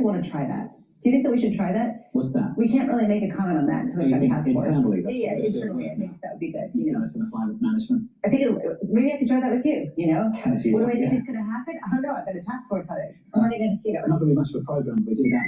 want to try that? Do you think that we should try that? What's that? We can't really make a comment on that until we have a task force. Internally, that's yeah, what internally, I think that would be good. You know, that's going to fly with management. I think maybe I could try that with you. You know, what do I think is going to happen? I don't know. I've got a task force on it. I'm running in, you know. Not going to be much of a program if we do that.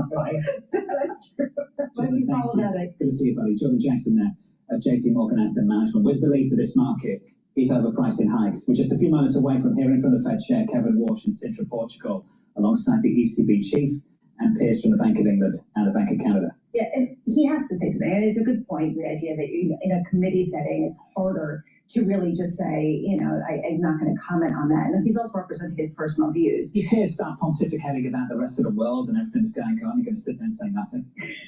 Right? That's true. Thank you. Good to see you, buddy. Jordan Jackson there of JP Morgan Asset Management. With belief that this market is overpriced in hikes. We're just a few moments away from hearing from the Fed Chair Kevin Walsh in Sintra, Portugal, alongside the ECB chief and peers from the Bank of England and the Bank of Canada. Yeah, and he has to say something. And it's a good point, the idea that in a committee setting, it's harder to really just say, you know, I'm not going to comment on that. And he's also representing his personal views. You hear start pontificating about the rest of the world and everything's going on, you're going to sit there and say nothing.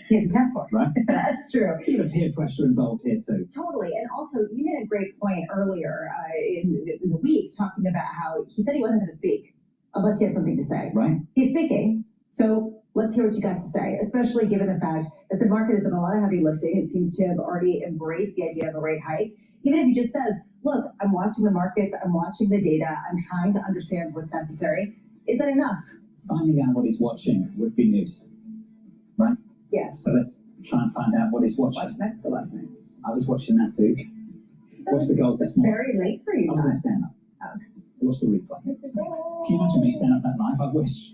He has a task force. Right? That's true. There's a bit of peer pressure involved here too. Totally. And also, you made a great point earlier in the week talking about how he said he wasn't going to speak unless he had something to say. Right. He's speaking. So let's hear what you got to say, especially given the fact that the market has done a lot of heavy lifting. It seems to have already embraced the idea of a rate hike. Even if he just says, look, I'm watching the markets, I'm watching the data, I'm trying to understand what's necessary. Is that enough? Finding out what he's watching would be news, right? Yeah. So let's try and find out what he's watching. Watched Mexico last night. I was watching that too. Watched the goals this morning. Very late for you. I was in stand-up. Watched the replay. Can you imagine me stand up that live? I wish.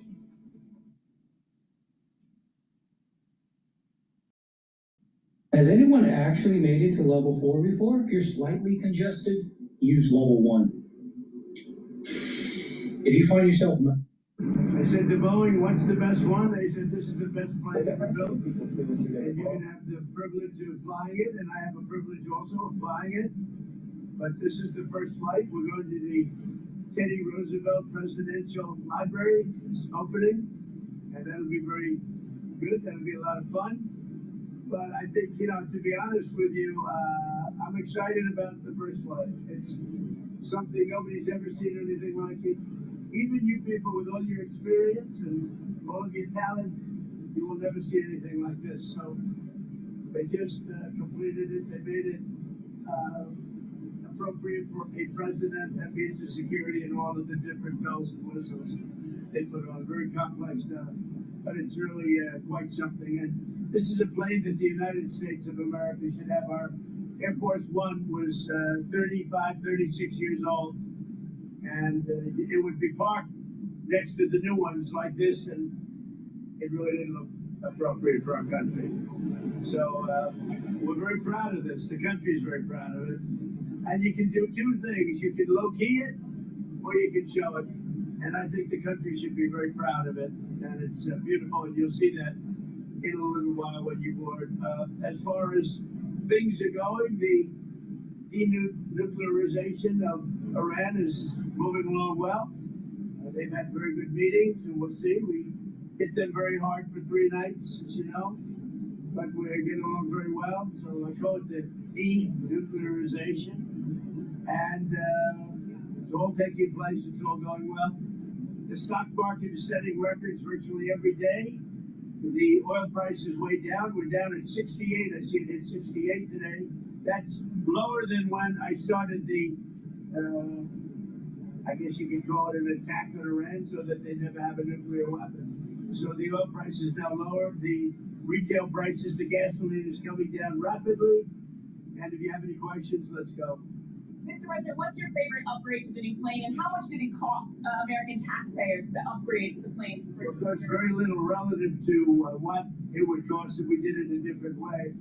Has anyone actually made it to level 4 before? If you're slightly congested, use level 1. If you find yourself... I said to Boeing, what's the best one? They said, this is the best plane ever built. And you can have the privilege of flying it, and I have a privilege also of flying it. But this is the first flight. We're going to the Teddy Roosevelt Presidential Library opening, and that'll be very good. That'll be a lot of fun. But I think, you know, to be honest with you, I'm excited about the first flight. It's something nobody's ever seen anything like it. Even you people with all your experience and all of your talent, you will never see anything like this. So they just completed it. They made it appropriate for a president that means the security and all of the different bells and whistles they put on. Very complex stuff, but it's really quite something. And this is a plane that the United States of America should have. Our Air Force One was 35, 36 years old, and it would be parked next to the new ones like this, and it really didn't look appropriate for our country. So we're very proud of this. The country is very proud of it. And you can do two things. You can low-key it, or you can show it. And I think the country should be very proud of it. And it's beautiful, and you'll see that in a little while when you board. As far as things are going, the denuclearization of Iran is moving along well. They've had very good meetings, and we'll see. We hit them very hard for 3 nights, as you know, but we're getting along very well. So I call it the denuclearization. And it's all taking place. It's all going well. The stock market is setting records virtually every day. The oil price is way down. We're down at 68. I see it hit 68 today. That's lower than when I started the, I guess you could call it an attack on Iran so that they never have a nuclear weapon. So the oil price is now lower. The retail prices, the gasoline is coming down rapidly. And if you have any questions, let's go. Mr. President, what's your favorite upgrade to the new plane, and how much did it cost American taxpayers to upgrade the plane? Well, it costs very little relative to what it would cost if we did it a different way.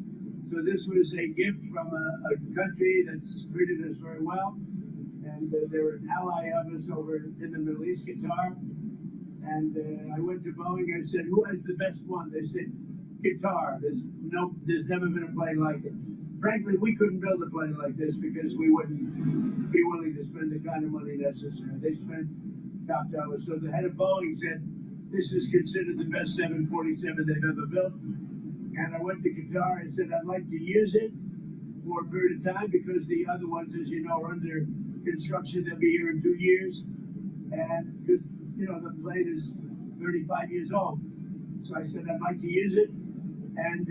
So this was a gift from a country that's treated us very well, and they're an ally of us over in the Middle East, GETTR. And I went to Boeing and I said, who has the best one? They said, GETTR. There's never been a plane like it. Frankly, we couldn't build a plane like this because we wouldn't be willing to spend the kind of money necessary. They spent top dollar. So the head of Boeing said, this is considered the best 747 they've ever built. And I went to GETTR and said, I'd like to use it for a period of time because the other ones, as you know, are under construction. They'll be here in 2 years. And because, you know, the plane is 35 years old. So I said, I'd like to use it. And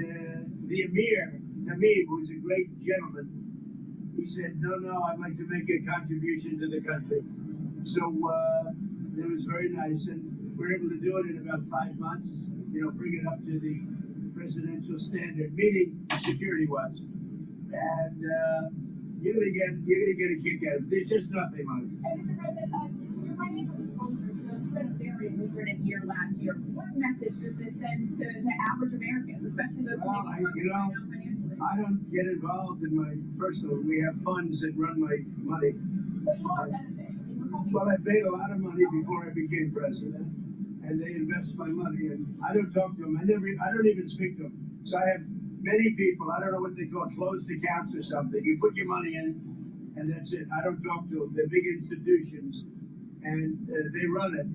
the Emir, Tamim, who's a great gentleman, he said, no, I'd like to make a contribution to the country. So it was very nice. And we're able to do it in about 5 months. You know, bring it up to the presidential standard, meaning security-wise, and you're gonna get a kick out of it. There's just nothing on it. And Mr. President, your financial disclosures, you had a very lucrative year last year. What message does this send to average Americans, especially those who may be struggling right now financially? I don't get involved in my personal. We have funds that run my money. But you are benefiting. Well, I paid a lot of money before I became president, and they invest my money, and I don't talk to them. I don't even speak to them. So I have many people. I don't know what they call closed accounts or something. You put your money in, and that's it. I don't talk to them. They're big institutions, and they run it.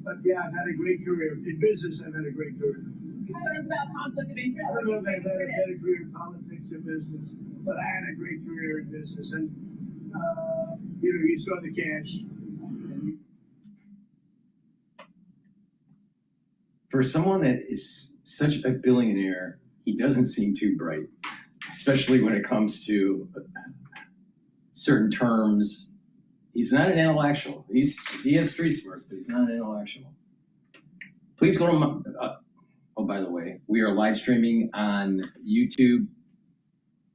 But yeah, I've had a great career in business. I've had a great career. Concerns about conflict of interest? I don't know if I've had a better career in politics or business, but I had a great career in business, and you know, you saw the cash. For someone that is such a billionaire, he doesn't seem too bright, especially when it comes to certain terms. He's not an intellectual. He has street smarts, but he's not an intellectual. Please go to my, oh, by the way, we are live streaming on YouTube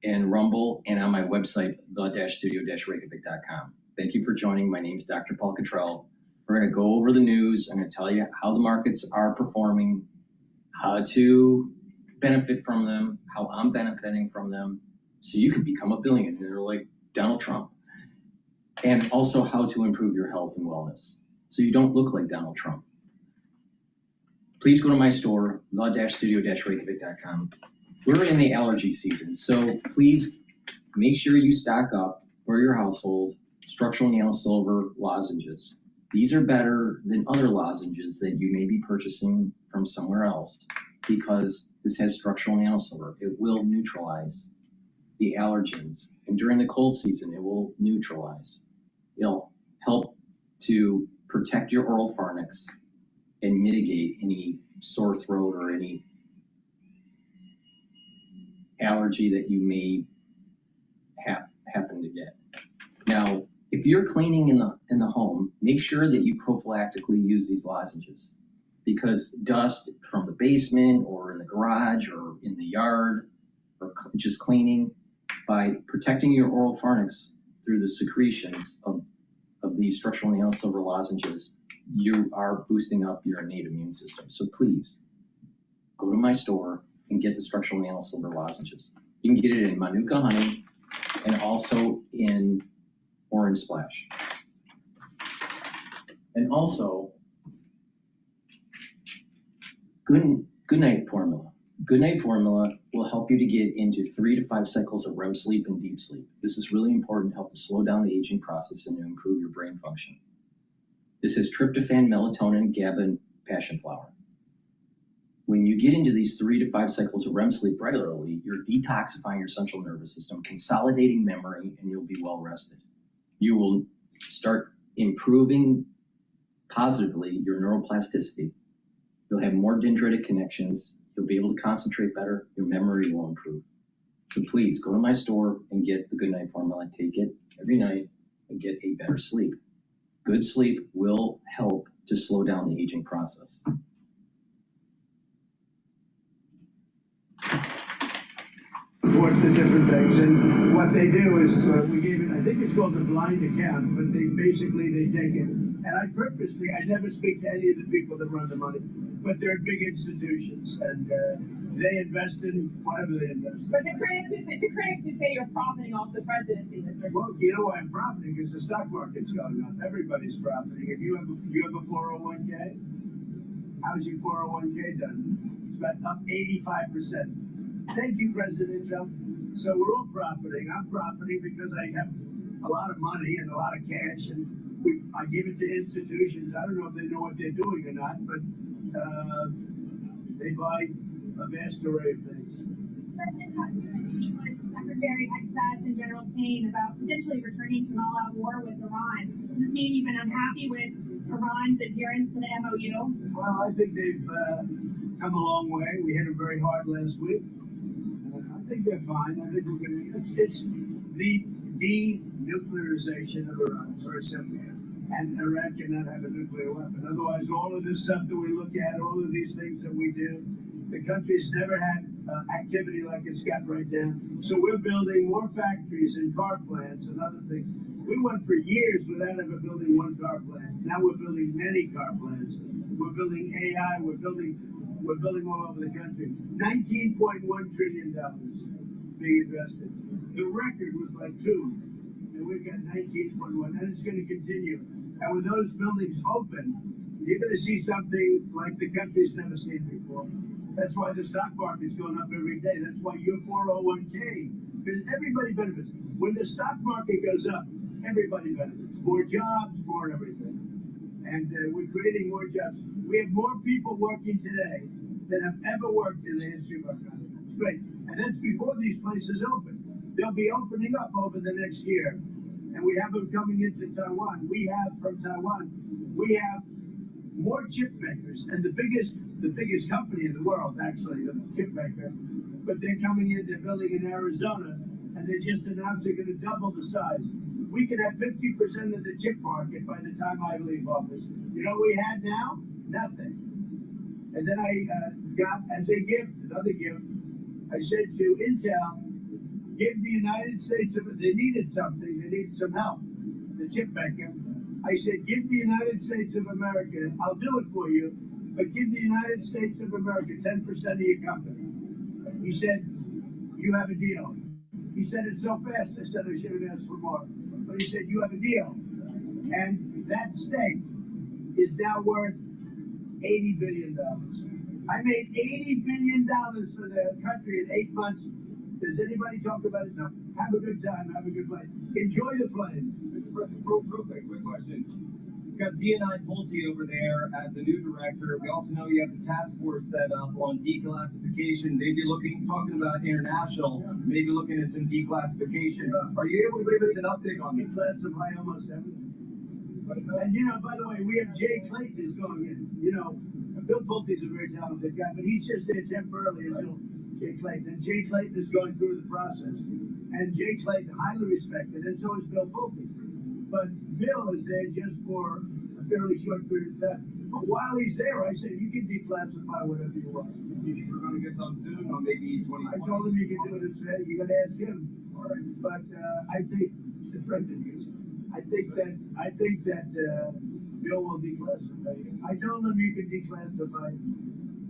and Rumble and on my website, the-studio-reykjavik.com. Thank you for joining. My name is Dr. Paul Cottrell. We're going to go over the news. I'm going to tell you how the markets are performing, how to benefit from them, how I'm benefiting from them, so you can become a billionaire like Donald Trump. And also how to improve your health and wellness, so you don't look like Donald Trump. Please go to my store, the-studio-reykjavik.com. We're in the allergy season, so please make sure you stock up for your household structural nail silver lozenges. These are better than other lozenges that you may be purchasing from somewhere else because this has structural nail silver. It will neutralize the allergens, and during the cold season, it will neutralize. It'll help to protect your oral pharynx and mitigate any sore throat or any allergy that you may happen to get. Now, if you're cleaning in the home, make sure that you prophylactically use these lozenges, because dust from the basement or in the garage or in the yard or just cleaning, by protecting your oral pharynx through the secretions of these structural nail silver lozenges, you are boosting up your innate immune system. So please go to my store and get the structural nail silver lozenges. You can get it in Manuka honey and also in orange splash. And also, good night formula. Good night formula will help you to get into 3 to 5 cycles of REM sleep and deep sleep. This is really important to help to slow down the aging process and to improve your brain function. This is tryptophan, melatonin, GABA, and passion flower. When you get into these 3 to 5 cycles of REM sleep regularly, you're detoxifying your central nervous system, consolidating memory, and you'll be well rested. You will start improving positively your neuroplasticity. You'll have more dendritic connections. You'll be able to concentrate better. Your memory will improve. So please go to my store and get the Good Night Formula. Take it every night and get a better sleep. Good sleep will help to slow down the aging process. Report the different things, and what they do is we gave it. I think it's called the blind account, but they take it. And I never speak to any of the people that run the money, but they're big institutions, and they invest in whatever they invest in. But to critics who say you're profiting off the presidency, Mr. Well, you know why I'm profiting? Because the stock market's going up. Everybody's profiting. If you have a 401k, how's your 401k done? It's about up 85%. Thank you, President Trump. So we're all profiting. I'm profiting because I have a lot of money and a lot of cash, and I give it to institutions. I don't know if they know what they're doing or not, but they buy a vast array of things. President, how do you meet with Secretary Ex-Stats and General Payne about potentially returning to an all-out war with Iran? Does this mean you've been unhappy with Iran's adherence to the MOU? Well, I think they've come a long way. We hit them very hard last week. I think they're fine. I think we're going to. It's the denuclearization of Iran. It's very simple. and Iraq cannot have a nuclear weapon. Otherwise, all of this stuff that we look at, all of these things that we do, the country's never had activity like it's got right now. So we're building more factories and car plants and other things. We went for years without ever building one car plant. Now we're building many car plants. We're building AI. We're building all over the country. $19.1 trillion being invested. The record was like 2, and we've got 19.1, and it's going to continue. And when those buildings open, you're going to see something like the country's never seen before. That's why the stock market's going up every day. That's why your 401k, because everybody benefits. When the stock market goes up, everybody benefits. More jobs, more everything. And we're creating more jobs. We have more people working today than have ever worked in the history of our country. It's great. And that's before these places open. They'll be opening up over the next year. And we have them coming into Taiwan. From Taiwan, we have more chip makers, and the biggest company in the world, actually, the chip maker. But they're coming in, they're building in Arizona, and they just announced they're going to double the size. We could have 50% of the chip market by the time I leave office. You know what we had now? Nothing. And then I got, as a gift, another gift, I said to Intel, give the United States, they needed something, they needed some help, the chip maker. I said, give the United States of America, I'll do it for you, but give the United States of America 10% of your company. He said, you have a deal. He said it so fast, I said I should have asked for more. But he said, you have a deal. And that stake is now worth $80 billion. I made $80 billion for the country in 8 months. Does anybody talk about it? No. Have a good time. Have a good plane. Enjoy the plane. Real quick question. You've got D&I Pulte over there as the new director. We also know you have the task force set up on declassification. Maybe talking about international, maybe looking at some declassification. Are you able to give us an update on this? Declassify almost everything. And you know, by the way, we have Jay Clayton is going in. You know, Bill Pulte's a very talented guy, but he's just there temporarily until Jay Clayton. And Jay Clayton is going through the process. And Jay Clayton, highly respected, and so is Bill Pulte. But Bill is there just for a fairly short period of time. But while he's there, I said, you can declassify whatever you want. You think we're going to get some soon, or maybe 2020? I told him you can do it today. You got to ask him. All right. But I think he's a friend of his. I think that Bill will declassify. I told him you can declassify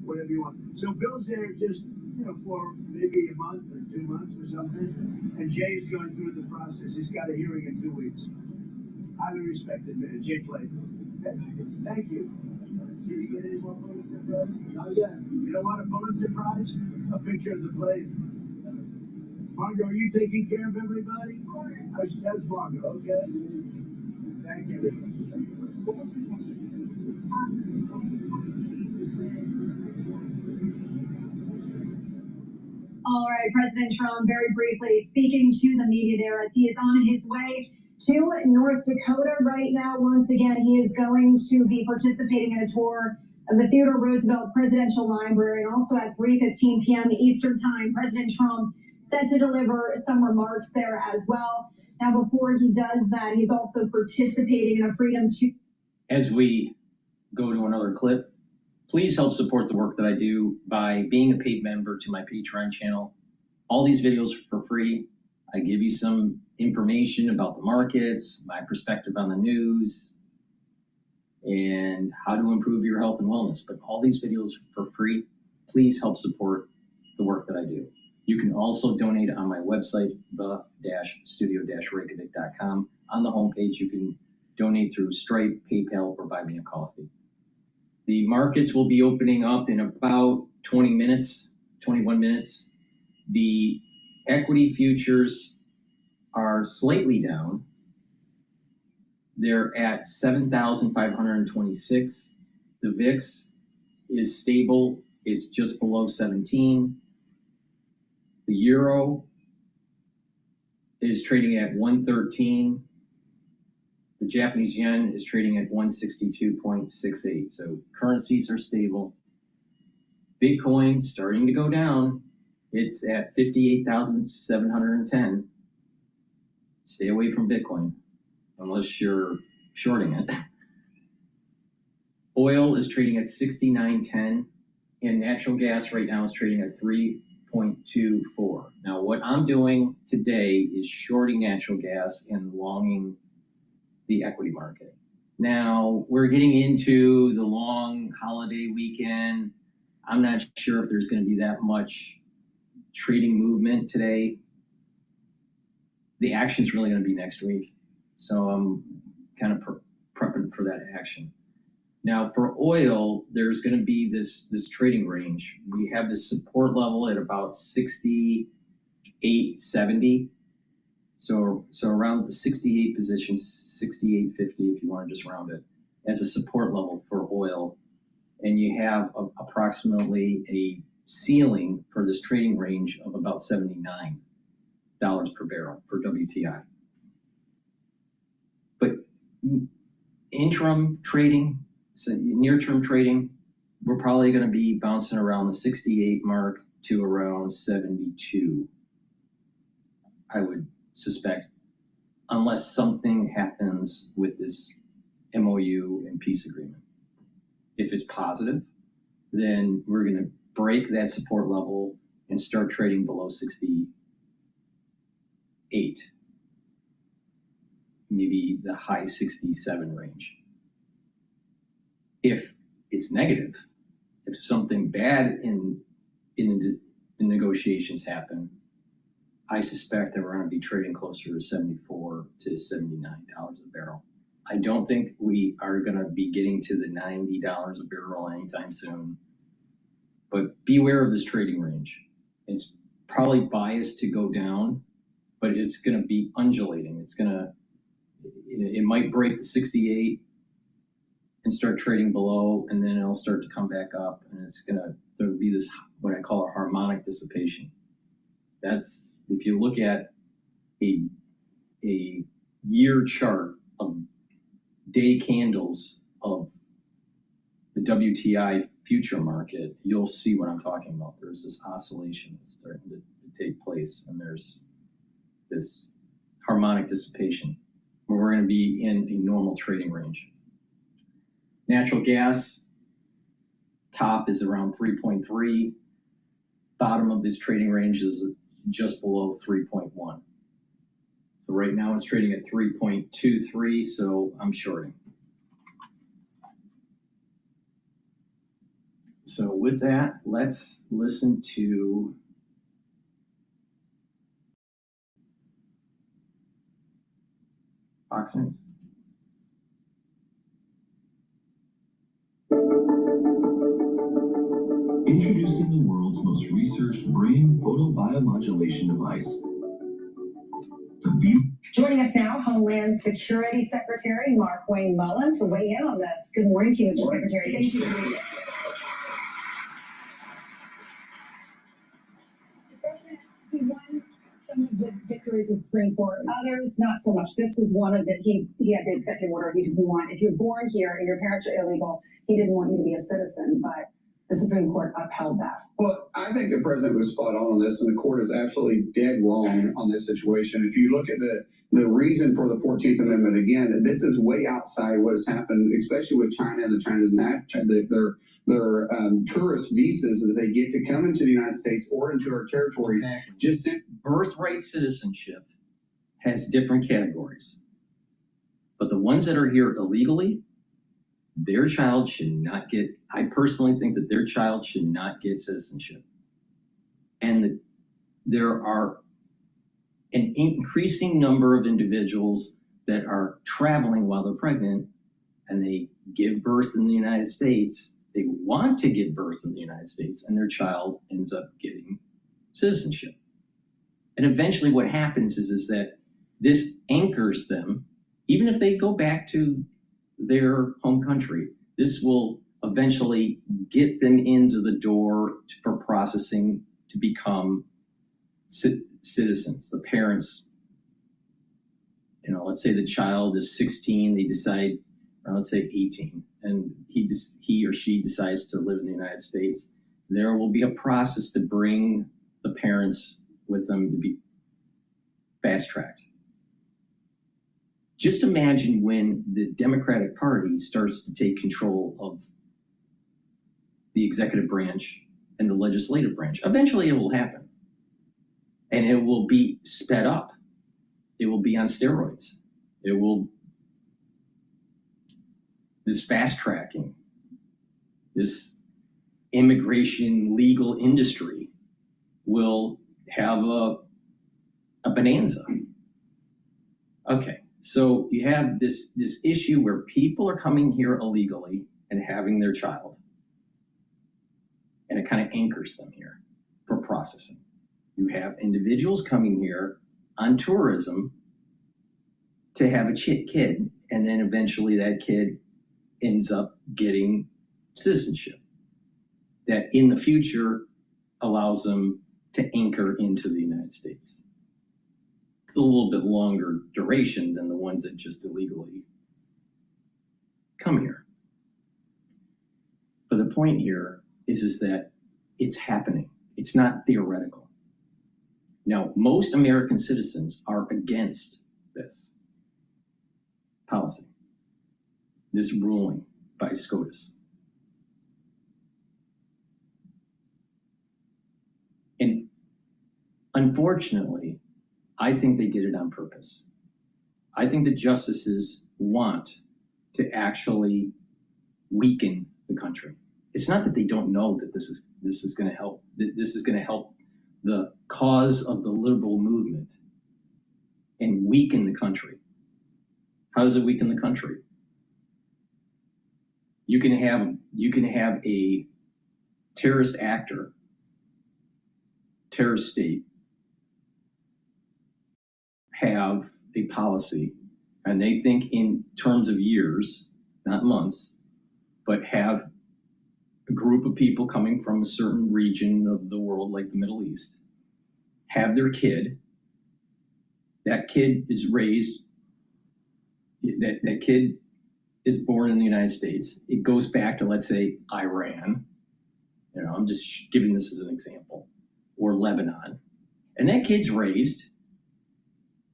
whatever you want. So Bill's there just, you know, for maybe a month or 2 months or something. And Jay's going through the process. He's got a hearing in 2 weeks. Highly respected man, Jay Clayton. Thank you. Did you get any more Pulitzer Prize? Not yet. You don't want a Pulitzer Prize? A picture of the plane. Margo, are you taking care of everybody? That's Margo, okay? Thank you. All right, President Trump, very briefly, speaking to the media there as he is on his way to North Dakota right now. Once again, he is going to be participating in a tour of the Theodore Roosevelt Presidential Library, and also at 3:15 p.m. Eastern Time, President Trump set to deliver some remarks there as well. Now, before he does that, he's also participating in a Freedom to... As we go to another clip, please help support the work that I do by being a paid member to my Patreon channel. All these videos are for free. I give you some information about the markets, my perspective on the news, and how to improve your health and wellness. But all these videos are for free. Please help support the work that I do. You can also donate on my website, the-studio-reykjavik.com. On the homepage, you can donate through Stripe, PayPal, or buy me a coffee. The markets will be opening up in about 21 minutes. The equity futures are slightly down. They're at 7,526. The VIX is stable. It's just below 17. The euro is trading at 113. The Japanese yen is trading at 162.68. So currencies are stable. Bitcoin starting to go down. It's at 58,710. Stay away from Bitcoin unless you're shorting it. Oil is trading at 69.10, and natural gas right now is trading at 3.24. Now, what I'm doing today is shorting natural gas and longing the equity market. Now, we're getting into the long holiday weekend. I'm not sure if there's going to be that much trading movement today. The action's really going to be next week. So I'm kind of prepping for that action. Now, for oil, there's going to be this trading range. We have this support level at about 68.70. So around the 68 position, 68.50 if you want to just round it, as a support level for oil. And you have approximately a ceiling for this trading range of about $79 per barrel for WTI. But interim trading, so near-term trading, we're probably going to be bouncing around the 68 mark to around 72, I would suspect, unless something happens with this MOU and peace agreement. If it's positive, then we're going to break that support level and start trading below 68, maybe the high 67 range. If it's negative, if something bad in the negotiations happen, I suspect that we're going to be trading closer to $74 to $79 a barrel. I don't think we are going to be getting to the $90 a barrel anytime soon, but beware of this trading range. It's probably biased to go down, but it's going to be undulating. It might break the 68 and start trading below, and then it'll start to come back up, and there'll be this, what I call a harmonic dissipation. That's, if you look at a year chart of day candles of the WTI future market, you'll see what I'm talking about. There's this oscillation that's starting to take place, and there's this harmonic dissipation where we're going to be in a normal trading range. Natural gas, top is around 3.3. Bottom of this trading range is just below 3.1. So right now it's trading at 3.23, so I'm shorting. So with that, let's listen to Fox News. Introducing the world's most researched brain photobiomodulation device. Joining us now, Homeland Security Secretary Mark Wayne Mullen to weigh in on this. Good morning to you, Mr. Secretary. Thank you for being here. He won some of the victories at the Supreme Court, others not so much. This was one of the, he had the executive order he didn't want. If you're born here and your parents are illegal, he didn't want you to be a citizen, but the Supreme Court upheld that. Well, I think the president was spot on this, and the court is absolutely dead wrong on this situation. If you look at the reason for the 14th Amendment, again, this is way outside what has happened, especially with China and their tourist visas that they get to come into the United States or into our territories. Exactly. Just Birthright citizenship has different categories, but the ones that are here illegally, their child should not get, I personally think that their child should not get citizenship. And there are an increasing number of individuals that are traveling while they're pregnant, and they give birth in the United States. They want to give birth in the United States, and their child ends up getting citizenship. And eventually what happens is that this anchors them, even if they go back to their home country, this will eventually get them into the door for processing to become citizens. The parents, let's say the child is 16, they decide, or let's say 18, and he or she decides to live in the United States. There will be a process to bring the parents with them to be fast-tracked Just imagine when the Democratic Party starts to take control of the executive branch and the legislative branch. Eventually it will happen. And it will be sped up. It will be on steroids. This fast tracking, this immigration legal industry will have a bonanza. Okay, so you have this issue where people are coming here illegally and having their child. And it kind of anchors them here for processing. You have individuals coming here on tourism to have a kid, and then eventually that kid ends up getting citizenship that in the future allows them to anchor into the United States. It's a little bit longer duration than the ones that just illegally come here. But the point here is that it's happening. It's not theoretical. Now, most American citizens are against this policy, this ruling by SCOTUS. And unfortunately, I think they did it on purpose. I think the justices want to actually weaken the country. It's not that they don't know that this is going to help. This is going to help the cause of the liberal movement and weaken the country. How does it weaken the country? You can have a terrorist actor, terrorist state, have a policy, and they think in terms of years, not months, but have a group of people coming from a certain region of the world, like the Middle East, have their kid. That kid is raised, that kid is born in the United States. It goes back to, let's say, Iran. You know, I'm just giving this as an example, or Lebanon. And that kid's raised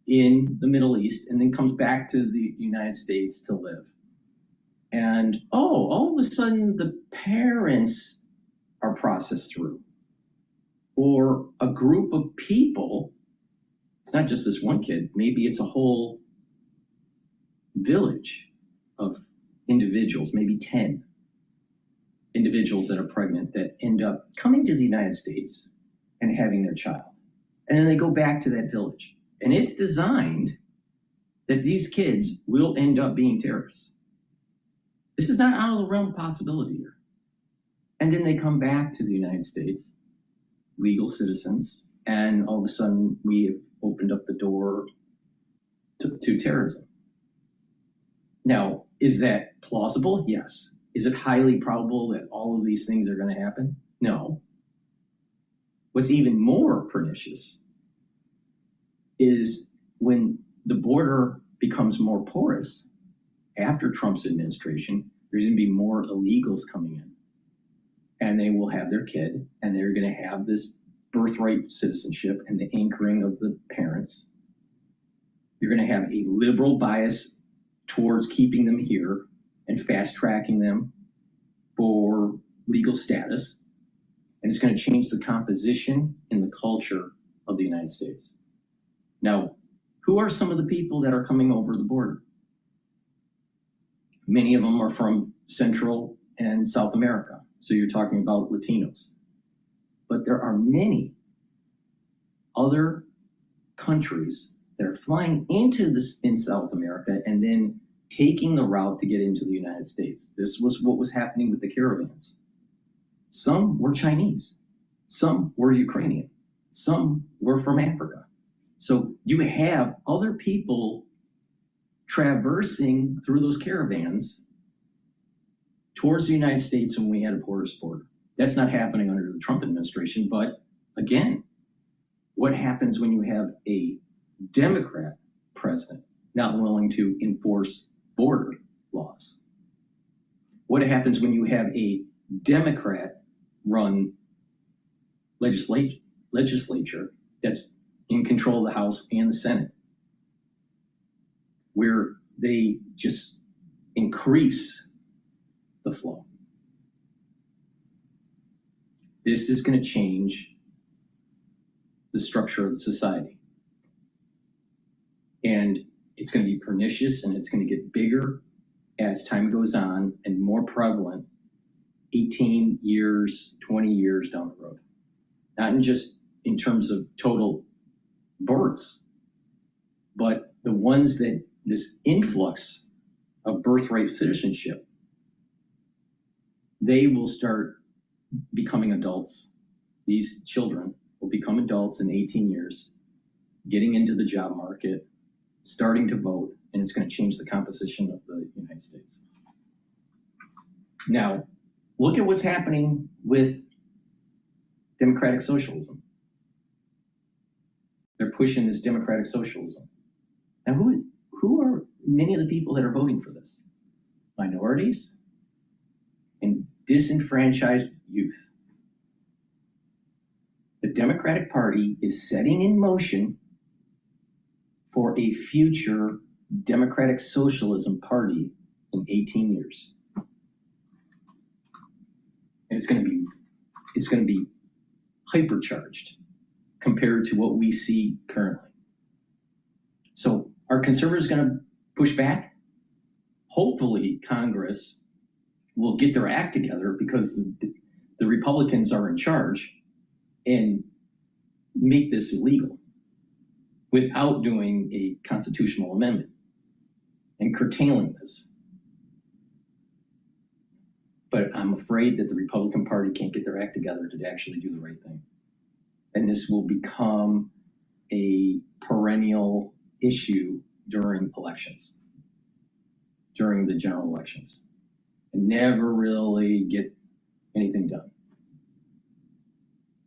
in the Middle East and then comes back to the United States to live. And all of a sudden the parents are processed through, or a group of people. It's not just this one kid, maybe it's a whole village of individuals, maybe 10 individuals that are pregnant that end up coming to the United States and having their child. And then they go back to that village. And it's designed that these kids will end up being terrorists. This is not out of the realm of possibility here. And then they come back to the United States, legal citizens, and all of a sudden we have opened up the door to terrorism. Now, is that plausible? Yes. Is it highly probable that all of these things are going to happen? No. What's even more pernicious is when the border becomes more porous after Trump's administration, there's going to be more illegals coming in. And they will have their kid, and they're going to have this birthright citizenship and the anchoring of the parents. You're going to have a liberal bias towards keeping them here and fast tracking them for legal status. And it's going to change the composition and the culture of the United States. Now, who are some of the people that are coming over the border? Many of them are from Central and South America. So you're talking about Latinos. But there are many other countries that are flying into this in South America and then taking the route to get into the United States. This was what was happening with the caravans. Some were Chinese, some were Ukrainian, some were from Africa. So you have other people traversing through those caravans towards the United States when we had a porous border. That's not happening under the Trump administration, but again, what happens when you have a Democrat president not willing to enforce border laws? What happens when you have a Democrat-run legislature that's in control of the House and the Senate, where they just increase the flow. This is going to change the structure of the society. And it's going to be pernicious, and it's going to get bigger as time goes on and more prevalent 18 years, 20 years down the road. Not in just in terms of total births, but the ones that this influx of birthright citizenship, they will start becoming adults. These children will become adults in 18 years, getting into the job market, starting to vote, and it's going to change the composition of the United States. Now, look at what's happening with democratic socialism. They're pushing this democratic socialism. Now, who are many of the people that are voting for this? Minorities and disenfranchised youth. The Democratic Party is setting in motion for a future democratic socialism party in 18 years. And it's going to be hypercharged compared to what we see currently. So are conservatives going to push back? Hopefully Congress will get their act together, because the Republicans are in charge, and make this illegal without doing a constitutional amendment and curtailing this. But I'm afraid that the Republican Party can't get their act together to actually do the right thing. And this will become a perennial issue during elections, during the general elections, and never really get anything done.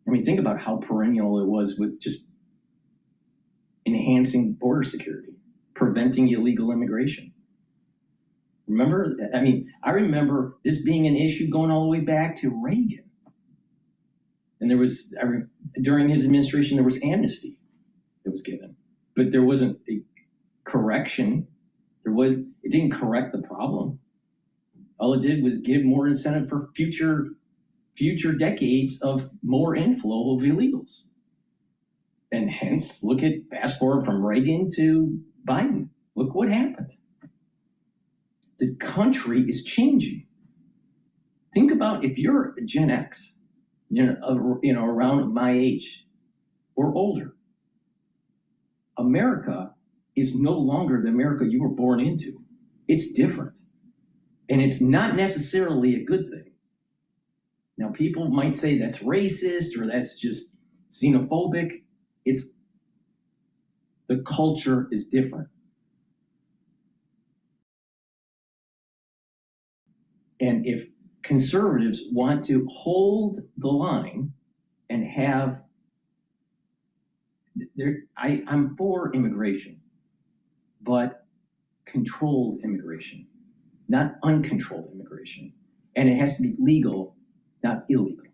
I mean, think about how perennial it was with just enhancing border security, preventing illegal immigration. Remember, I mean, I remember this being an issue going all the way back to Reagan. And there was, during his administration, there was amnesty that was given, but there wasn't a correction. It didn't correct the problem. All it did was give more incentive for future decades of more inflow of illegals. And hence, fast forward from Reagan to Biden. Look what happened. The country is changing. Think about if you're Gen X, around my age or older. America is no longer the America you were born into. It's different. And it's not necessarily a good thing. Now, people might say that's racist or that's just xenophobic. The culture is different. And if conservatives want to hold the line and have, I'm for immigration, but controlled immigration, not uncontrolled immigration. And it has to be legal, not illegal.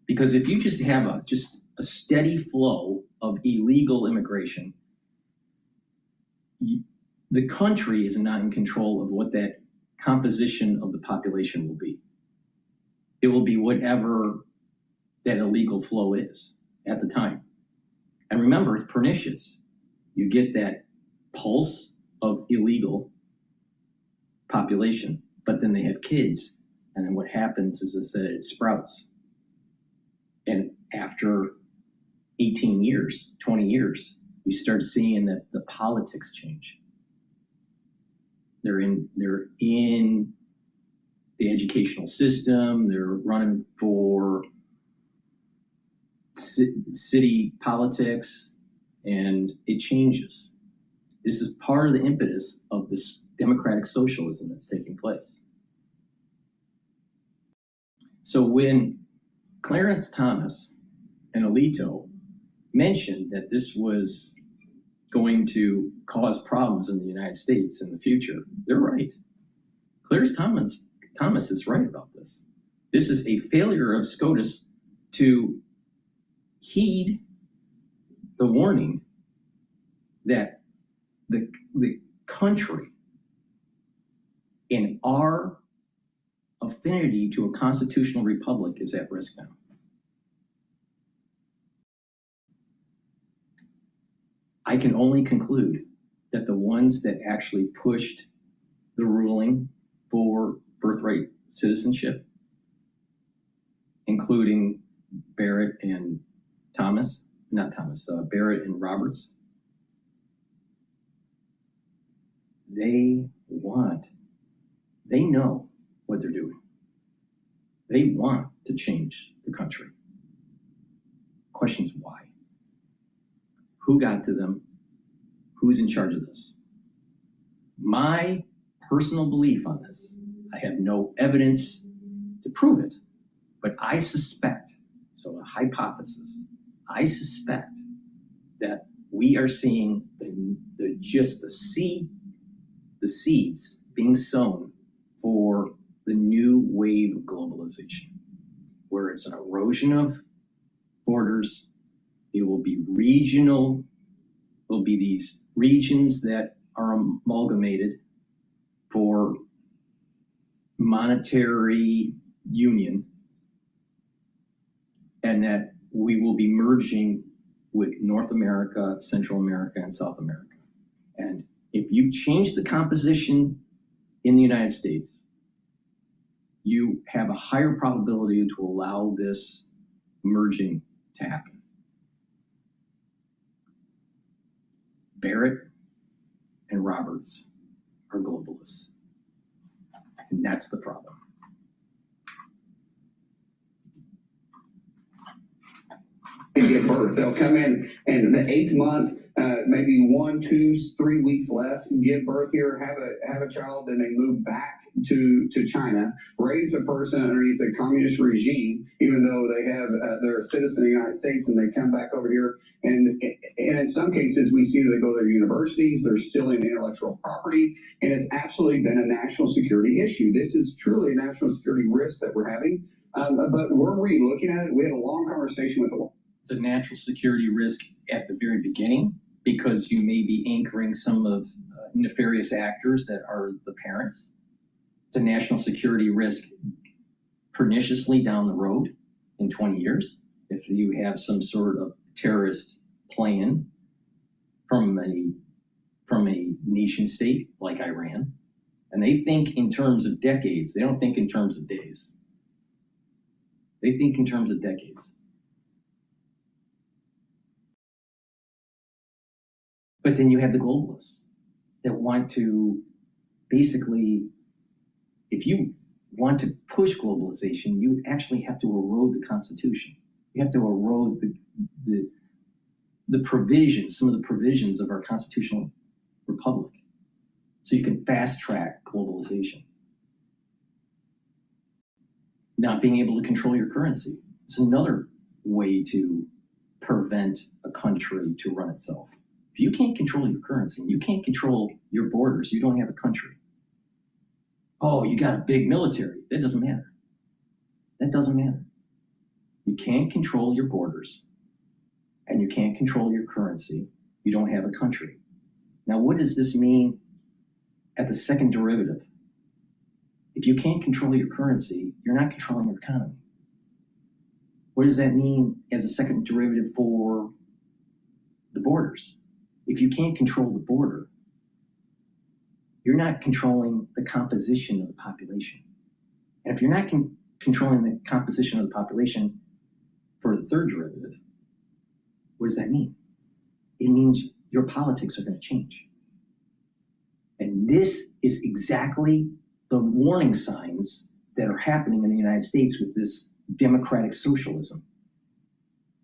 Because if you just have a steady flow of illegal immigration, the country is not in control of what that composition of the population will be. It will be whatever that illegal flow is at the time. And remember, it's pernicious. You get that pulse of illegal population, but then they have kids. And then what happens is that it sprouts. And after 18 years, 20 years, you start seeing that the politics change. They're in the educational system. They're running for city politics, and it changes. This is part of the impetus of this democratic socialism that's taking place. So when Clarence Thomas and Alito mentioned that this was going to cause problems in the United States in the future, they're right. Clarence Thomas is right about this. This is a failure of SCOTUS to heed the warning that the country and our affinity to a constitutional republic is at risk now. I can only conclude that the ones that actually pushed the ruling for birthright citizenship, including Barrett and Barrett and Roberts, they know what they're doing. They want to change the country. Question is why? Who got to them? Who's in charge of this? My personal belief on this, I have no evidence to prove it, but I suspect, so a hypothesis, I suspect that we are seeing the seeds being sown for the new wave of globalization, where it's an erosion of borders. It will be regional. There'll be these regions that are amalgamated for monetary union, and that we will be merging with North America, Central America, and South America. And if you change the composition in the United States, you have a higher probability to allow this merging to happen. Barrett and Roberts are globalists, and that's the problem. Give birth. They'll come in the 8th month, maybe 1, 2, 3 weeks left, give birth here, have a child, then they move back to China, raise a person underneath a communist regime, even though they're a citizen of the United States, and they come back over here. And in some cases, we see they go to their universities, they're stealing intellectual property, and it's absolutely been a national security issue. This is truly a national security risk that we're having. But we're re-looking at it. We had a long conversation with the It's a national security risk at the very beginning, because you may be anchoring some of nefarious actors that are the parents. It's a national security risk perniciously down the road in 20 years. If you have some sort of terrorist plan from a nation state like Iran, and they think in terms of decades, they don't think in terms of days. They think in terms of decades. But then you have the globalists that want to basically, if you want to push globalization, you actually have to erode the Constitution. You have to erode the provisions, some of the provisions of our constitutional republic, so you can fast track globalization. Not being able to control your currency is another way to prevent a country to run itself. If you can't control your currency, you can't control your borders, you don't have a country. Oh, you got a big military. That doesn't matter. That doesn't matter. You can't control your borders, and you can't control your currency. You don't have a country. Now, what does this mean at the second derivative? If you can't control your currency, you're not controlling your economy. What does that mean as a second derivative for the borders? If you can't control the border, you're not controlling the composition of the population. And if you're not controlling the composition of the population for the third derivative, what does that mean? It means your politics are going to change. And this is exactly the warning signs that are happening in the United States with this democratic socialism,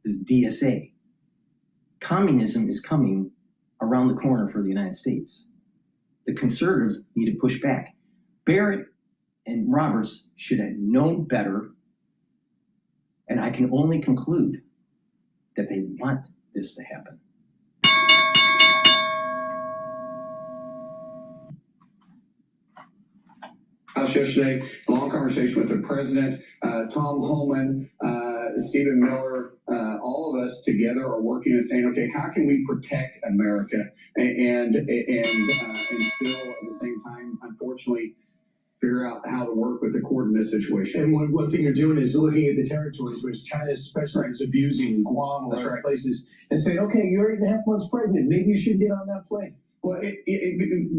this DSA. Communism is coming around the corner for the United States. The conservatives need to push back. Barrett and Roberts should have known better, and I can only conclude that they want this to happen. House yesterday, a long conversation with the president, Tom Homan, Stephen Miller, all of us together are working and saying, okay, how can we protect America and still at the same time, unfortunately, figure out how to work with the court in this situation. And one thing you're doing is looking at the territories which China especially is abusing, Guam or other places, and saying, okay, you're 8.5 months pregnant, maybe you should get on that plane. Well,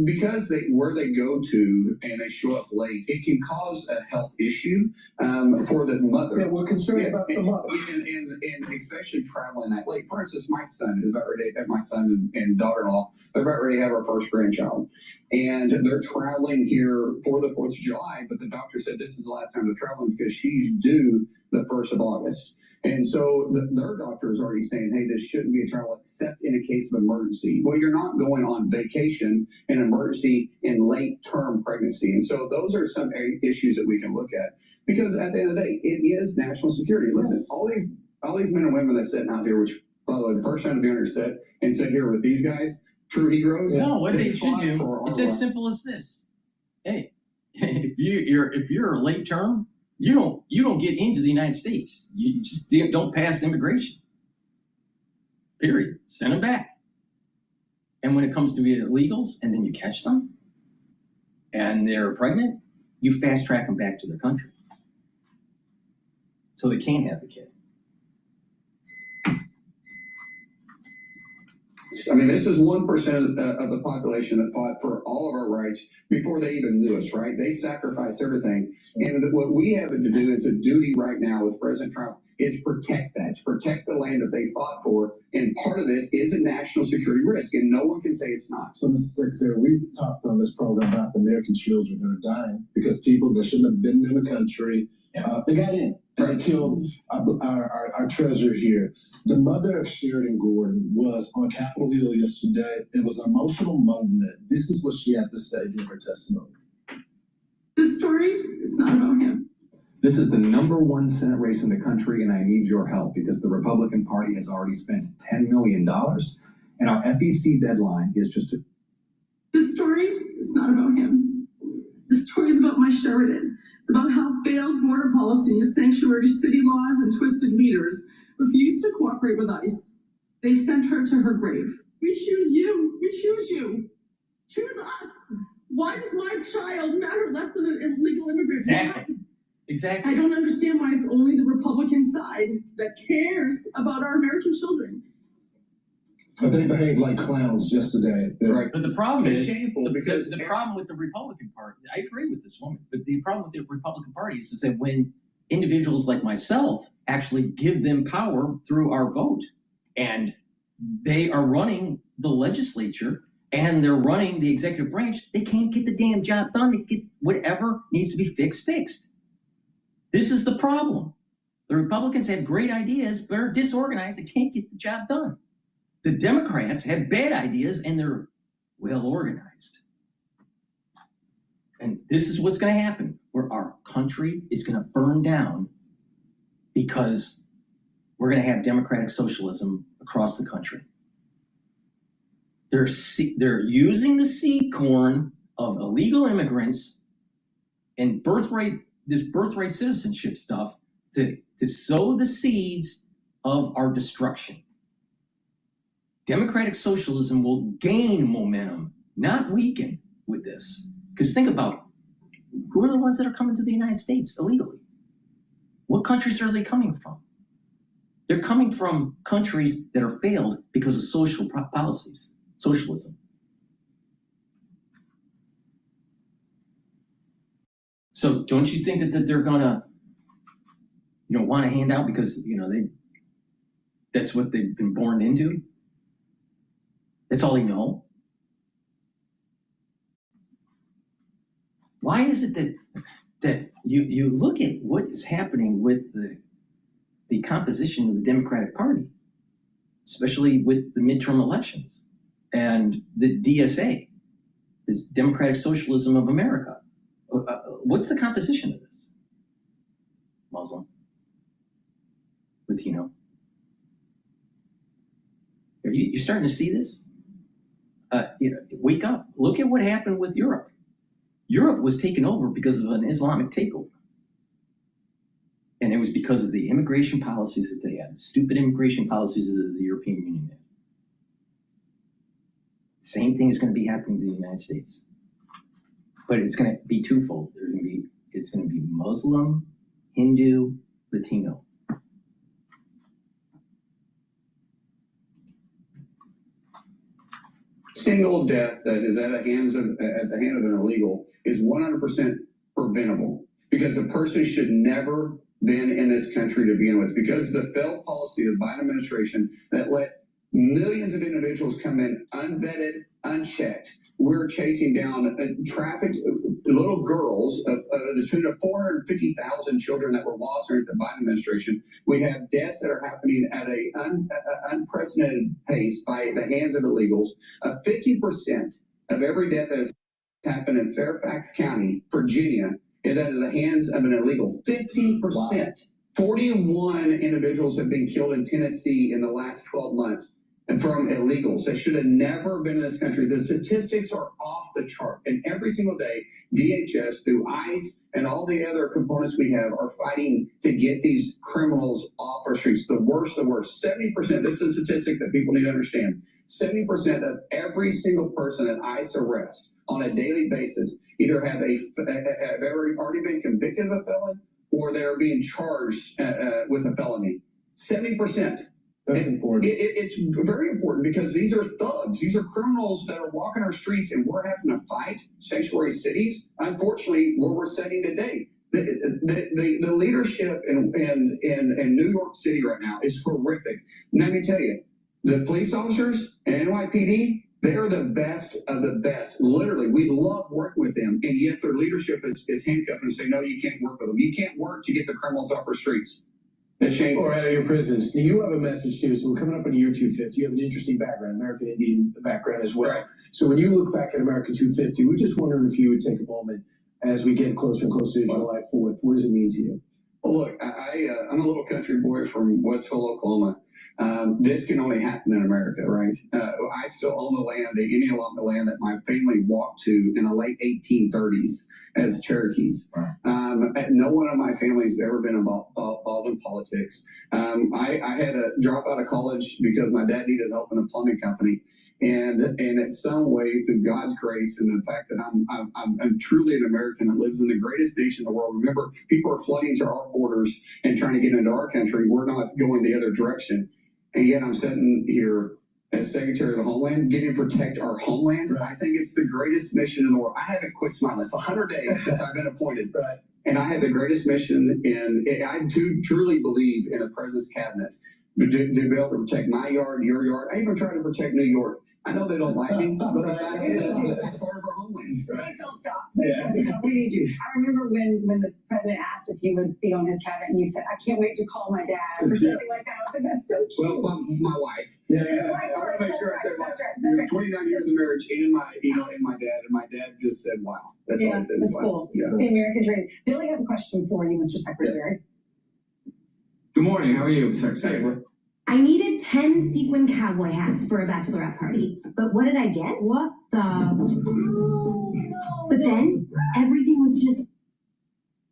because where they go to and they show up late, it can cause a health issue for the mother. Yeah, we're concerned about the mother. And especially traveling that late. For instance, my son is about ready to have my son and daughter-in-law, they're about ready to have our first grandchild. And they're traveling here for the 4th of July, but the doctor said this is the last time they're traveling because she's due the 1st of August. And so their doctor is already saying, hey, this shouldn't be a travel except in a case of emergency. Well, you're not going on vacation in emergency in late-term pregnancy. And so those are some issues that we can look at. Because at the end of the day, it is national security. Listen, all these men and women that sitting out here, which, by the way, the first time to be on your set and sit here with these guys, true heroes. No, what they should do, it's as simple as this. Hey, if you're late term, you don't get into the United States. You just don't pass immigration. Period. Send them back. And when it comes to the illegals, and then you catch them, and they're pregnant, you fast track them back to their country, so they can't have the kid. I mean, this is 1% of the population that fought for all of our rights before they even knew us, right? They sacrificed everything. And what we have to do is a duty right now with President Trump is protect that, to protect the land that they fought for. And part of this is a national security risk, and no one can say it's not. So, Mr. Secretary, we've talked on this program about the American children that are dying because people that shouldn't have been in the country, they got in. And they killed our treasure here. The mother of Sheridan Gordon was on Capitol Hill yesterday. It was an emotional moment. This is what she had to say in her testimony. This story is not about him. This is the #1 Senate race in the country, and I need your help because the Republican Party has already spent $10 million, and our FEC deadline is just a... This story is not about him. This story is about my Sheridan. It's about how failed border policies, sanctuary city laws, and twisted leaders refused to cooperate with ICE. They sent her to her grave. We choose you. We choose you. Choose us. Why does my child matter less than an illegal immigrant? Exactly. I don't understand why it's only the Republican side that cares about our American children. But they behaved like clowns yesterday. Right. But the problem is, the problem with the Republican Party, I agree with this woman, but the problem with the Republican Party is that when individuals like myself actually give them power through our vote, and they are running the legislature, and they're running the executive branch, they can't get the damn job done to get whatever needs to be fixed. This is the problem. The Republicans have great ideas, but are disorganized. They can't get the job done. The Democrats have bad ideas, and they're well organized. And this is what's going to happen, where our country is going to burn down because we're going to have democratic socialism across the country. They're using the seed corn of illegal immigrants and this birthright citizenship stuff to sow the seeds of our destruction. Democratic socialism will gain momentum, not weaken with this. Because think about who are the ones that are coming to the United States illegally? What countries are they coming from? They're coming from countries that are failed because of social policies, socialism. So don't you think that they're gonna, want to hand out because that's what they've been born into? That's all they know. Why is it that you look at what is happening with the composition of the Democratic Party, especially with the midterm elections and the DSA, this Democratic Socialism of America? What's the composition of this? Muslim, Latino. You're starting to see this? Wake up. Look at what happened with Europe. Europe was taken over because of an Islamic takeover. And it was because of the immigration policies that they had, stupid immigration policies that the European Union had. Same thing is going to be happening to the United States. But it's going to be twofold. It's going to be Muslim, Hindu, Latino. Single death that is at the hand of an illegal is 100% preventable, because a person should never been in this country to begin with, because of the failed policy of the Biden administration that let millions of individuals come in unvetted, unchecked. We're chasing down trafficked little girls, the tune of 450,000 children that were lost during the Biden administration. We have deaths that are happening at an unprecedented pace by the hands of illegals. 50% of every death that has happened in Fairfax County, Virginia, is at the hands of an illegal. 50%. Wow. 41 individuals have been killed in Tennessee in the last 12 months. And from illegals that should have never been in this country. The statistics are off the chart. And every single day, DHS, through ICE and all the other components we have, are fighting to get these criminals off our streets. The worst, 70%, this is a statistic that people need to understand. 70% of every single person that ICE arrests on a daily basis either have already been convicted of a felon, or they're being charged with a felony. 70%. That's important. It's very important, because these are thugs. These are criminals that are walking our streets, and we're having to fight sanctuary cities. Unfortunately, where we're sitting today, the leadership in New York City right now is horrific. And let me tell you, the police officers and NYPD, they are the best of the best. Literally, we love working with them, and yet their leadership is handcuffed and say, no, you can't work with them. You can't work to get the criminals off our streets. Or out of your prisons. Now, you have a message too. So we're coming up on year 250. You have an interesting background, American Indian background as well. Right. So when you look back at American 250, we're just wondering if you would take a moment as we get closer and closer to July 4th. What does it mean to you? Well, look, I'm a little country boy from Westville, Oklahoma. This can only happen in America, right? I still own the land, the Indian allotment of land that my family walked to in the late 1830s as Cherokees. No one of my family has ever been involved in politics. I had to drop out of college because my dad needed help in a plumbing company. And in some way, through God's grace and the fact that I'm truly an American that lives in the greatest nation in the world. Remember, people are flooding to our borders and trying to get into our country. We're not going the other direction. And yet I'm sitting here as Secretary of the Homeland, getting to protect our homeland. Right. I think it's the greatest mission in the world. I haven't quit smiling. It's 100 days since I've been appointed. Right. And I have the greatest mission, and I do truly believe in a president's cabinet to be able to protect my yard, your yard. I even try to protect New York. I know they don't like me, but it's part of our homeland. Please don't stop. Please don't stop. We need you. I remember when the president asked if you would be on his cabinet, and you said, I can't wait to call my dad, or something like that. I was like, that's so cute. Well, my wife. Yeah. I want to make sure I said that's right. 29 years of marriage and my dad, and my dad just said, wow. That's all I said. That's cool. Yeah. The American dream. Billy has a question for you, Mr. Secretary. Good morning. How are you, Secretary? I needed 10 sequin cowboy hats for a bachelorette party, but what did I get? What the? But then everything was just.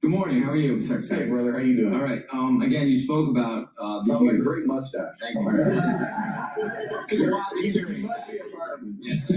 Good morning. How are you, Secretary? Hey, brother. How you doing? All right. Again, you spoke about a great mustache. Thank you very much. Took a while to get to. Yes.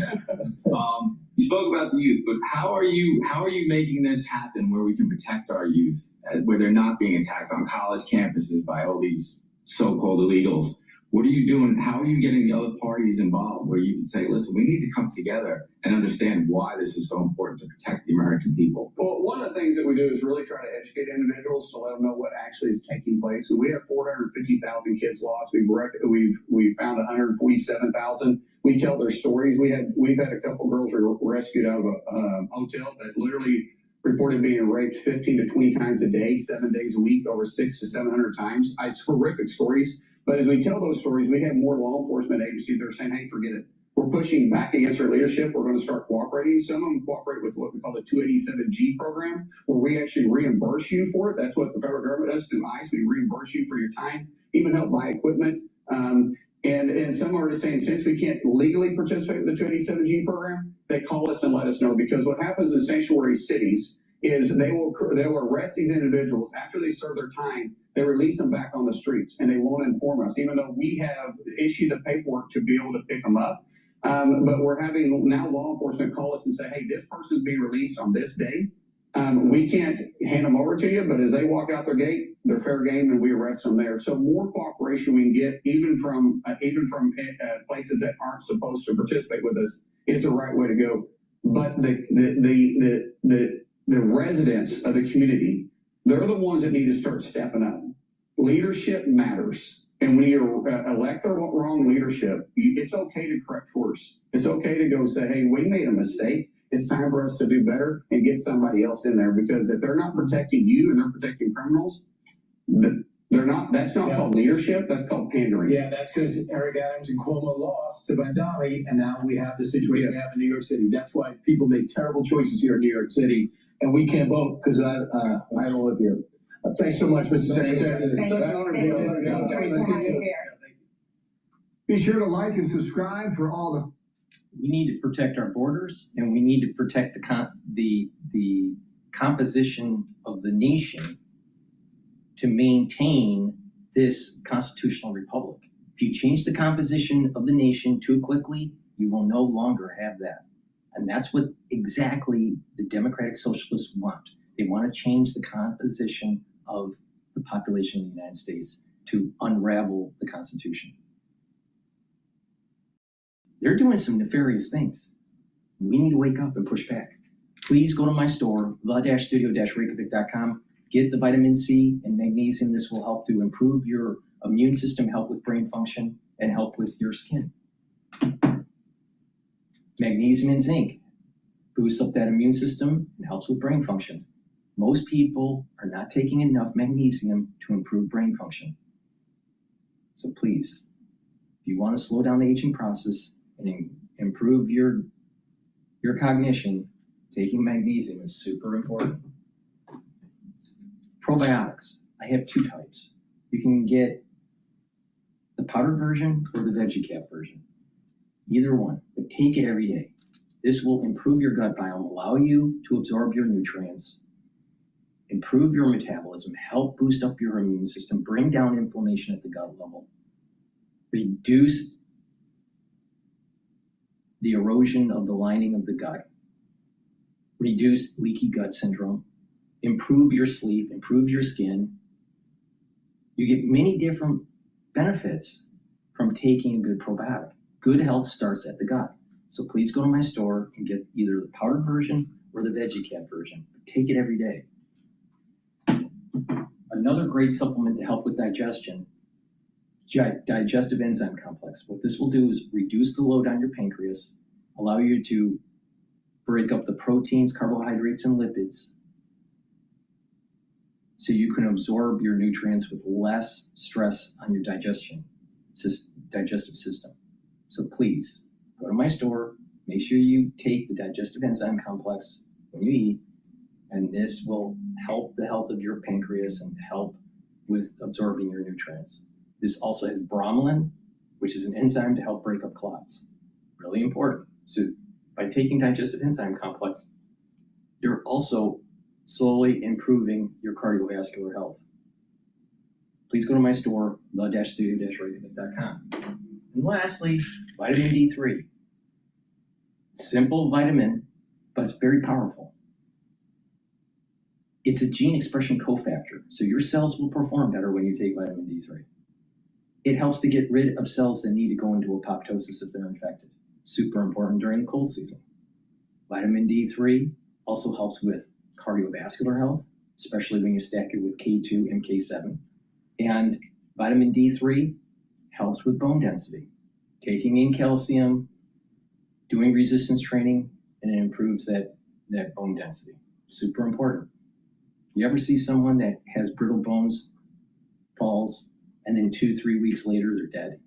You spoke about the youth, but how are you making this happen where we can protect our youth, where they're not being attacked on college campuses by all these so-called illegals? What are you doing? How are you getting the other parties involved where you can say, listen, we need to come together and understand why this is so important to protect the American people? Well, one of the things that we do is really try to educate individuals to let them know what actually is taking place. We have 450,000 kids lost. We've found 147,000. We tell their stories. We've had a couple girls rescued out of a hotel that literally reported being raped 15 to 20 times a day, 7 days a week, over 600 to 700 times. It's horrific stories. But as we tell those stories, we have more law enforcement agencies that are saying, hey, forget it. We're pushing back against our leadership. We're going to start cooperating. Some of them cooperate with what we call the 287G program, where we actually reimburse you for it. That's what the federal government does through ICE. We reimburse you for your time, even help buy equipment. And some are just saying, since we can't legally participate in the 287G program, they call us and let us know. Because what happens in sanctuary cities is they will arrest these individuals after they serve their time. They release them back on the streets, and they won't inform us, even though we have issued the paperwork to be able to pick them up. But we're having now law enforcement call us and say, hey, this person's being released on this day. We can't hand them over to you, but as they walk out their gate, they're fair game, and we arrest them there. So more cooperation we can get, even from places that aren't supposed to participate with us, is the right way to go. But the residents of the community, they're the ones that need to start stepping up. Leadership matters. And when you elect the wrong leadership, it's okay to correct course. It's okay to go say, hey, we made a mistake. It's time for us to do better and get somebody else in there, because if they're not protecting you and they're protecting criminals, they're not. That's not called leadership. That's called pandering. Yeah, that's because Eric Adams and Cuomo lost to Bandami, and now we have the situation we have in New York City. That's why people make terrible choices here in New York City, and we can't vote because I don't live here. Thanks so much, Mr. Secretary. Such an honor to be here. Be sure to like and subscribe for all the. We need to protect our borders, and we need to protect the composition of the nation to maintain this constitutional republic. If you change the composition of the nation too quickly, you will no longer have that. And that's what exactly the Democratic Socialists want. They want to change the composition of the population of the United States to unravel the Constitution. They're doing some nefarious things. We need to wake up and push back. Please go to my store, the-studio-reykjavik.com. Get the vitamin C and magnesium. This will help to improve your immune system, help with brain function, and help with your skin. Magnesium and zinc boosts up that immune system and helps with brain function. Most people are not taking enough magnesium to improve brain function. So please, if you want to slow down the aging process and improve your cognition, taking magnesium is super important. Probiotics, I have two types. You can get the powdered version or the veggie cap version. Either one, but take it every day. This will improve your gut biome, allow you to absorb your nutrients, improve your metabolism, help boost up your immune system, bring down inflammation at the gut level, reduce the erosion of the lining of the gut, reduce leaky gut syndrome, improve your sleep, improve your skin. You get many different benefits from taking a good probiotic. Good health starts at the gut. So please go to my store and get either the powdered version or the veggie cap version. Take it every day. Another great supplement to help with digestion, digestive enzyme complex. What this will do is reduce the load on your pancreas, allow you to break up the proteins, carbohydrates, and lipids, so you can absorb your nutrients with less stress on your digestive system. So please, go to my store, make sure you take the digestive enzyme complex when you eat, and this will help the health of your pancreas and help with absorbing your nutrients. This also has bromelain, which is an enzyme to help break up clots. Really important. So by taking digestive enzyme complex, you're also slowly improving your cardiovascular health. Please go to my store, the-studio-reykjavik.com. And lastly, vitamin D3. Simple vitamin, but it's very powerful. It's a gene expression cofactor, so your cells will perform better when you take vitamin D3. It helps to get rid of cells that need to go into apoptosis if they're infected. Super important during the cold season. Vitamin D3 also helps with cardiovascular health, especially when you stack it with K2 and K7. And vitamin D3 helps with bone density. Taking in calcium, doing resistance training, and it improves that bone density. Super important. You ever see someone that has brittle bones, falls, and then 2-3 weeks later they're dead?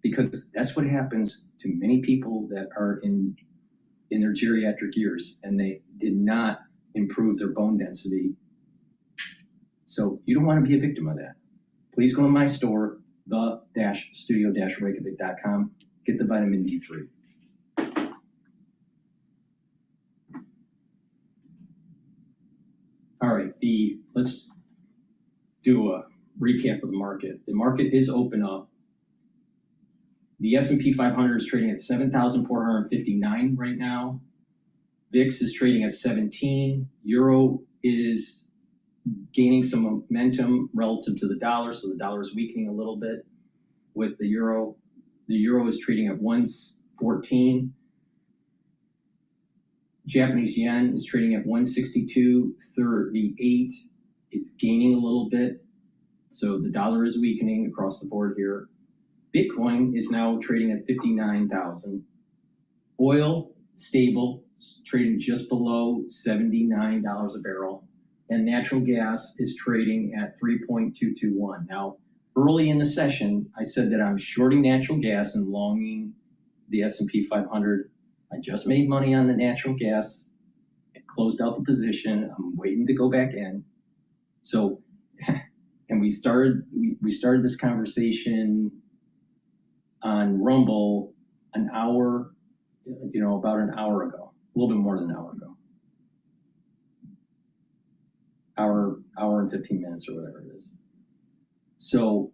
Because that's what happens to many people that are in their geriatric years and they did not improve their bone density. So you don't want to be a victim of that. Please go to my store, the-studio-reykjavik.com. Get the vitamin D3. let's do a recap of the market. The market is open up. The S&P 500 is trading at 7,459 right now. VIX is trading at 17. Euro is gaining some momentum relative to the dollar, so the dollar is weakening a little bit with the euro. The euro is trading at 114. Japanese yen is trading at 162.38. It's gaining a little bit, so the dollar is weakening across the board here. Bitcoin is now trading at 59,000. Oil, stable, trading just below $79 a barrel. And natural gas is trading at 3.221. Now, early in the session, I said that I'm shorting natural gas and longing the S&P 500. I just made money on the natural gas. I closed out the position. I'm waiting to go back in. So, and we started this conversation on Rumble an hour, about an hour ago, a little bit more than an hour ago. Hour and 15 minutes or whatever it is. So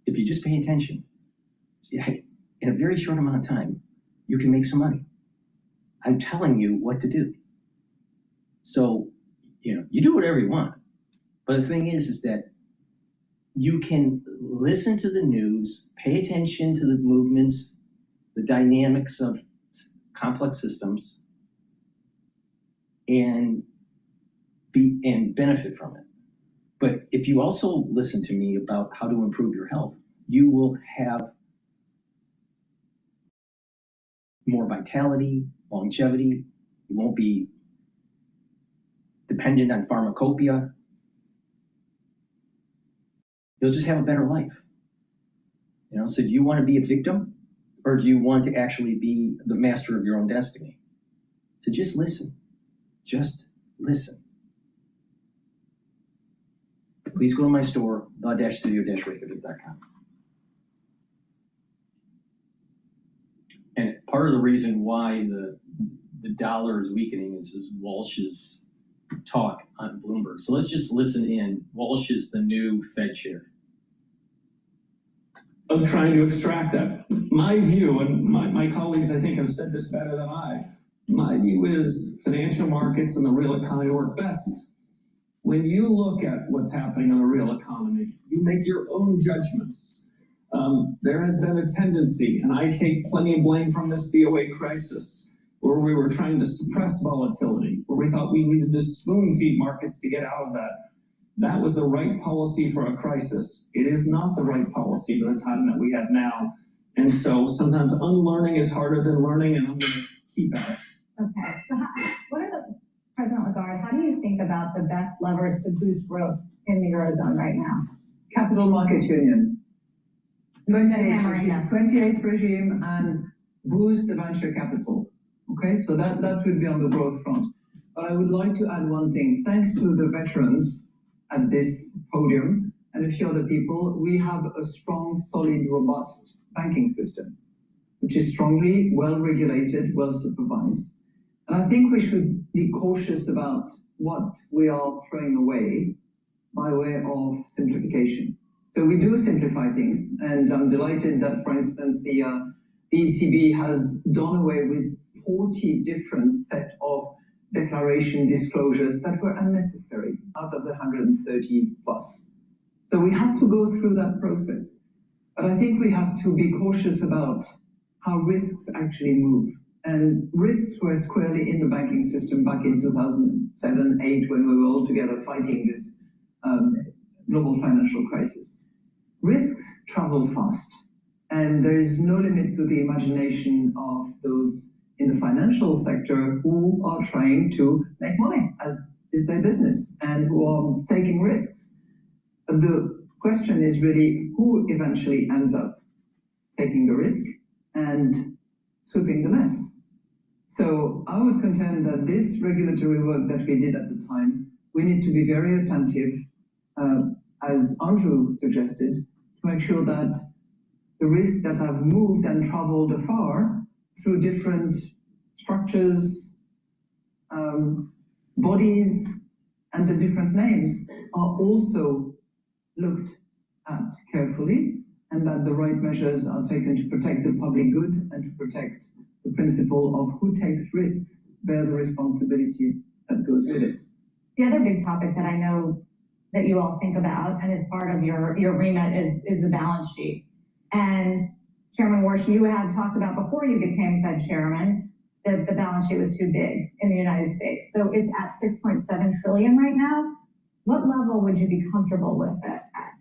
if you just pay attention, in a very short amount of time, you can make some money. I'm telling you what to do. So, you do whatever you want. But the thing is that you can listen to the news, pay attention to the movements, the dynamics of complex systems, and benefit from it. But if you also listen to me about how to improve your health, you will have more vitality, longevity. You won't be dependent on pharmacopoeia. You'll just have a better life. So do you want to be a victim, or do you want to actually be the master of your own destiny? So just listen. Just listen. Please go to my store, the-studio-reykjavik.com. And part of the reason why the dollar is weakening is Walsh's talk on Bloomberg. So let's just listen in. Walsh is the new Fed chair. Of trying to extract that. My view, and my colleagues I think have said this better than I, my view is financial markets and the real economy work best. When you look at what's happening in the real economy, you make your own judgments. There has been a tendency, and I take plenty of blame from this, the 08 crisis, where we were trying to suppress volatility, where we thought we needed to spoon feed markets to get out of that. That was the right policy for a crisis. It is not the right policy for the time that we have now. And so sometimes unlearning is harder than learning, and I'm going to keep at it. Okay, so President Lagarde, how do you think about the best levers to boost growth in the Eurozone right now? Capital Market Union, 28th regime, and boost the venture capital. Okay, so that would be on the growth front. But I would like to add one thing. Thanks to the veterans at this podium and a few other people, we have a strong, solid, robust banking system, which is strongly, well-regulated, well-supervised. And I think we should be cautious about what we are throwing away by way of simplification. So we do simplify things, and I'm delighted that, for instance, the ECB has done away with 40 different set of declaration disclosures that were unnecessary out of the 130 plus. So we have to go through that process. But I think we have to be cautious about how risks actually move. And risks were squarely in the banking system back in 2007-8 when we were all together fighting this global financial crisis. Risks travel fast, and there is no limit to the imagination of those in the financial sector who are trying to make money, as is their business, and who are taking risks. The question is really who eventually ends up taking the risk and sweeping the mess. So I would contend that this regulatory work that we did at the time, we need to be very attentive, as Andrew suggested, to make sure that the risks that have moved and traveled afar through different structures, bodies, and the different names are also looked at carefully, and that the right measures are taken to protect the public good and to protect the principle of who takes risks bear the responsibility that goes with it. The other big topic that I know that you all think about and is part of your remit is the balance sheet. And Chairman Warsh, you had talked about before you became Fed chairman that the balance sheet was too big in the United States. So it's at 6.7 trillion right now. What level would you be comfortable with it at?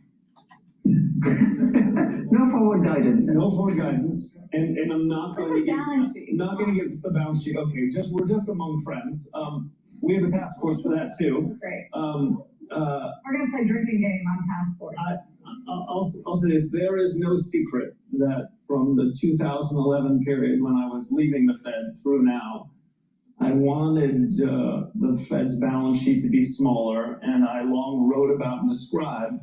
No forward guidance. No forward guidance, and I'm not going to get the balance sheet. Okay, we're just among friends. We have a task force for that too. Great. We're going to play drinking game on task force. I'll say this: there is no secret that from the 2011 period when I was leaving the Fed through now, I wanted the Fed's balance sheet to be smaller, and I long wrote about and described.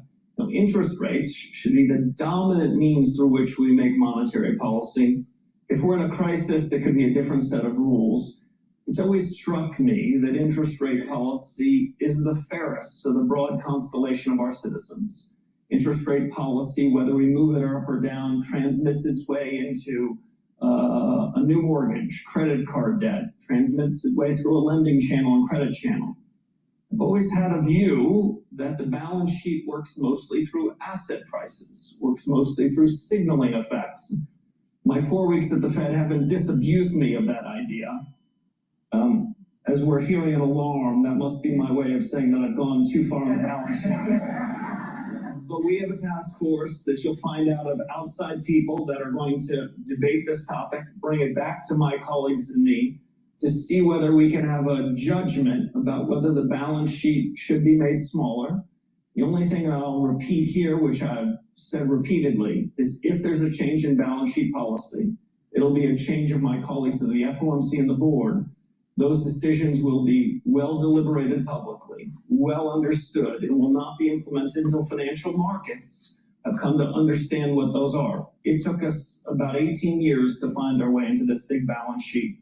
Interest rates should be the dominant means through which we make monetary policy. If we're in a crisis, there could be a different set of rules. It's always struck me that interest rate policy is the fairest to the broad constellation of our citizens. Interest rate policy, whether we move it up or down, transmits its way into a new mortgage, credit card debt, transmits its way through a lending channel and credit channel. I've always had a view that the balance sheet works mostly through asset prices, works mostly through signaling effects. My 4 weeks at the Fed haven't disabused me of that idea. As we're hearing an alarm, that must be my way of saying that I've gone too far on the balance sheet. But we have a task force that you'll find out of outside people that are going to debate this topic, bring it back to my colleagues and me, to see whether we can have a judgment about whether the balance sheet should be made smaller. The only thing that I'll repeat here, which I've said repeatedly, is if there's a change in balance sheet policy, it'll be a change of my colleagues in the FOMC and the board. Those decisions will be well deliberated publicly, well understood, and will not be implemented until financial markets have come to understand what those are. It took us about 18 years to find our way into this big balance sheet,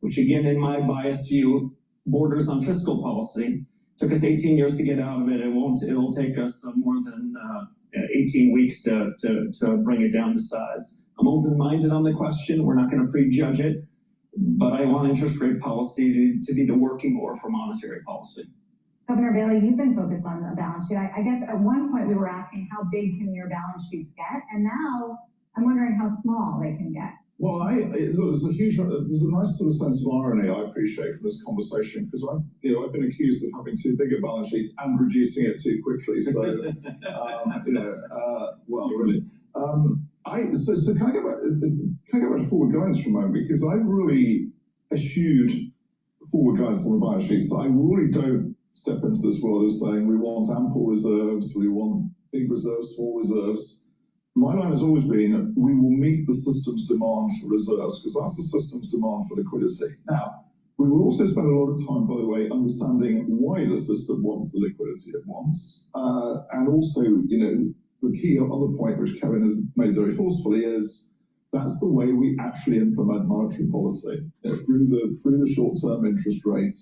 which again, in my biased view, borders on fiscal policy. It took us 18 years to get out of it. It'll take us more than 18 weeks to bring it down to size. I'm open-minded on the question. We're not going to prejudge it, but I want interest rate policy to be the working oar for monetary policy. Governor Bailey, you've been focused on the balance sheet. I guess at one point we were asking how big can your balance sheets get, and now I'm wondering how small they can get. Well, look, there's a nice sort of sense of irony I appreciate from this conversation, because I've been accused of having too big a balance sheet and reducing it too quickly. So, well, really. So can I go back to forward guidance for a moment, because I've really eschewed forward guidance on the balance sheet. So I really don't step into this world of saying we want ample reserves, we want big reserves, small reserves. My line has always been, we will meet the system's demand for reserves, because that's the system's demand for liquidity. Now, we will also spend a lot of time, by the way, understanding why the system wants the liquidity it wants. And also, the key other point, which Kevin has made very forcefully, is that's the way we actually implement monetary policy, through the short-term interest rate,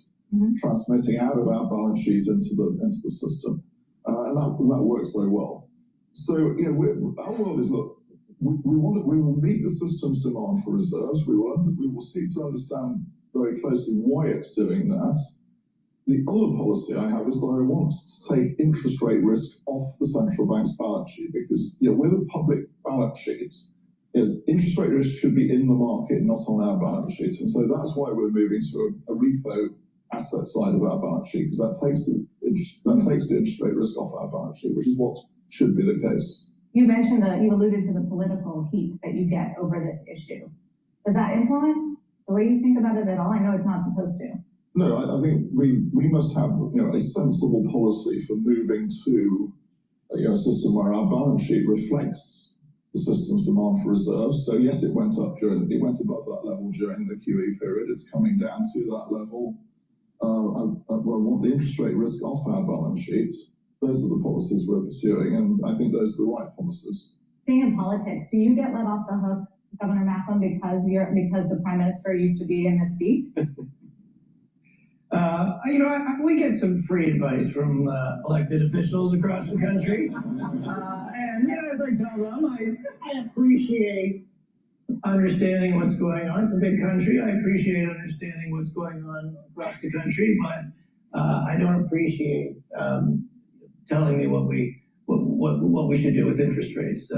transmitting out of our balance sheet into the system. And that works very well. So, our world is, look, we will meet the system's demand for reserves. We will seek to understand very closely why it's doing that. The other policy I have is that I want to take interest rate risk off the central bank's balance sheet, because with a public balance sheet, interest rate risk should be in the market, not on our balance sheet. And so that's why we're moving to a repo asset side of our balance sheet, because that takes the interest rate risk off our balance sheet, which is what should be the case. You mentioned you alluded to the political heat that you get over this issue. Does that influence the way you think about it at all? I know it's not supposed to. No, I think we must have a sensible policy for moving to a system where our balance sheet reflects the system's demand for reserves. So yes, it went above that level during the QE period. It's coming down to that level. I want the interest rate risk off our balance sheet. Those are the policies we're pursuing, and I think those are the right policies. Staying in politics, do you get let off the hook, Governor Macklem, because the Prime Minister used to be in this seat? We get some free advice from elected officials across the country. And as I tell them, I appreciate understanding what's going on. It's a big country. I appreciate understanding what's going on across the country, but I don't appreciate telling me what we should do with interest rates.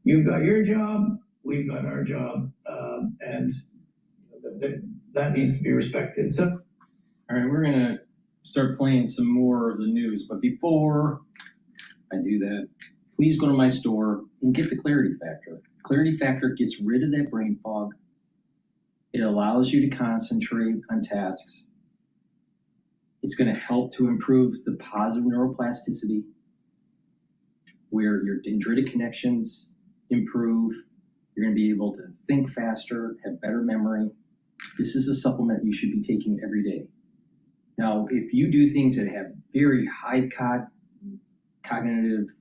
You've got your job, we've got our job, and that needs to be respected. So, all right, we're gonna start playing some more of the news, but before I do that, please go to my store and get the Clarity Factor. Clarity Factor gets rid of that brain fog. It allows you to concentrate on tasks. It's going to help to improve the positive neuroplasticity, where your dendritic connections improve. You're going to be able to think faster, have better memory. This is a supplement you should be taking every day. Now, if you do things that have very high cognitive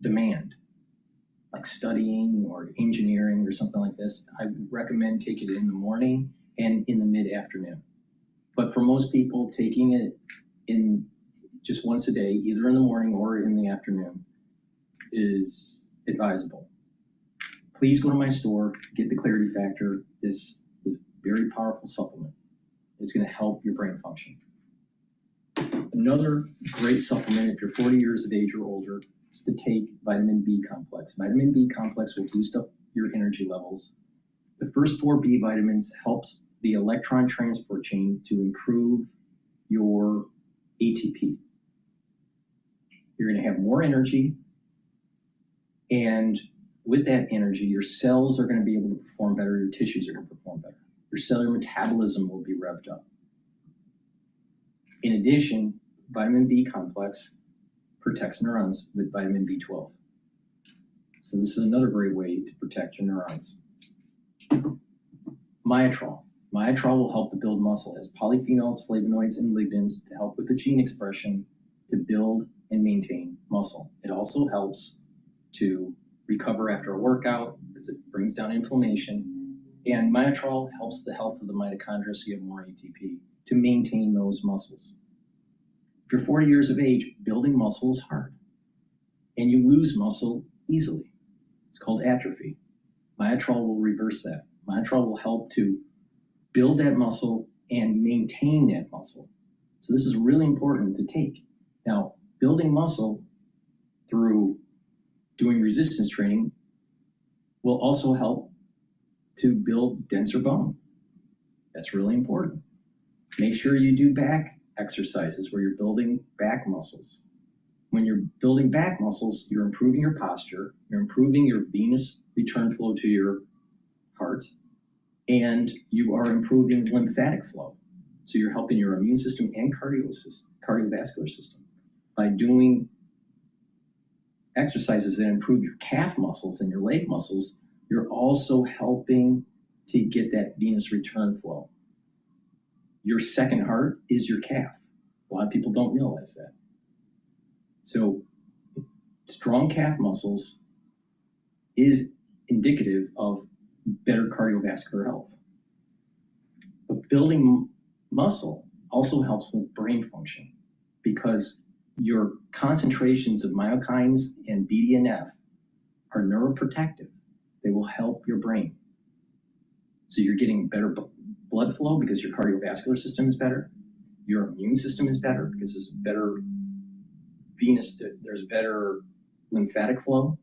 demand, like studying or engineering or something like this, I would recommend taking it in the morning and in the mid-afternoon. But for most people, taking it in just once a day, either in the morning or in the afternoon, is advisable. Please go to my store, get the Clarity Factor. This is a very powerful supplement. It's going to help your brain function. Another great supplement, if you're 40 years of age or older, is to take vitamin B complex. Vitamin B complex will boost up your energy levels. The first 4 B vitamins helps the electron transport chain to improve your ATP. You're going to have more energy, and with that energy, your cells are going to be able to perform better, your tissues are going to perform better. Your cellular metabolism will be revved up. In addition, vitamin B complex protects neurons with vitamin B12. So this is another great way to protect your neurons. Myotrol. Myotrol will help to build muscle. It has polyphenols, flavonoids, and lignans to help with the gene expression to build and maintain muscle. It also helps to recover after a workout because it brings down inflammation. And myotrol helps the health of the mitochondria so you have more ATP to maintain those muscles. If you're 40 years of age, building muscle is hard, and you lose muscle easily. It's called atrophy. Myotrol will reverse that. Myotrol will help to build that muscle and maintain that muscle. So this is really important to take. Now, building muscle through doing resistance training will also help to build denser bone. That's really important. Make sure you do back exercises where you're building back muscles. When you're building back muscles, you're improving your posture, you're improving your venous return flow to your heart, and you are improving lymphatic flow. So you're helping your immune system and cardiovascular system. By doing exercises that improve your calf muscles and your leg muscles, you're also helping to get that venous return flow. Your second heart is your calf. A lot of people don't realize that. So strong calf muscles is indicative of better cardiovascular health. But building muscle also helps with brain function because your concentrations of myokines and BDNF are neuroprotective. They will help your brain. So you're getting better blood flow because your cardiovascular system is better. Your immune system is better because there's better venous, there's better lymphatic flow.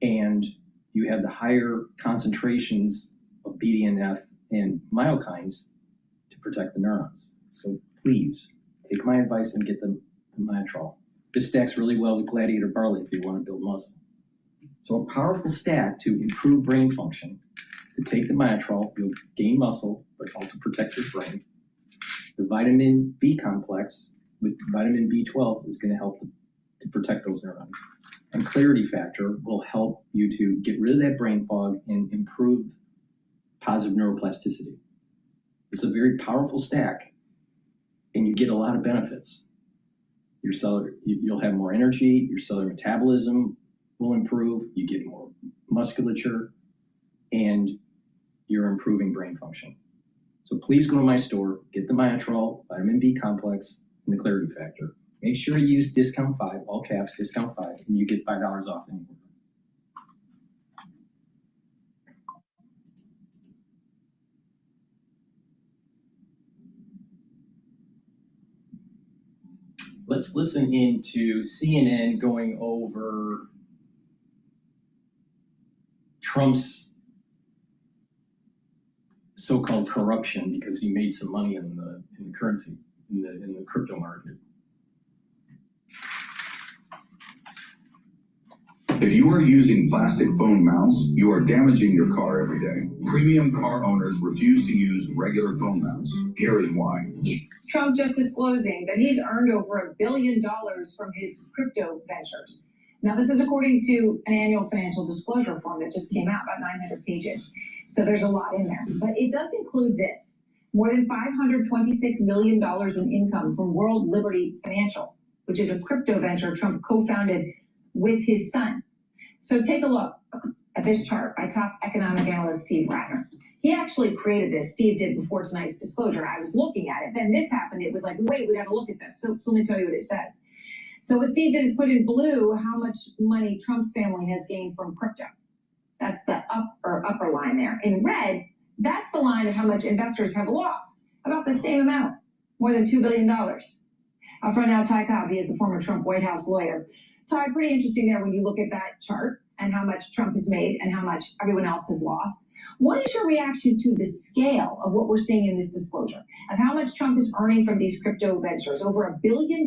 And you have the higher concentrations of BDNF and myokines to protect the neurons. So please take my advice and get the myotrol. This stacks really well with gladiator barley if you want to build muscle. So a powerful stack to improve brain function is to take the myotrol, you'll gain muscle, but also protect your brain. The vitamin B complex with vitamin B12 is going to help to protect those neurons. And Clarity Factor will help you to get rid of that brain fog and improve positive neuroplasticity. It's a very powerful stack, and you get a lot of benefits. You'll have more energy, your cellular metabolism will improve, you get more musculature, and you're improving brain function. So please go to my store, get the Myotrol, vitamin B complex, and the Clarity Factor. Make sure you use discount 5, all caps, discount 5, and you get $5 off anywhere. Let's listen into CNN going over Trump's so-called corruption because he made some money in the currency, in the crypto market. If you are using plastic phone mounts, you are damaging your car every day. Premium car owners refuse to use regular phone mounts. Here is why. Trump just disclosing that he's earned over $1 billion from his crypto ventures. Now, this is according to an annual financial disclosure form that just came out, about 900 pages. So there's a lot in there. But it does include this: more than $526 million in income from World Liberty Financial, which is a crypto venture Trump co-founded with his son. So take a look at this chart by top economic analyst Steve Ratner. He actually created this. Steve did before tonight's disclosure. I was looking at it. Then this happened. It was like, wait, we got to look at this. So let me tell you what it says. So what Steve did is put in blue how much money Trump's family has gained from crypto. That's the upper line there. In red, that's the line of how much investors have lost. About the same amount, more than $2 billion. Up front now, Ty Cobb, he is the former Trump White House lawyer. Ty, pretty interesting there when you look at that chart and how much Trump has made and how much everyone else has lost. What is your reaction to the scale of what we're seeing in this disclosure, of how much Trump is earning from these crypto ventures? Over $1 billion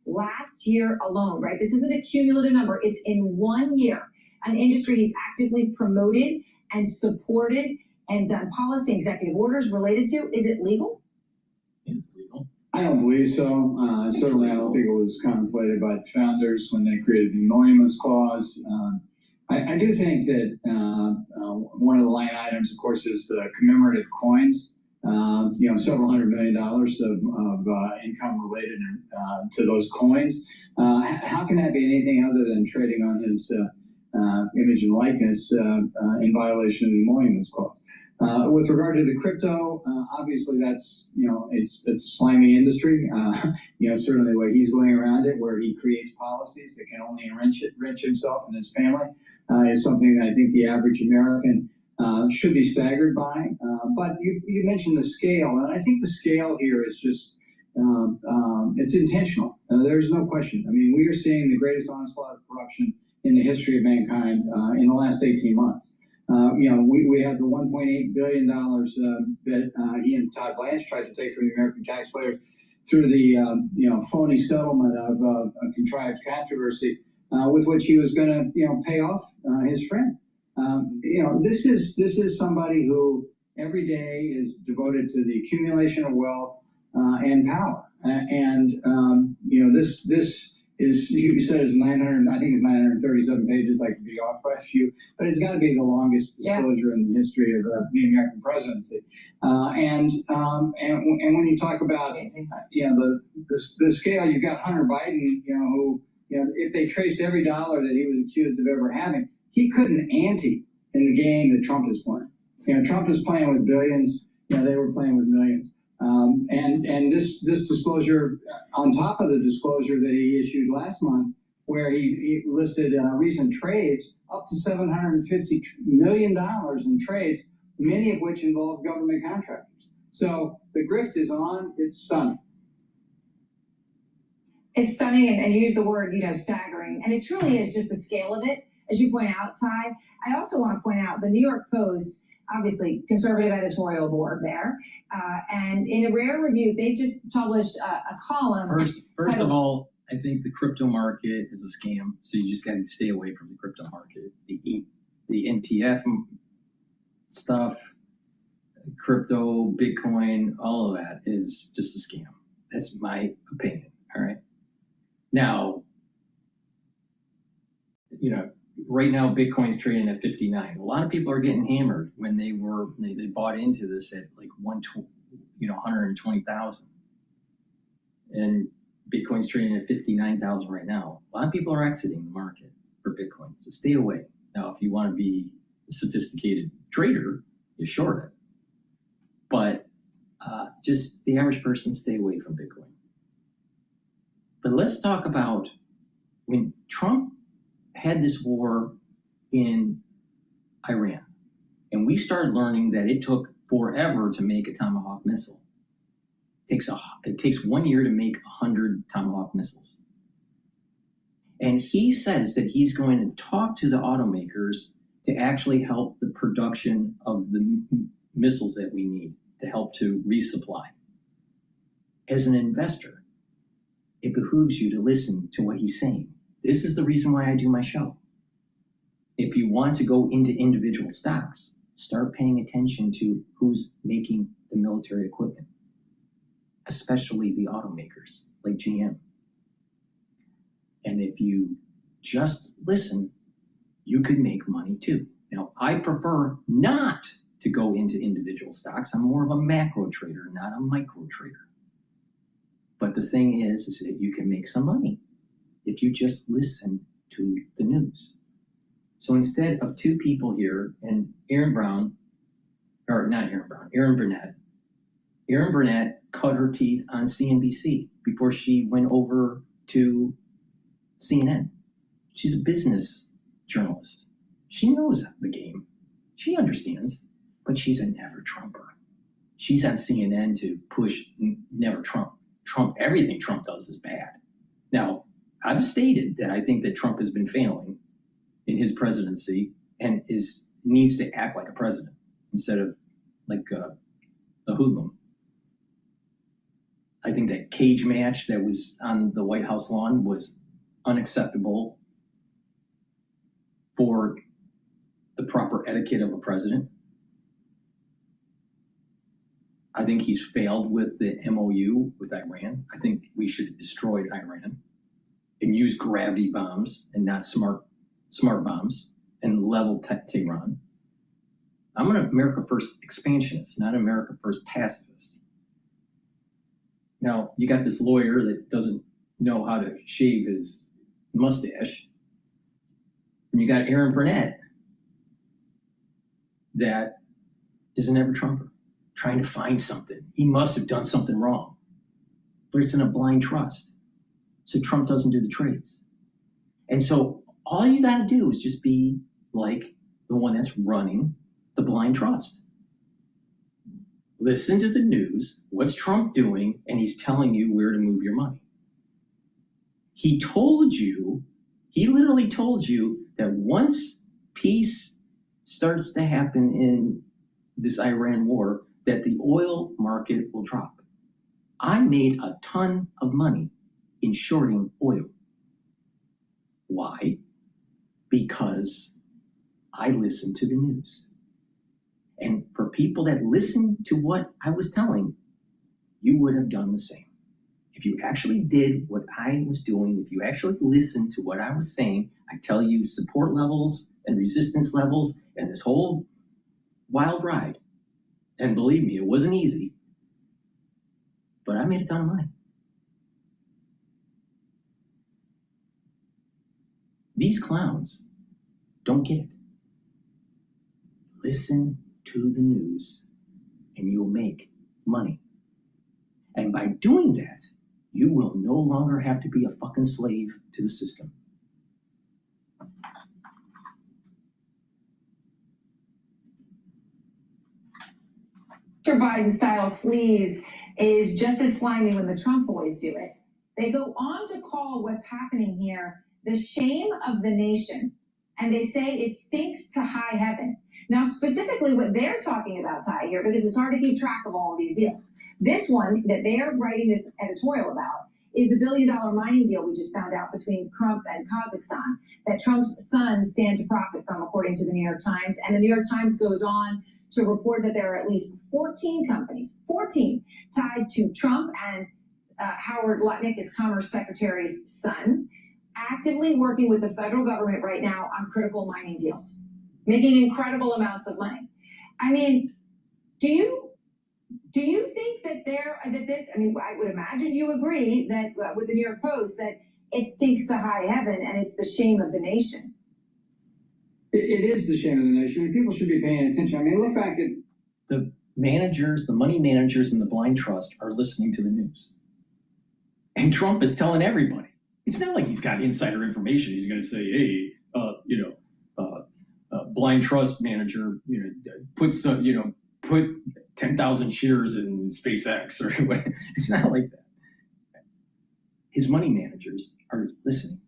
last year alone, right? This isn't a cumulative number. It's in 1 year. An industry he's actively promoted and supported and done policy executive orders related to. Is it legal? It's legal. I don't believe so. Certainly, I don't think it was contemplated by the founders when they created the emoluments clause. I do think that one of the line items, of course, is the commemorative coins. Several $100 million of income related to those coins. How can that be anything other than trading on his image and likeness in violation of the emoluments clause? With regard to the crypto, obviously that's, it's a slimy industry. Certainly the way he's going around it, where he creates policies that can only enrich himself and his family, is something that I think the average American should be staggered by. But you mentioned the scale, and I think the scale here is just, it's intentional. There's no question. I mean, we are seeing the greatest onslaught of corruption in the history of mankind in the last 18 months. We have the $1.8 billion that he and Todd Blanche tried to take from the American taxpayers through the phony settlement of a contrived controversy with which he was going to pay off his friend. This is somebody who every day is devoted to the accumulation of wealth and power. This is, you said it's 900, I think it's 937 pages. I could be off by a few, but it's got to be the longest disclosure in the history of the American presidency. And when you talk about the scale, you've got Hunter Biden, who if they traced every dollar that he was accused of ever having, he couldn't ante in the game that Trump is playing. Trump is playing with billions. They were playing with millions. And this disclosure, on top of the disclosure that he issued last month, where he listed recent trades, up to $750 million in trades, many of which involve government contractors. So the grift is on. It's stunning. It's stunning, and you use the word, staggering. And it truly is just the scale of it, as you point out, Ty. I also want to point out the New York Post, obviously conservative editorial board there. And in a rare review, they just published a column. First of all, I think the crypto market is a scam. So you just got to stay away from the crypto market. The NTF stuff, crypto, Bitcoin, all of that is just a scam. That's my opinion. All right. Now, right now, Bitcoin's trading at 59. A lot of people are getting hammered when they bought into this at like 120,000, and Bitcoin's trading at 59,000 right now. A lot of people are exiting the market for Bitcoin, so stay away. Now, if you want to be a sophisticated trader, you short it. But just the average person stay away from Bitcoin. But let's talk about when Trump had this war in Iran, and we started learning that it took forever to make a Tomahawk missile. It takes 1 year to make 100 Tomahawk missiles. And he says that he's going to talk to the automakers to actually help the production of the missiles that we need to help to resupply. As an investor, it behooves you to listen to what he's saying. This is the reason why I do my show. If you want to go into individual stocks, start paying attention to who's making the military equipment, especially the automakers like GM. And if you just listen, you could make money too. Now, I prefer not to go into individual stocks. I'm more of a macro trader, not a micro trader. But the thing is that you can make some money if you just listen to the news. So instead of two people here, and Aaron Burnett cut her teeth on CNBC before she went over to CNN. She's a business journalist. She knows the game. She understands, but she's a never Trumper. She's on CNN to push never Trump. Everything Trump does is bad. Now, I've stated that I think that Trump has been failing in his presidency and needs to act like a president instead of like a hoodlum. I think that cage match that was on the White House lawn was unacceptable for the proper etiquette of a president. I think he's failed with the MOU with Iran. I think we should have destroyed Iran and used gravity bombs and not smart bombs and leveled Tehran. I'm an America First expansionist, not America First pacifist. Now, you got this lawyer that doesn't know how to shave his mustache. And you got Aaron Burnett that is an ever-Trumper, trying to find something. He must have done something wrong. But it's in a blind trust. So Trump doesn't do the trades. And so all you got to do is just be like the one that's running the blind trust. Listen to the news, what's Trump doing, and he's telling you where to move your money. He literally told you that once peace starts to happen in this Iran war, that the oil market will drop. I made a ton of money in shorting oil. Why? Because I listened to the news. And for people that listened to what I was telling, you would have done the same. If you actually did what I was doing, if you actually listened to what I was saying, I tell you support levels and resistance levels and this whole wild ride. And believe me, it wasn't easy, but I made a ton of money. These clowns don't get it. Listen to the news and you'll make money. And by doing that, you will no longer have to be a fucking slave to the system. Mr. Biden-style sleaze is just as slimy when the Trump boys do it. They go on to call what's happening here the shame of the nation, and they say it stinks to high heaven. Now, specifically what they're talking about, Ty, here, because it's hard to keep track of all of these deals. This one that they're writing this editorial about is the billion-dollar mining deal we just found out between Trump and Kazakhstan that Trump's sons stand to profit from, according to the New York Times. And the New York Times goes on to report that there are at least 14 companies, 14, tied to Trump and Howard Lutnick, his Commerce Secretary's son, actively working with the federal government right now on critical mining deals, making incredible amounts of money. I mean, do you think that I would imagine you agree that with the New York Post that it stinks to high heaven and it's the shame of the nation? It is the shame of the nation. People should be paying attention. I mean, look back at managers, the money managers in the blind trust are listening to the news. And Trump is telling everybody. It's not like he's got insider information. He's going to say, hey, blind trust manager, put 10,000 shares in SpaceX or whatever. It's not like that. His money managers are listening.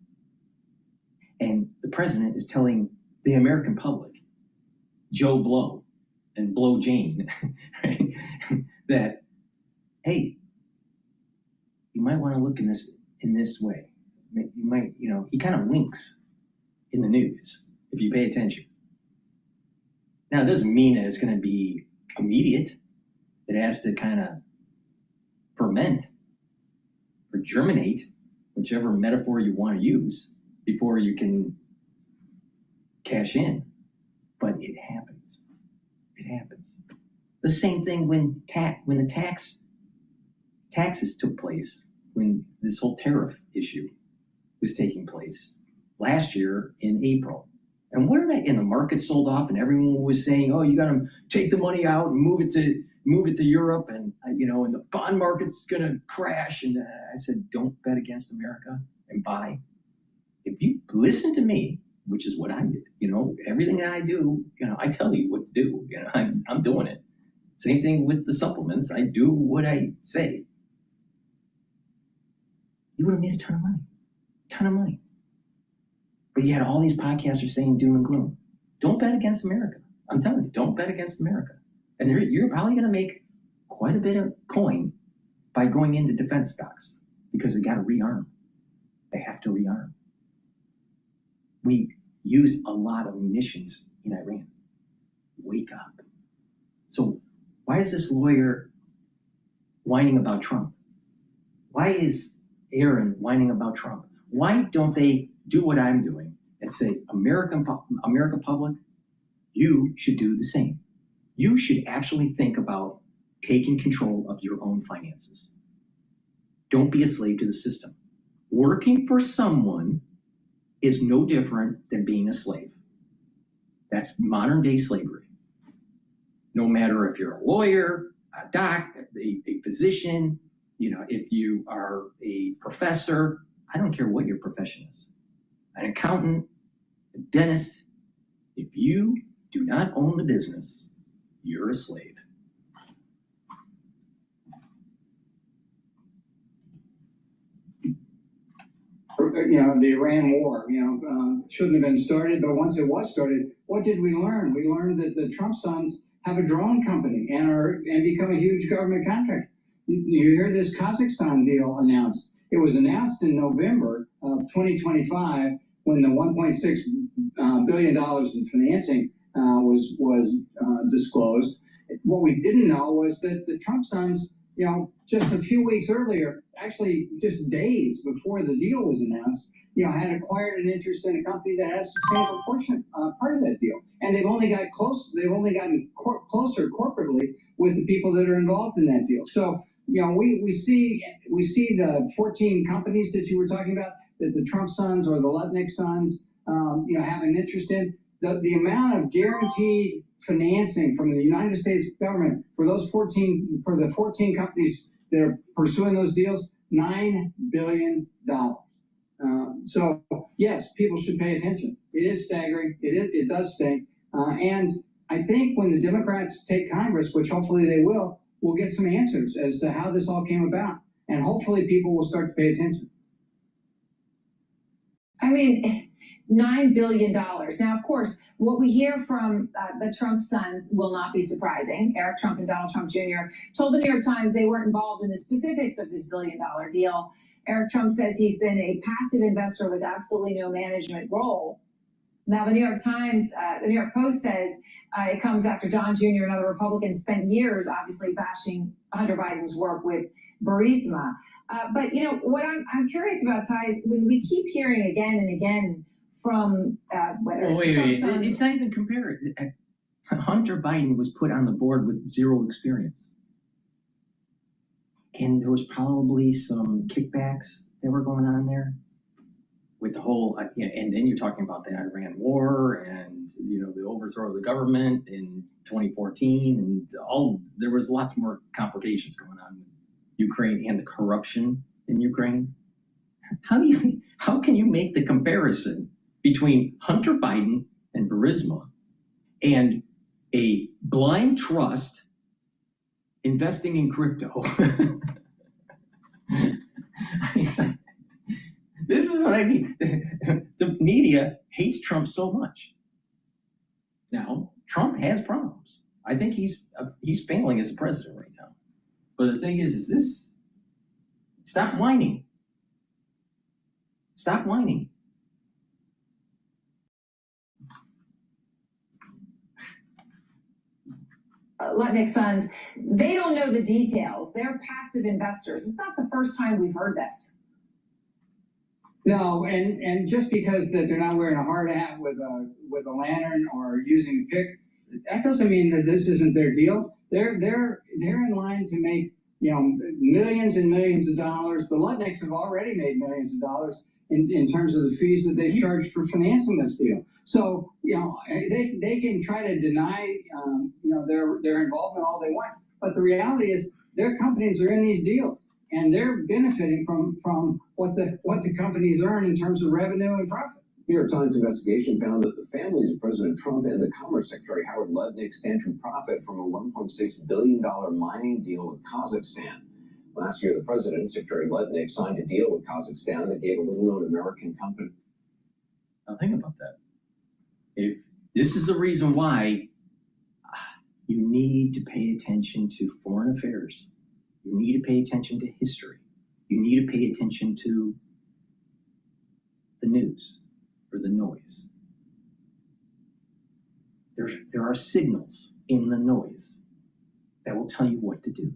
And the president is telling the American public, Joe Blow and Blow Jane, right, that, hey, you might want to look in this way. You might, he kind of winks in the news if you pay attention. Now, it doesn't mean that it's going to be immediate. It has to kind of ferment or germinate, whichever metaphor you want to use, before you can cash in. But it happens. It happens. The same thing when the taxes took place, when this whole tariff issue was taking place last year in April. And and the market sold off, and everyone was saying, "Oh, you got to take the money out and move it to Europe, and and the bond market's going to crash." And I said, "Don't bet against America and buy. If you listen to me, which is what I did, everything that I do, I tell you what to do. I'm doing it. Same thing with the supplements. I do what I say. You would have made a ton of money. But yet all these podcasts are saying doom and gloom. Don't bet against America. I'm telling you, don't bet against America. And you're probably going to make quite a bit of coin by going into defense stocks because they got to rearm. They have to rearm. We use a lot of munitions in Iran. Wake up. So why is this lawyer whining about Trump? Why is Aaron whining about Trump? Why don't they do what I'm doing and say, America public, you should do the same. You should actually think about taking control of your own finances. Don't be a slave to the system. Working for someone is no different than being a slave. That's modern day slavery. No matter if you're a lawyer, a doctor, a physician, if you are a professor, I don't care what your profession is. An accountant, a dentist, if you do not own the business, you're a slave. The Iran war, shouldn't have been started, but once it was started, what did we learn? We learned that the Trump sons have a drone company and become a huge government contractor. You hear this Kazakhstan deal announced. It was announced in November of 2025 when the $1.6 billion in financing was disclosed. What we didn't know was that the Trump sons, just a few weeks earlier, actually just days before the deal was announced, had acquired an interest in a company that had a substantial part of that deal. And they've only gotten closer corporately with the people that are involved in that deal. So, we see the 14 companies that you were talking about, that the Trump sons or the Lutnick sons, have an interest in. The amount of guaranteed financing from the United States government for the 14 companies that are pursuing those deals, $9 billion. So yes, people should pay attention. It is staggering. It does stink. And I think when the Democrats take Congress, which hopefully they will, we'll get some answers as to how this all came about. And hopefully people will start to pay attention. I mean, $9 billion. Now, of course, what we hear from the Trump sons will not be surprising. Eric Trump and Donald Trump Jr. told the New York Times they weren't involved in the specifics of this $1 billion deal. Eric Trump says he's been a passive investor with absolutely no management role. Now, the New York Post says it comes after Don Jr. and other Republicans spent years, obviously, bashing Hunter Biden's work with Burisma. But, what I'm curious about, Ty, is when we keep hearing again and again from whether it's wait. It's not even compared. Hunter Biden was put on the board with zero experience. And there was probably some kickbacks that were going on there with the whole, and then you're talking about the Iran war and, the overthrow of the government in 2014 and there was lots more complications going on with Ukraine and the corruption in Ukraine. How can you make the comparison between Hunter Biden and Burisma and a blind trust investing in crypto? This is what I mean. The media hates Trump so much. Now, Trump has problems. I think he's failing as a president right now. But the thing is this: stop whining. Stop whining. Lutnick Sons, they don't know the details. They're passive investors. It's not the first time we've heard this. No, and just because that they're not wearing a hard hat with a lantern or using a pick, that doesn't mean that this isn't their deal. They're in line to make millions and millions of dollars. The Lutnicks have already made millions of dollars in terms of the fees that they've charged for financing this deal. So they can try to deny their involvement all they want, but the reality is their companies are in these deals. And they're benefiting from what the companies earn in terms of revenue and profit. New York Times investigation found that the families of President Trump and the Commerce Secretary Howard Lutnick stand to profit from a $1.6 billion mining deal with Kazakhstan. Last year, the president and Secretary Lutnick signed a deal with Kazakhstan that gave a little-known American company. Now think about that. If this is the reason why you need to pay attention to foreign affairs. You need to pay attention to history. You need to pay attention to the news or the noise. There are signals in the noise that will tell you what to do.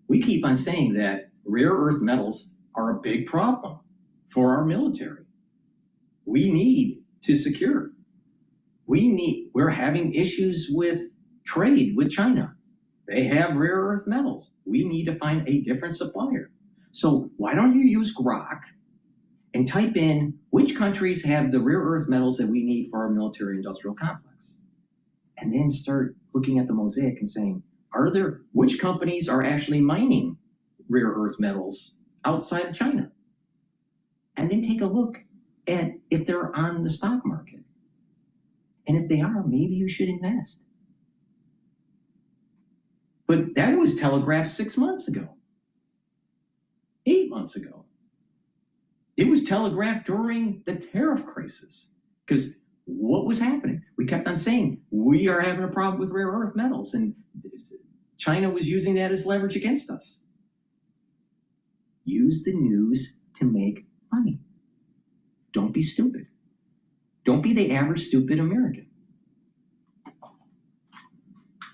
We keep on saying that rare earth metals are a big problem for our military. We need to secure. We're having issues with trade with China. They have rare earth metals. We need to find a different supplier. So why don't you use Grok and type in which countries have the rare earth metals that we need for our military industrial complex? And then start looking at the mosaic and saying, which companies are actually mining rare earth metals outside of China? And then take a look at if they're on the stock market. And if they are, maybe you should invest. But that was telegraphed 6 months ago, 8 months ago. It was telegraphed during the tariff crisis. Because what was happening? We kept on saying, we are having a problem with rare earth metals. And China was using that as leverage against us. Use the news to make money. Don't be stupid. Don't be the average stupid American.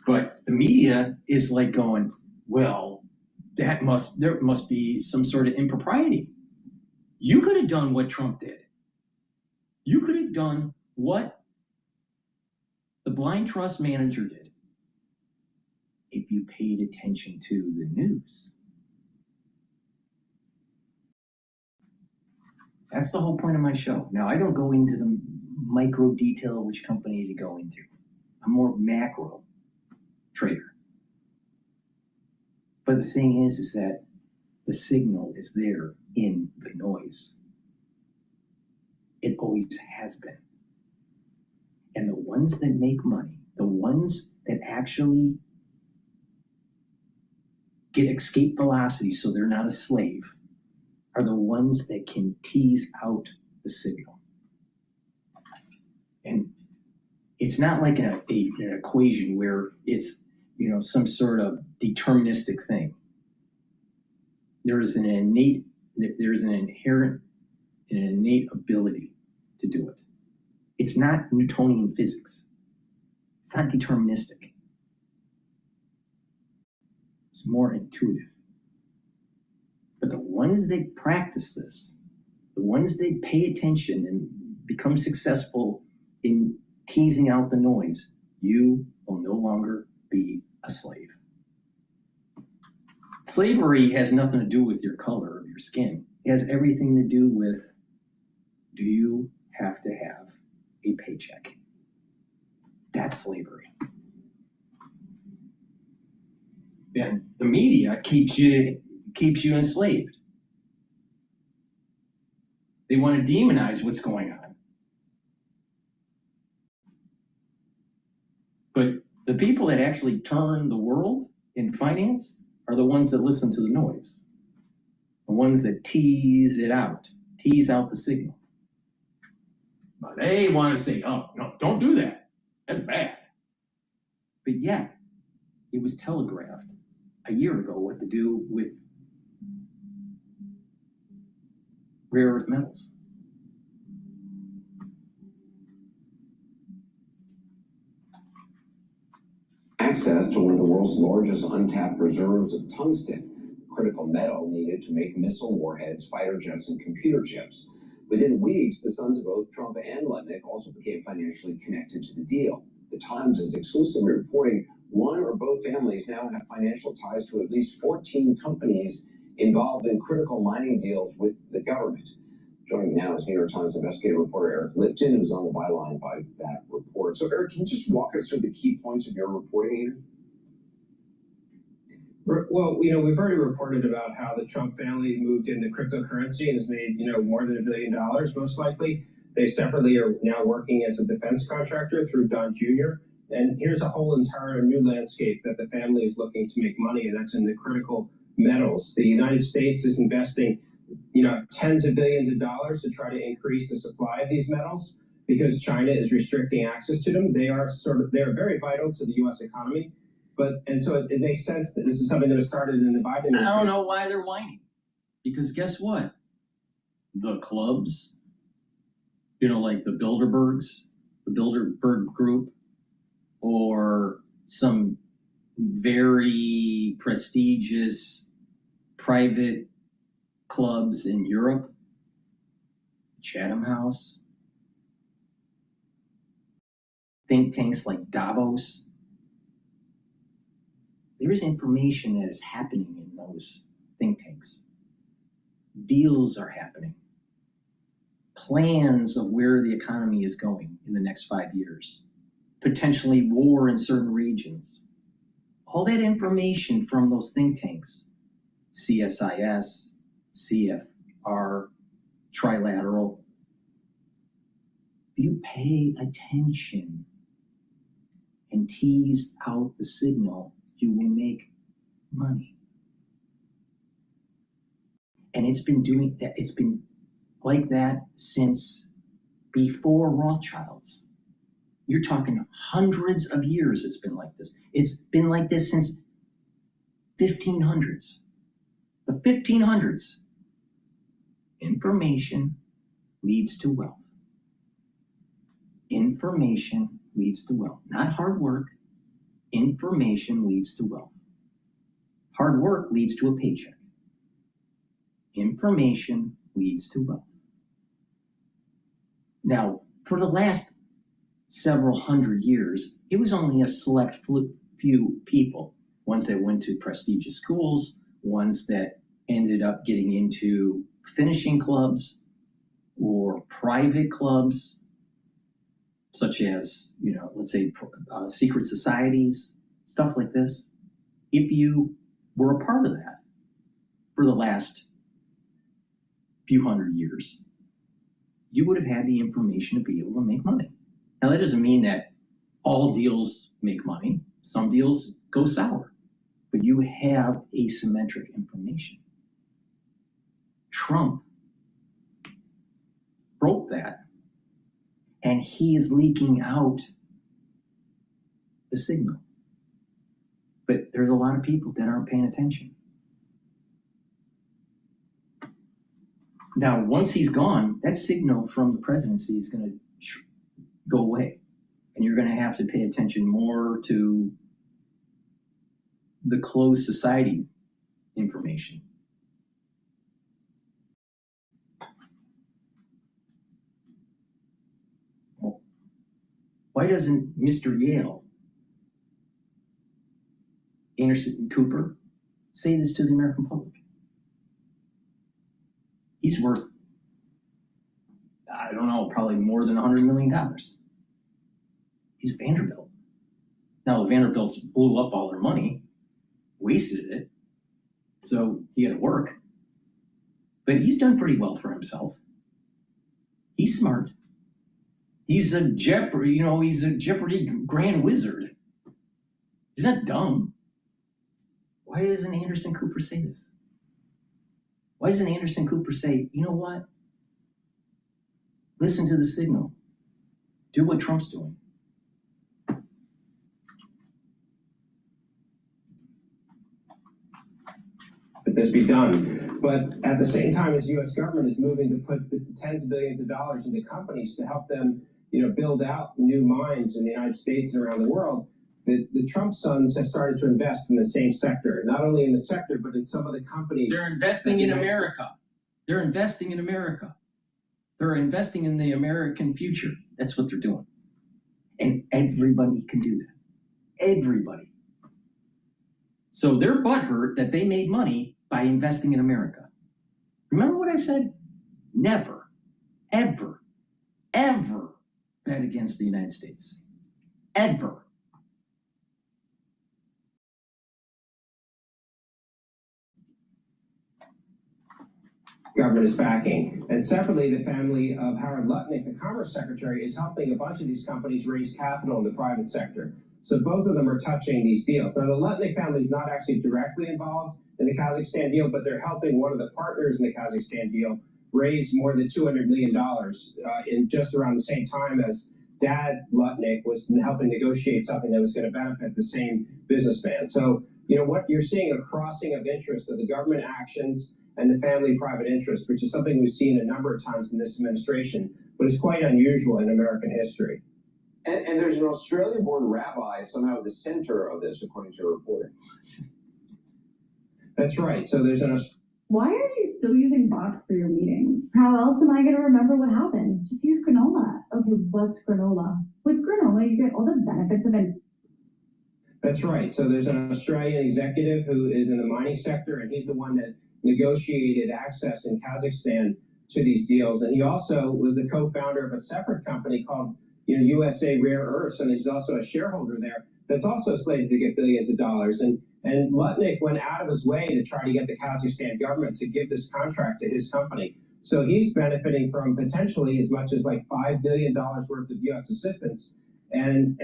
But the media is like going, well, there must be some sort of impropriety. You could have done what Trump did. You could have done what the blind trust manager did if you paid attention to the news. That's the whole point of my show. Now, I don't go into the micro detail of which company to go into. I'm more macro trader. But the thing is that the signal is there in the noise. It always has been. And the ones that make money, the ones that actually get escape velocity so they're not a slave, are the ones that can tease out the signal. And it's not like an equation where it's some sort of deterministic thing. There is an innate ability to do it. It's not Newtonian physics. It's not deterministic. It's more intuitive. But the ones that practice this, the ones that pay attention and become successful in teasing out the noise, you will no longer be a slave. Slavery has nothing to do with your color of your skin. It has everything to do with do you have to have a paycheck? That's slavery. And the media keeps you enslaved. They want to demonize what's going on. But the people that actually turn the world in finance are the ones that listen to the noise. The ones that tease out the signal. But they want to say, oh, no, don't do that. That's bad. But yet, it was telegraphed a year ago what to do with rare earth metals. Access to one of the world's largest untapped reserves of tungsten, critical metal needed to make missile warheads, fighter jets, and computer chips. Within weeks, the sons of both Trump and Lednick also became financially connected to the deal. The Times is exclusively reporting one or both families now have financial ties to at least 14 companies involved in critical mining deals with the government. Joining me now is New York Times investigative reporter Eric Lipton, who's on the byline by that report. So, Eric, can you just walk us through the key points of your reporting here? Well, we've already reported about how the Trump family moved into cryptocurrency and has made, more than $1 billion, most likely. They separately are now working as a defense contractor through Don Jr. And here's a whole entire new landscape that the family is looking to make money, and that's in the critical metals. The United States is investing tens of billions of dollars to try to increase the supply of these metals because China is restricting access to them. They are very vital to the U.S. economy. So it makes sense that this is something that was started in the Biden administration. I don't know why they're whining. Because guess what? The clubs, like the Bilderbergs, the Bilderberg Group, or some very prestigious private clubs in Europe, Chatham House, think tanks like Davos. There is information that is happening in those think tanks. Deals are happening. Plans of where the economy is going in the next 5 years. Potentially war in certain regions. All that information from those think tanks, CSIS, CFR, Trilateral, if you pay attention and tease out the signal, you will make money. And it's been doing that. It's been like that since before Rothschilds. You're talking hundreds of years it's been like this. It's been like this since 1500s. The 1500s. Information leads to wealth. Information leads to wealth. Not hard work. Information leads to wealth. Hard work leads to a paycheck. Information leads to wealth. Now, for the last several hundred years, it was only a select few people, ones that went to prestigious schools, ones that ended up getting into finishing clubs or private clubs, such as, let's say secret societies, stuff like this. If you were a part of that for the last few hundred years, you would have had the information to be able to make money. Now, that doesn't mean that all deals make money. Some deals go sour, but you have asymmetric information. Trump broke that, and he is leaking out the signal. But there's a lot of people that aren't paying attention. Now, once he's gone, that signal from the presidency is going to go away. And you're going to have to pay attention more to the closed society information. Well, why doesn't Mr. Yale, Anderson Cooper, say this to the American public? He's worth, I don't know, probably more than $100 million. He's Vanderbilt. Now the Vanderbilts blew up all their money, wasted it, so he had to work. But he's done pretty well for himself. He's smart. He's a Jeopardy, he's a Jeopardy grand wizard. He's not dumb. Why doesn't Anderson Cooper say this? Why doesn't Anderson Cooper say, you know what? Listen to the signal. Do what Trump's doing. That this be done. But at the same time, as the U.S. government is moving to put tens of billions of dollars into companies to help them, build out new mines in the United States and around the world, the Trump sons have started to invest in the same sector, not only in the sector, but in some of the companies. They're investing in America. They're investing in America. They're investing in the American future. That's what they're doing. And everybody can do that. Everybody. So they're butthurt that they made money by investing in America. Remember what I said? Never, ever, ever bet against the United States. Ever. Government is backing. And separately, the family of Howard Lutnick, the Commerce Secretary, is helping a bunch of these companies raise capital in the private sector. So both of them are touching these deals. Now, the Lutnick family is not actually directly involved in the Kazakhstan deal, but they're helping one of the partners in the Kazakhstan deal raise more than $200 million in just around the same time as Dad Lutnick was helping negotiate something that was going to benefit the same businessman. So, what you're seeing, a crossing of interest of the government actions and the family private interest, which is something we've seen a number of times in this administration, but it's quite unusual in American history. And there's an Australian-born rabbi somehow at the center of this, according to your reporting. That's right. So there's an... Why are you still using bots for your meetings? How else am I going to remember what happened? Just use granola. Okay, what's granola? With granola, you get all the benefits of it. That's right. So there's an Australian executive who is in the mining sector, and he's the one that negotiated access in Kazakhstan to these deals. And he also was the co-founder of a separate company called USA Rare Earths, and he's also a shareholder there that's also slated to get billions of dollars. And Lutnick went out of his way to try to get the Kazakhstan government to give this contract to his company. So he's benefiting from potentially as much as like $5 billion worth of U.S. assistance. And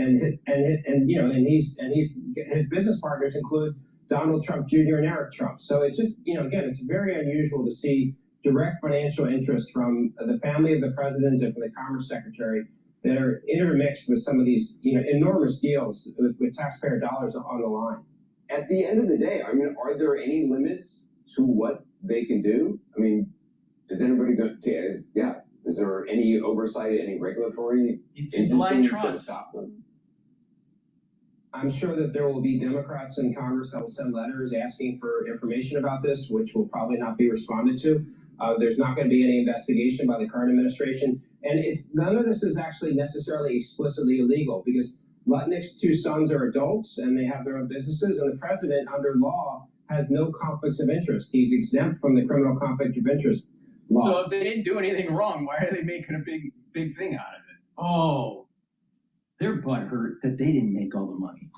his business partners include Donald Trump Jr. and Eric Trump. So it just, again, it's very unusual to see direct financial interest from the family of the president and from the Commerce Secretary that are intermixed with some of these, enormous deals with taxpayer dollars on the line. At the end of the day, are there any limits to what they can do? Is anybody going to, is there any oversight, any regulatory agency to stop them? I'm sure that there will be Democrats in Congress that will send letters asking for information about this, which will probably not be responded to. There's not going to be any investigation by the current administration. And none of this is actually necessarily explicitly illegal, because Lutnick's two sons are adults and they have their own businesses, and the president, under law, has no conflicts of interest. He's exempt from the criminal conflict of interest law. So if they didn't do anything wrong, why are they making a big thing out of it? Oh, they're butthurt that they didn't make all the money.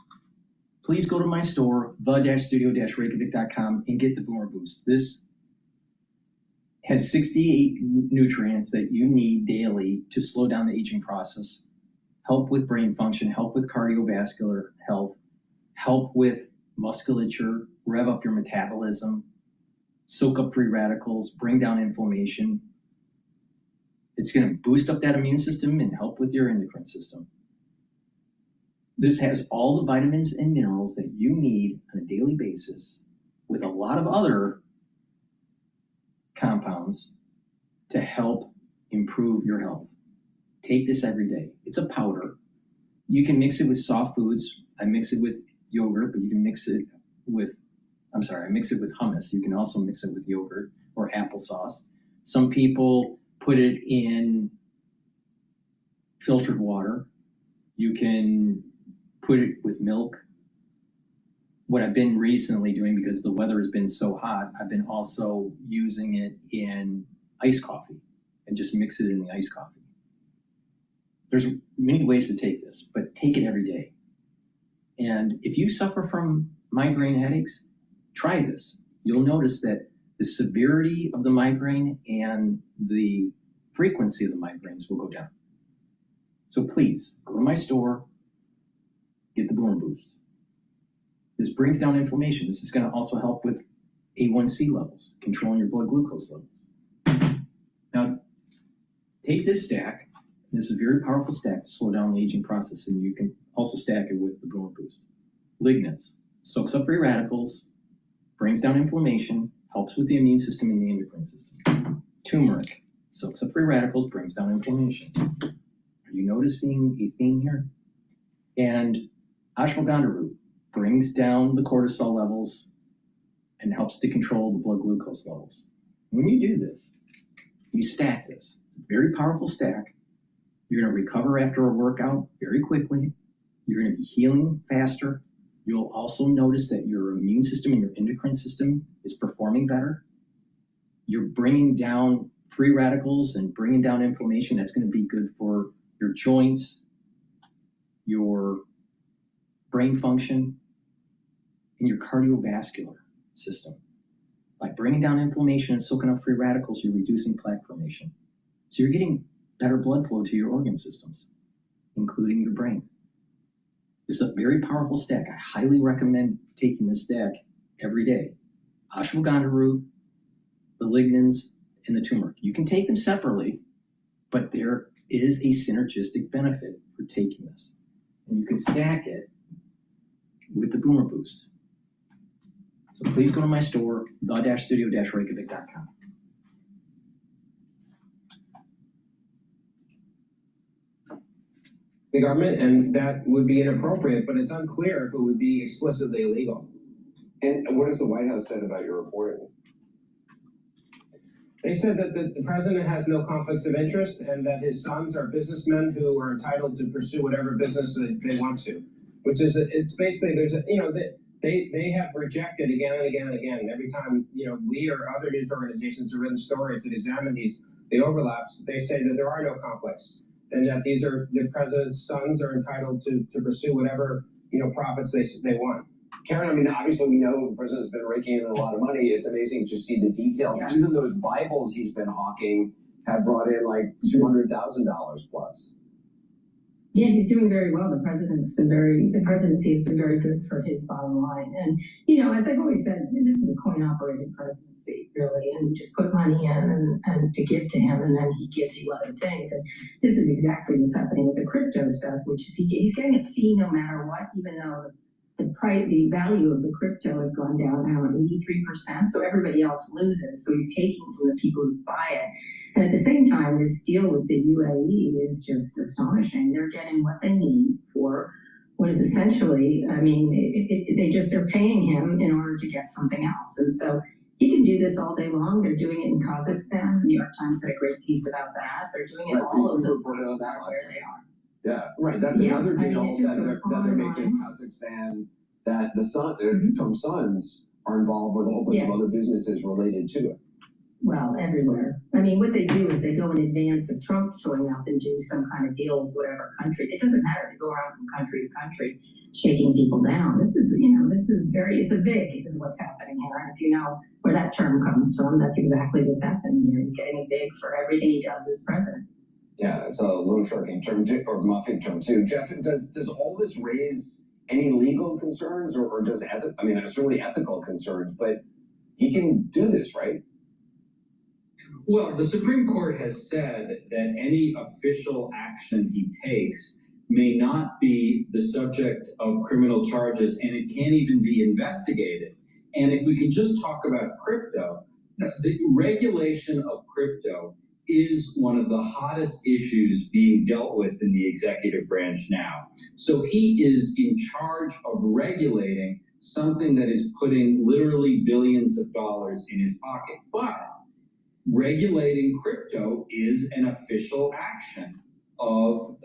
Please go to my store, the-studio-reykjavik.com, and get the Boomer Boost. This has 68 nutrients that you need daily to slow down the aging process, help with brain function, help with cardiovascular health, help with musculature, rev up your metabolism, soak up free radicals, bring down inflammation. It's going to boost up that immune system and help with your endocrine system. This has all the vitamins and minerals that you need on a daily basis, with a lot of other compounds to help improve your health. Take this every day. It's a powder. You can mix it with soft foods. I mix it with yogurt, but you can mix it with, I mix it with hummus. You can also mix it with yogurt or applesauce. Some people put it in filtered water. You can put it with milk. What I've been recently doing, because the weather has been so hot, I've been also using it in iced coffee and just mix it in the iced coffee. There's many ways to take this, but take it every day. And if you suffer from migraine headaches, try this. You'll notice that the severity of the migraine and the frequency of the migraines will go down. So please, go to my store, get the Bloom Boost. This brings down inflammation. This is going to also help with A1C levels, controlling your blood glucose levels. Now, take this stack. This is a very powerful stack to slow down the aging process, and you can also stack it with the Bloom Boost. Lignans, soaks up free radicals, brings down inflammation, helps with the immune system and the endocrine system. Turmeric, soaks up free radicals, brings down inflammation. Are you noticing a theme here? And ashwagandha root brings down the cortisol levels and helps to control the blood glucose levels. When you do this, you stack this. It's a very powerful stack. You're going to recover after a workout very quickly. You're going to be healing faster. You'll also notice that your immune system and your endocrine system is performing better. You're bringing down free radicals and bringing down inflammation. That's going to be good for your joints, your brain function, and your cardiovascular system. By bringing down inflammation and soaking up free radicals, you're reducing plaque formation. So you're getting better blood flow to your organ systems, including your brain. It's a very powerful stack. I highly recommend taking this stack every day. Ashwagandha root, the lignans, and the turmeric. You can take them separately, but there is a synergistic benefit for taking this. And you can stack it with the Boomer Boost. So please go to my store, the-studio-reykjavik.com. The government, and that would be inappropriate, but it's unclear if it would be explicitly illegal. And what has the White House said about your reporting? They said that the president has no conflicts of interest and that his sons are businessmen who are entitled to pursue whatever business they want to, which is, it's basically, there's a, they have rejected again and again and again. Every time, we or other news organizations have written stories that examine the overlaps, they say that there are no conflicts and that these are, the president's sons are entitled to pursue whatever, profits they want. Karen, I mean, obviously we know the president's been raking in a lot of money. It's amazing to see the details. Yeah. Even those Bibles he's been hawking have brought in like $200,000 plus. Yeah, he's doing very well. The presidency has been very good for his bottom line. And, as I've always said, this is a coin-operated presidency, really. And you just put money in and to give to him, and then he gives you other things. And this is exactly what's happening with the crypto stuff, which is he's getting a fee no matter what, even though the value of the crypto has gone down now 83%, so everybody else loses. So he's taking from the people who buy it. And at the same time, this deal with the UAE is just astonishing. They're getting what they need for what is essentially, they're paying him in order to get something else. And so he can do this all day long. They're doing it in Kazakhstan. The New York Times had a great piece about that. They're doing it all over the place where they are. Yeah, right. That's another deal that they're making in Kazakhstan, that the Trump's sons are involved with a whole bunch of other businesses related to it. Well, everywhere. What they do is they go in advance of Trump showing up and do some kind of deal with whatever country. It doesn't matter. They go around from country to country, shaking people down. This is, it's a VIG is what's happening here. And if you know where that term comes from, that's exactly what's happening here. He's getting a VIG for everything he does as president. Yeah, it's a loan sharking term too, or mafia term too. Jeff, does all this raise any legal concerns or just certainly ethical concerns, but he can do this, right? Well, the Supreme Court has said that any official action he takes may not be the subject of criminal charges, and it can't even be investigated. And if we can just talk about crypto, the regulation of crypto is one of the hottest issues being dealt with in the executive branch now. So he is in charge of regulating something that is putting literally billions of dollars in his pocket. But regulating crypto is an official action of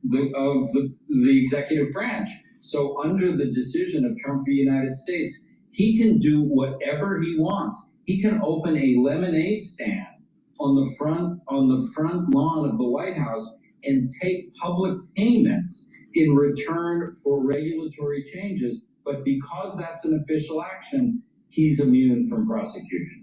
the executive branch. So under the decision of Trump v. United States, he can do whatever he wants. He can open a lemonade stand on the front lawn of the White House and take public payments in return for regulatory changes. But because that's an official action, he's immune from prosecution.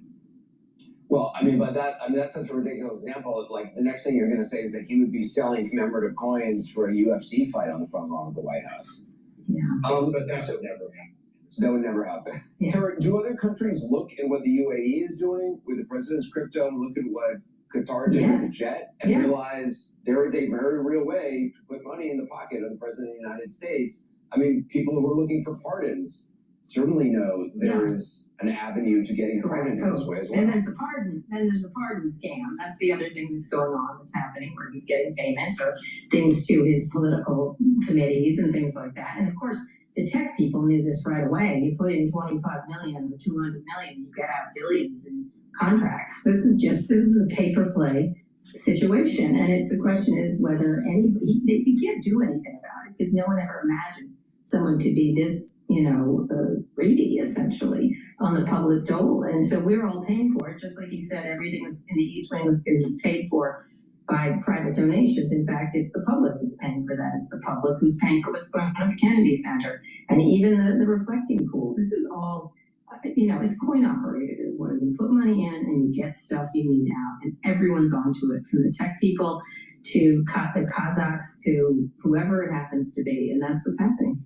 Well, I mean, that's such a ridiculous example. Like, the next thing you're going to say is that he would be selling commemorative coins for a UFC fight on the front lawn of the White House. Yeah. But that would never happen. That would never happen. Yeah. Karen, do other countries look at what the UAE is doing with the president's crypto and look at what Qatar did with the Bitchute and realize there is a very real way to put money in the pocket of the president of the United States? I mean, people who are looking for pardons certainly know there is an avenue to getting pardons this way as well. And there's the pardon scam. That's the other thing that's going on, that's happening, where he's getting payments or things to his political committees and things like that. And of course, the tech people knew this right away. You put in 25 million or 200 million, you get out billions in contracts. This is a paper play situation. And the question is whether you can't do anything about it, because no one ever imagined someone could be this, greedy, essentially, on the public dole. And so we're all paying for it. Just like he said, everything was in the East Wing was going to be paid for by private donations. In fact, it's the public that's paying for that. It's the public who's paying for what's going on at the Kennedy Center. And even the reflecting pool. This is all, it's coin operated is what it is. You put money in and you get stuff you need out. And everyone's onto it, from the tech people to the Kazakhs to whoever it happens to be. And that's what's happening.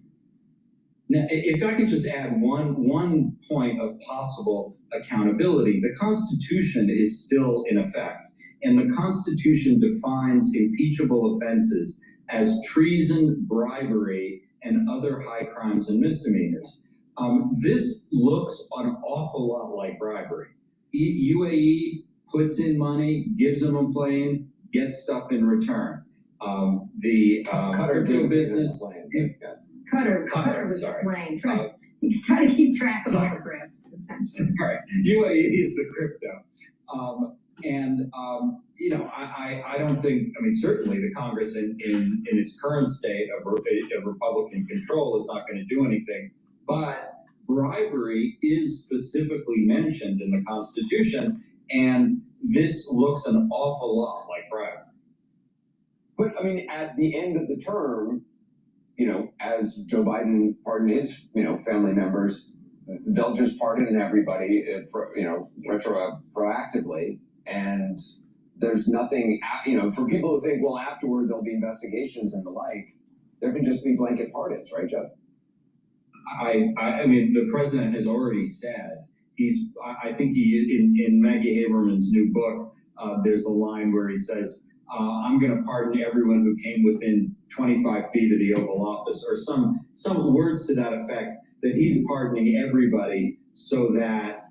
Now, if I could just add one point of possible accountability, the Constitution is still in effect, and the Constitution defines impeachable offenses as treason, bribery, and other high crimes and misdemeanors. This looks an awful lot like bribery. UAE puts in money, gives them a plane, gets stuff in return. Crypto business. Qatar was playing. You gotta keep track of all the grift. Sorry, UAE is the crypto. I don't think, certainly the Congress in its current state of Republican control is not going to do anything, but bribery is specifically mentioned in the Constitution, and this looks an awful lot like bribery. But, at the end of the term, as Joe Biden pardoned his, family members, they'll just pardon everybody, proactively. And there's nothing, for people who think, well, afterward there'll be investigations and the like, there can just be blanket pardons, right, Joe? The president has already said, I think in Maggie Haberman's new book, there's a line where he says, I'm going to pardon everyone who came within 25 feet of the Oval Office, or some words to that effect, that he's pardoning everybody so that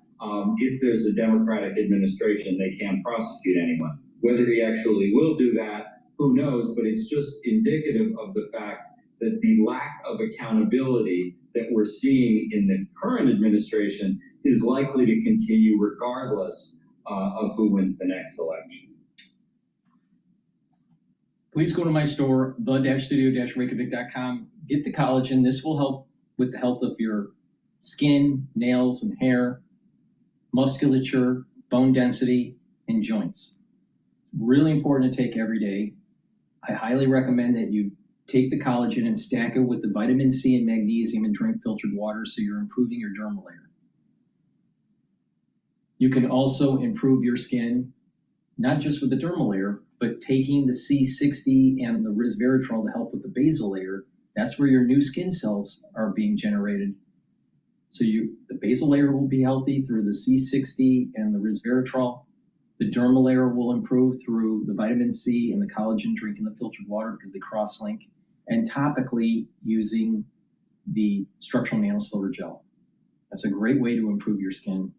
if there's a Democratic administration, they can't prosecute anyone. Whether he actually will do that, who knows, but it's just indicative of the fact that the lack of accountability that we're seeing in the current administration is likely to continue regardless of who wins the next election. Please go to my store, the-studio-reykjavik.com. Get the collagen. This will help with the health of your skin, nails, and hair, musculature, bone density, and joints. Really important to take every day. I highly recommend that you take the collagen and stack it with the vitamin C and magnesium and drink filtered water so you're improving your dermal layer. You can also improve your skin, not just with the dermal layer, but taking the C60 and the resveratrol to help with the basal layer. That's where your new skin cells are being generated. So the basal layer will be healthy through the C60 and the resveratrol. The dermal layer will improve through the vitamin C and the collagen, drinking the filtered water because they cross-link, and topically using the structural nanosilver gel. That's a great way to improve your skin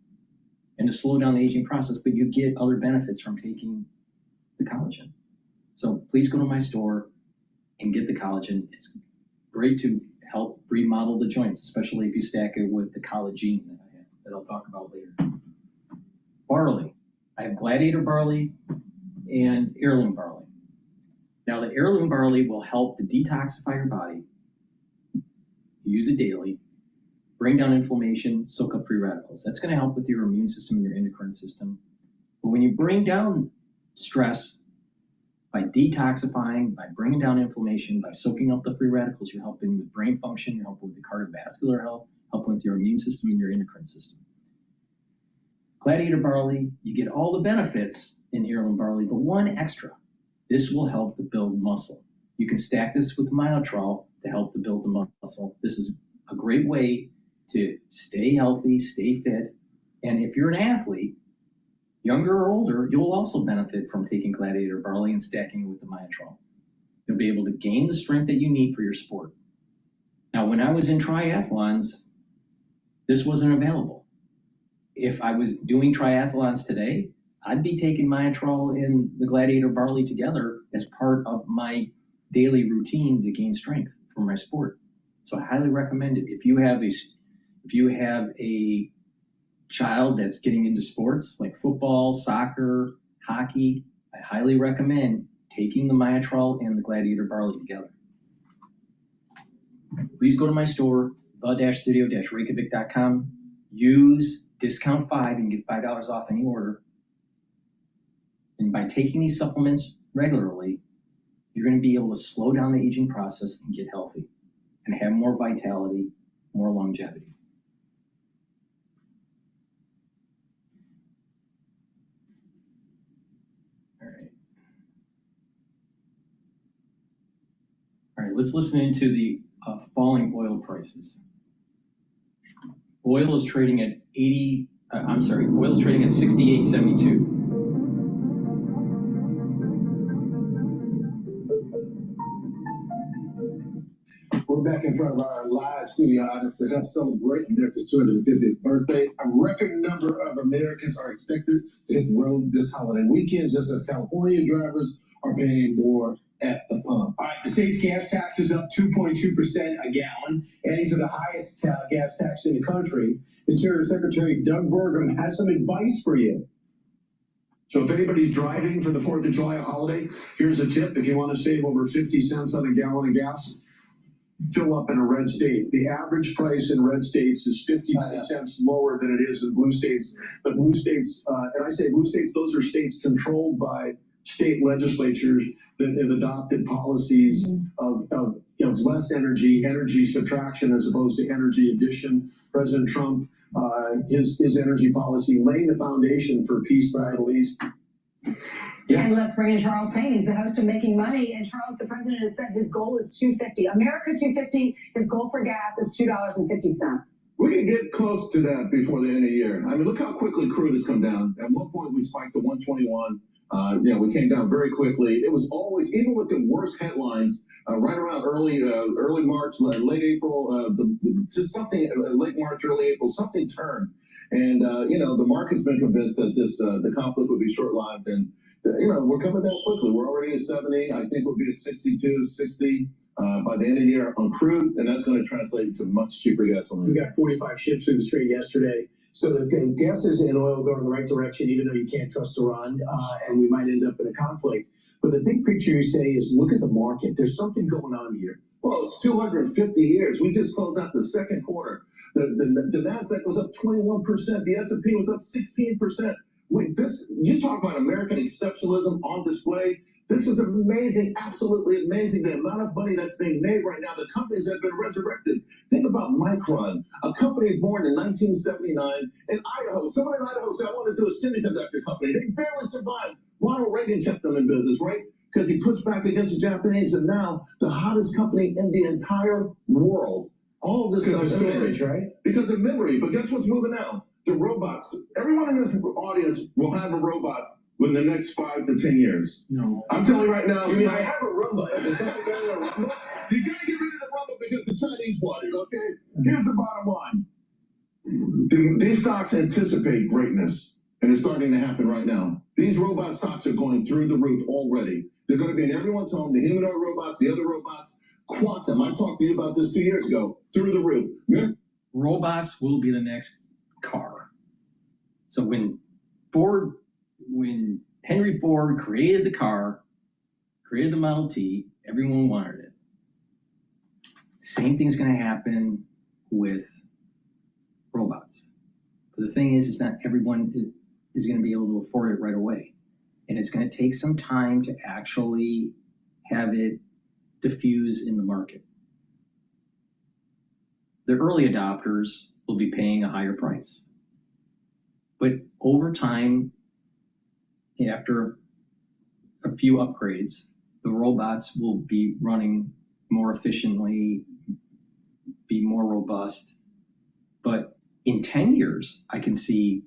and to slow down the aging process, but you get other benefits from taking the collagen. So please go to my store and get the collagen. It's great to help remodel the joints, especially if you stack it with the collagen that I have, that I'll talk about later. Barley. I have Gladiator barley and heirloom barley. Now the heirloom barley will help to detoxify your body, use it daily, bring down inflammation, soak up free radicals. That's going to help with your immune system and your endocrine system. But when you bring down stress by detoxifying, by bringing down inflammation, by soaking up the free radicals, you're helping with brain function, you're helping with the cardiovascular health, helping with your immune system and your endocrine system. Gladiator barley, you get all the benefits in heirloom barley, but one extra. This will help to build muscle. You can stack this with myotrol to help to build the muscle. This is a great way to stay healthy, stay fit. And if you're an athlete, younger or older, you'll also benefit from taking Gladiator barley and stacking it with the myotrol. You'll be able to gain the strength that you need for your sport. Now, when I was in triathlons, this wasn't available. If I was doing triathlons today, I'd be taking myotrol and the Gladiator barley together as part of my daily routine to gain strength for my sport. So I highly recommend it. If you have a child that's getting into sports like football, soccer, hockey, I highly recommend taking the myotrol and the Gladiator barley together. Please go to my store, the-studio-reykjavik.com. Use discount 5 and get $5 off any order. And by taking these supplements regularly, you're going to be able to slow down the aging process and get healthy and have more vitality, more longevity. All right, let's listen into the falling oil prices. Oil is trading at oil is trading at 68.72. We're back in front of our live studio audience to help celebrate America's 250th birthday. A record number of Americans are expected to hit the road this holiday weekend, just as California drivers are paying more at the pump. All right, the state's gas tax is up 2.2% a gallon, adding to the highest gas tax in the country. Interior Secretary Doug Burgum has some advice for you. So if anybody's driving for the 4th of July holiday, here's a tip. If you want to save over 50 cents on a gallon of gas, fill up in a red state. The average price in red states is 50 cents lower than it is in blue states. But blue states, and I say blue states, those are states controlled by state legislatures that have adopted policies of less energy subtraction as opposed to energy addition. President Trump, his energy policy laying the foundation for peace in the Middle East. Yeah. And let's bring in Charles Payne. He's the host of Making Money. And Charles, the president has said his goal is $2.50. America $2.50. His goal for gas is $2.50. We can get close to that before the end of the year. I mean, look how quickly crude has come down. At one point, we spiked to 121. We came down very quickly. It was always, even with the worst headlines, right around early March, late April, just something, late March, early April, something turned. And, the market's been convinced that the conflict would be short-lived. And, we're coming down quickly. We're already at 70. I think we'll be at 62, 60 by the end of the year on crude. And that's going to translate to much cheaper gasoline. We got 45 ships through the strait yesterday. So the gases and oil go in the right direction, even though you can't trust Iran, and we might end up in a conflict. But the big picture you say is look at the market. There's something going on here. Well, it's 250 years. We just closed out the second quarter. The NASDAQ was up 21%. The S&P was up 16%. Wait, you talk about American exceptionalism on display. This is amazing, absolutely amazing, the amount of money that's being made right now. The companies that have been resurrected. Think about Micron, a company born in 1979 in Idaho. Someone in Idaho said, I want to do a semiconductor company. They barely survived. Ronald Reagan kept them in business, right? Because he pushed back against the Japanese, and now the hottest company in the entire world. All of this because of storage, right? Because of memory. But guess what's moving now? The robots. Everyone in this audience will have a robot within the next 5 to 10 years. No. I'm telling you right now. You mean I have a robot? Is something better than a robot? You got to get rid of the robot because the Chinese want it, okay? Here's the bottom line. These stocks anticipate greatness, and it's starting to happen right now. These robot stocks are going through the roof already. They're going to be in everyone's home, the humanoid robots, the other robots. Quantum, I talked to you about this 2 years ago, through the roof. Robots will be the next car. So when Henry Ford created the car, created the Model T, everyone wanted it. Same thing's going to happen with robots. But the thing is not everyone is going to be able to afford it right away. And it's going to take some time to actually have it diffuse in the market. The early adopters will be paying a higher price. But over time, after a few upgrades, the robots will be running more efficiently, be more robust. But in 10 years, I can see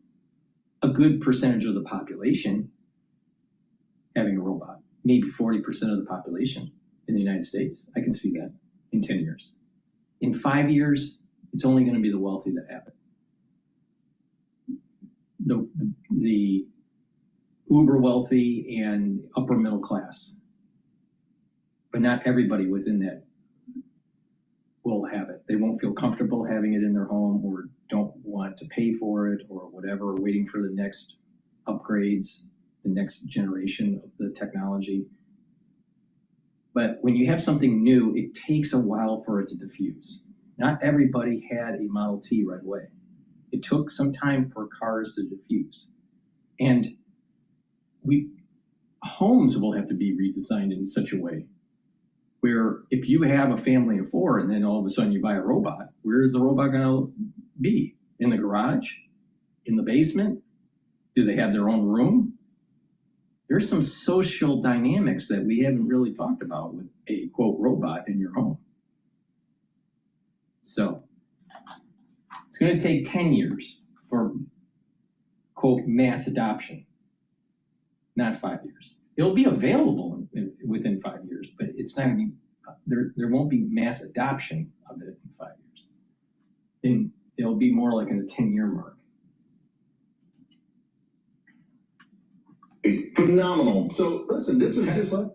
a good percentage of the population having a robot, maybe 40% of the population in the United States. I can see that in 10 years. In 5 years, it's only going to be the wealthy that have it. The uber wealthy and upper middle class. But not everybody within that will have it. They won't feel comfortable having it in their home, or don't want to pay for it, or whatever, waiting for the next upgrades, the next generation of the technology. But when you have something new, it takes a while for it to diffuse. Not everybody had a Model T right away. It took some time for cars to diffuse. And homes will have to be redesigned in such a way where if you have a family of 4 and then all of a sudden you buy a robot, where is the robot going to be? In the garage? In the basement? Do they have their own room? There's some social dynamics that we haven't really talked about with a, quote, robot in your home. So it's going to take 10 years for, quote, mass adoption, not 5 years. It'll be available within 5 years, but it's not going to be, there won't be mass adoption of it in 5 years. And it'll be more like in the 10-year mark. Phenomenal. So listen, this is Tesla.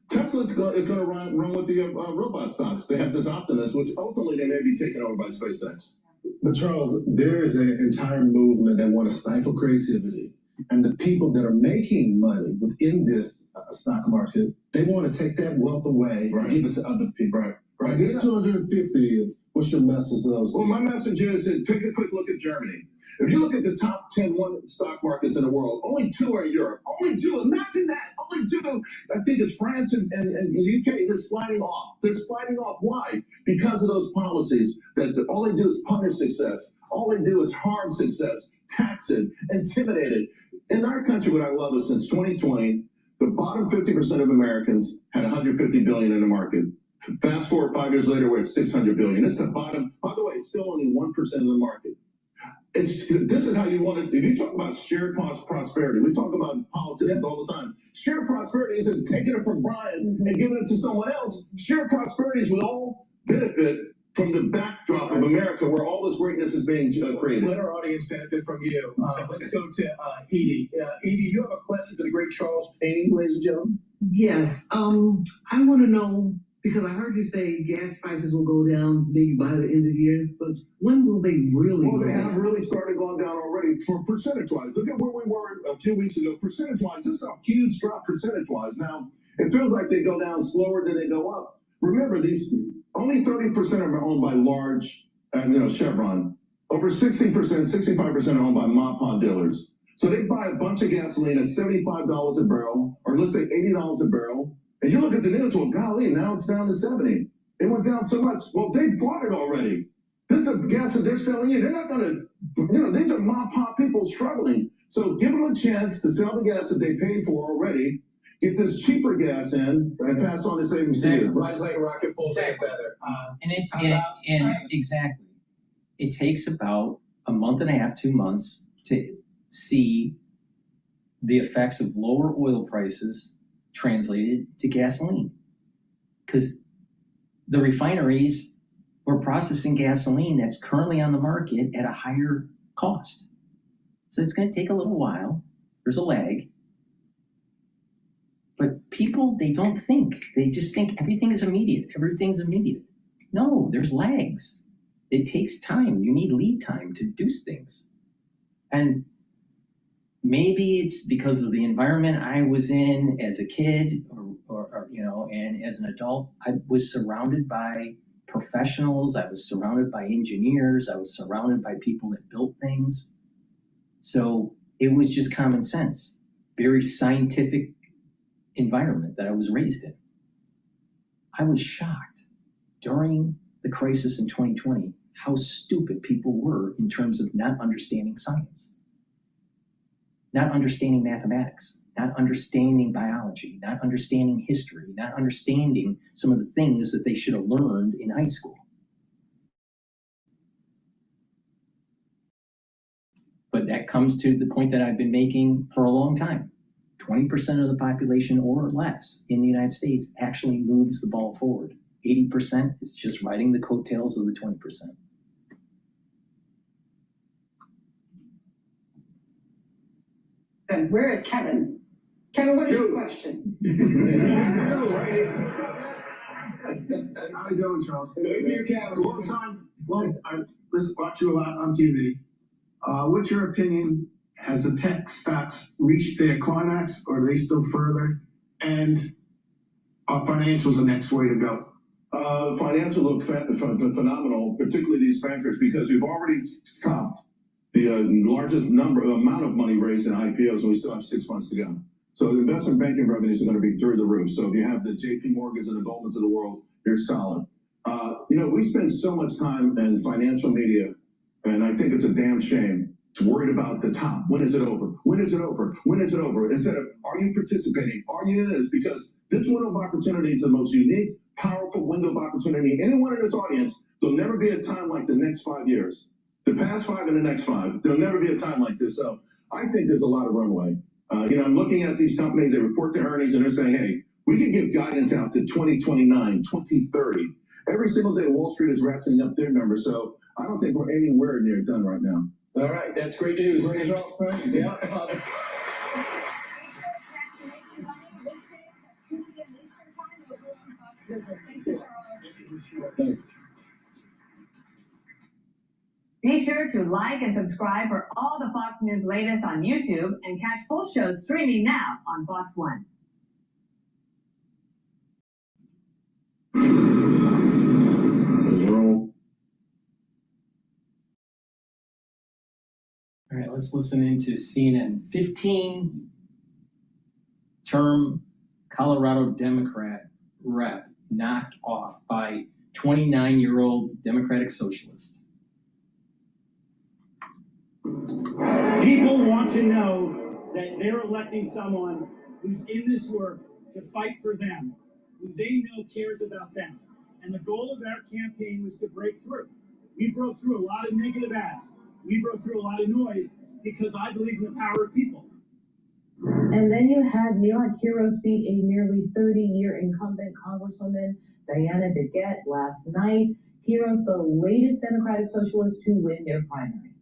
Tesla's going to run with the robot stocks. They have this Optimus, which ultimately they may be taken over by SpaceX. But Charles, there is an entire movement that want to stifle creativity. And the people that are making money within this stock market, they want to take that wealth away and give it to other people. Right. This 250, what's your message to those? Well, my message is that take a quick look at Germany. If you look at the top 10 stock markets in the world, only 2 are in Europe. Only 2. Imagine that. Only 2. I think it's France and the UK. They're sliding off. They're sliding off. Why? Because of those policies that all they do is punish success. All they do is harm success, tax it, intimidate it. In our country, what I love is since 2020, the bottom 50% of Americans had $150 billion in the market. Fast forward 5 years later, we're at $600 billion. It's the bottom. By the way, it's still only 1% of the market. This is how you want to, if you talk about shared prosperity, we talk about politicians all the time. Shared prosperity isn't taking it from Brian and giving it to someone else. Shared prosperity is we all benefit from the backdrop of America where all this greatness is being created. Let our audience benefit from you. Let's go to Edie. Edie, you have a question for the great Charles Payne, ladies and gentlemen? Yes. I want to know, because I heard you say gas prices will go down maybe by the end of the year, but when will they really go down? Well, they have really started going down already for percentage-wise. Look at where we were a few weeks ago. Percentage-wise, this is a huge drop percentage-wise. Now, it feels like they go down slower than they go up. Remember, these only 30% of them are owned by large, Chevron. Over 60%, 65% are owned by mom-and-pop dealers. So they buy a bunch of gasoline at $75 a barrel, or let's say $80 a barrel. And you look at the news, well, golly, now it's down to 70. It went down so much. Well, they bought it already. This is the gas that they're selling you. They're not going to, these are mom-and-pop people struggling. So give them a chance to sell the gas that they paid for already, get this cheaper gas in, and pass on the savings to you. Rise like a rocket, falls like a feather. Exactly. It takes about a month and a half, 2 months to see the effects of lower oil prices translated to gasoline, because the refineries were processing gasoline that's currently on the market at a higher cost. So it's going to take a little while. There's a lag. But people, they don't think. They just think everything is immediate. Everything's immediate. No, there's lags. It takes time. You need lead time to do things. And maybe it's because of the environment I was in as a kid, or and as an adult. I was surrounded by professionals. I was surrounded by engineers. I was surrounded by people that built things. So It was just common sense, very scientific environment that I was raised in. I was shocked during the crisis in 2020 how stupid people were in terms of not understanding science, not understanding mathematics, not understanding biology, not understanding history, not understanding some of the things that they should have learned in high school. But that comes to the point that I've been making for a long time. 20% of the population or less in the United States actually moves the ball forward. 80% is just riding the coattails of the 20%. And where is Kevin? Kevin, what is your question? How you doing, Charles? Long time. Listen, watch you a lot on TV. What's your opinion? Has the tech stocks reached their climax, or are they still further? And are financials the next way to go? Financial look phenomenal, particularly these bankers, because we've already topped the largest amount of money raised in IPOs, and we still have 6 months to go. So the investment banking revenues are going to be through the roof. So if you have the JP Morgans and the Goldmans of the world, they're solid. We spend so much time in financial media, and I think it's a damn shame. It's worried about the top. When is it over? When is it over? When is it over? Instead of, are you participating? Are you in this? Because this window of opportunity is the most unique, powerful window of opportunity. Anyone in this audience, there'll never be a time like the next 5 years. The past 5 and the next 5, there'll never be a time like this. So I think there's a lot of runway. I'm looking at these companies, they report their earnings, and they're saying, hey, we can give guidance out to 2029, 2030. Every single day, Wall Street is ratcheting up their numbers. So I don't think we're anywhere near done right now. All right, that's great news. Yeah. Be sure to like and subscribe for all the Fox News latest on YouTube and catch full shows streaming now on Fox One. All right, let's listen into CNN. 15-term Colorado Democrat rep knocked off by 29-year-old Democratic Socialist. People want to know that they're electing someone who's in this work to fight for them, who they know cares about them. And the goal of our campaign was to break through. We broke through a lot of negative ads. We broke through a lot of noise because I believe in the power of people. And then you had Mila Quiros beat a nearly 30-year incumbent Congresswoman, Diana DeGette, last night. Quiros, the latest Democratic Socialist to win their primary.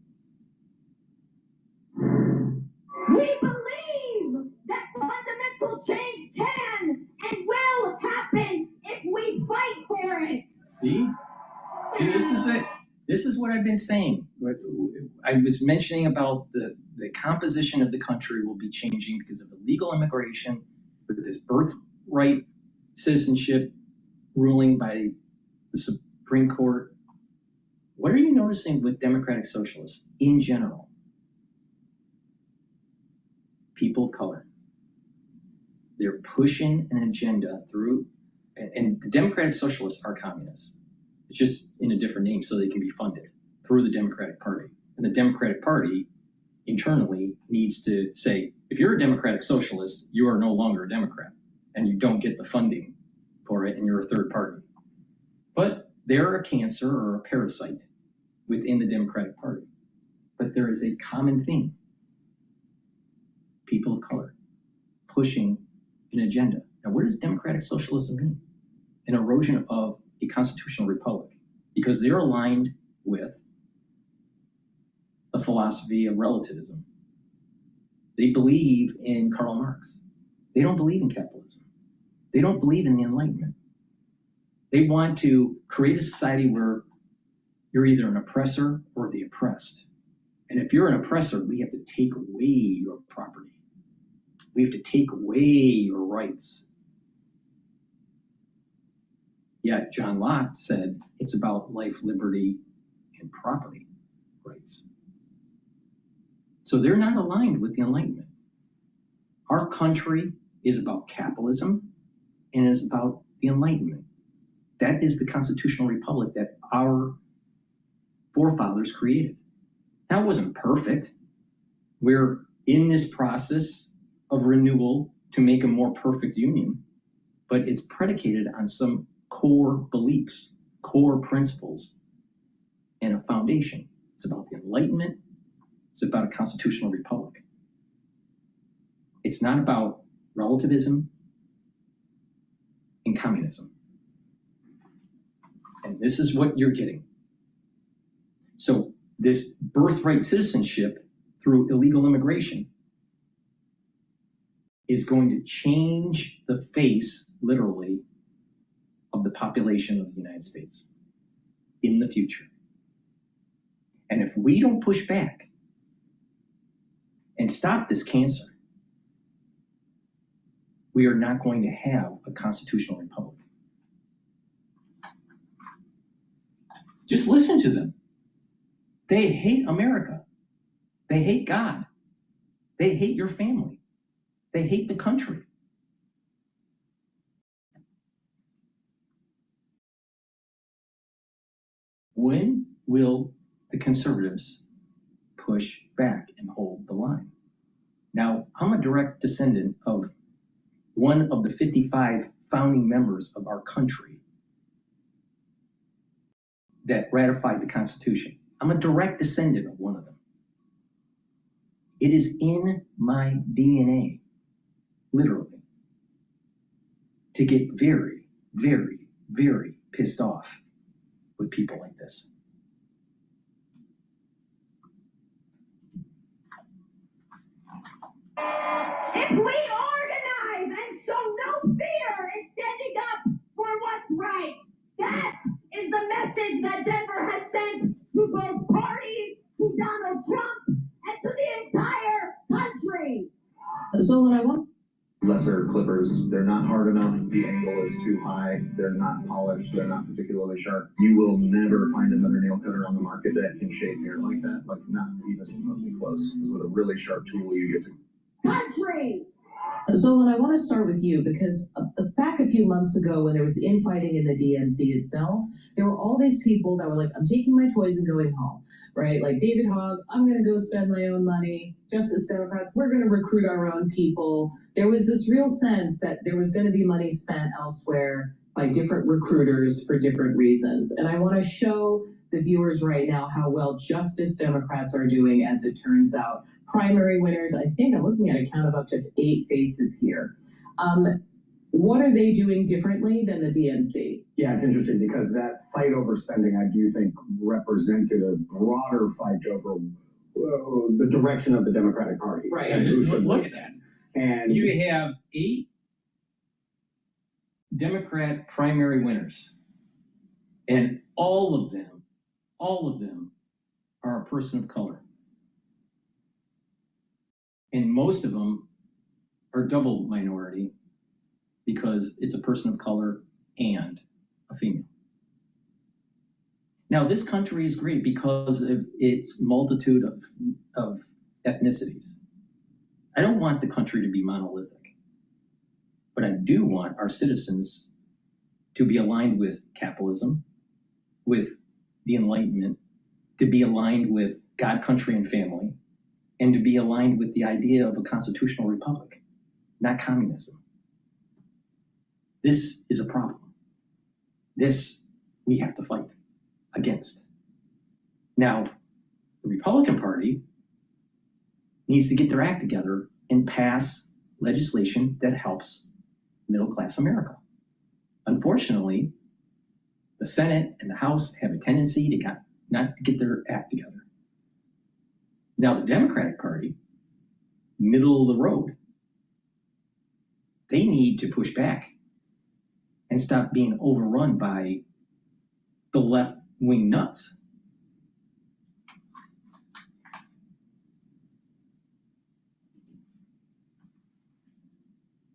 We believe that fundamental change can and will happen if we fight for it. See, this is it. This is what I've been saying. I was mentioning about the composition of the country will be changing because of illegal immigration, with this birthright citizenship ruling by the Supreme Court. What are you noticing with Democratic Socialists in general? People of color. They're pushing an agenda through, and the Democratic Socialists are communists. It's just in a different name so they can be funded through the Democratic Party. And the Democratic Party internally needs to say, if you're a Democratic Socialist, you are no longer a Democrat and you don't get the funding for it and you're a third party. But they're a cancer or a parasite within the Democratic Party. But there is a common thing. People of color pushing an agenda. Now, what does democratic socialism mean? An erosion of a constitutional republic, because they're aligned with the philosophy of relativism. They believe in Karl Marx. They don't believe in capitalism. They don't believe in the Enlightenment. They want to create a society where you're either an oppressor or the oppressed. And if you're an oppressor, we have to take away your property. We have to take away your rights. Yet John Locke said it's about life, liberty, and property rights. So they're not aligned with the Enlightenment. Our country is about capitalism and is about the Enlightenment. That is the constitutional republic that our forefathers created. Now, it wasn't perfect. We're in this process of renewal to make a more perfect union, but it's predicated on some core beliefs, core principles, and a foundation. It's about the Enlightenment. It's about a constitutional republic. It's not about relativism and communism. And this is what you're getting. So this birthright citizenship through illegal immigration is going to change the face, literally, of the population of the United States in the future. And if we don't push back and stop this cancer, we are not going to have a constitutional republic. Just listen to them. They hate America. They hate God. They hate your family. They hate the country. When will the conservatives push back and hold the line? Now, I'm a direct descendant of one of the 55 founding members of our country that ratified the Constitution. I'm a direct descendant of one of them. It is in my DNA, literally, to get very, very, very pissed off with people like this. If we organize and show no fear in standing up for what's right, that is the message that Denver has sent to both parties, to Donald Trump, and to the entire country. So what I want. Lesser clippers, they're not hard enough, the angle is too high, they're not polished, they're not particularly sharp. You will never find another nail cutter on the market that can shape hair like that, like not even remotely close. Because with a really sharp tool, you get to Country! So I want to start with you because back a few months ago when there was infighting in the DNC itself, there were all these people that were like, I'm taking my toys and going home, right? Like David Hogg, I'm going to go spend my own money. Justice Democrats, we're going to recruit our own people. There was this real sense that there was going to be money spent elsewhere by different recruiters for different reasons. And I want to show the viewers right now how well Justice Democrats are doing, as it turns out. Primary winners, I think I'm looking at a count of up to 8 faces here. What are they doing differently than the DNC? Yeah, it's interesting because that fight over spending, I do think, represented a broader fight over the direction of the Democratic Party. Right, and who should look at that. And you have 8 Democrat primary winners, and all of them are a person of color. And most of them are double minority because it's a person of color and a female. Now, this country is great because of its multitude of ethnicities. I don't want the country to be monolithic, but I do want our citizens to be aligned with capitalism, with the Enlightenment, to be aligned with God, country, and family, and to be aligned with the idea of a constitutional republic, not communism. This is a problem. This we have to fight against. Now, the Republican Party needs to get their act together and pass legislation that helps middle-class America. Unfortunately, the Senate and the House have a tendency to not get their act together. Now, the Democratic Party, middle of the road, they need to push back and stop being overrun by the left-wing nuts.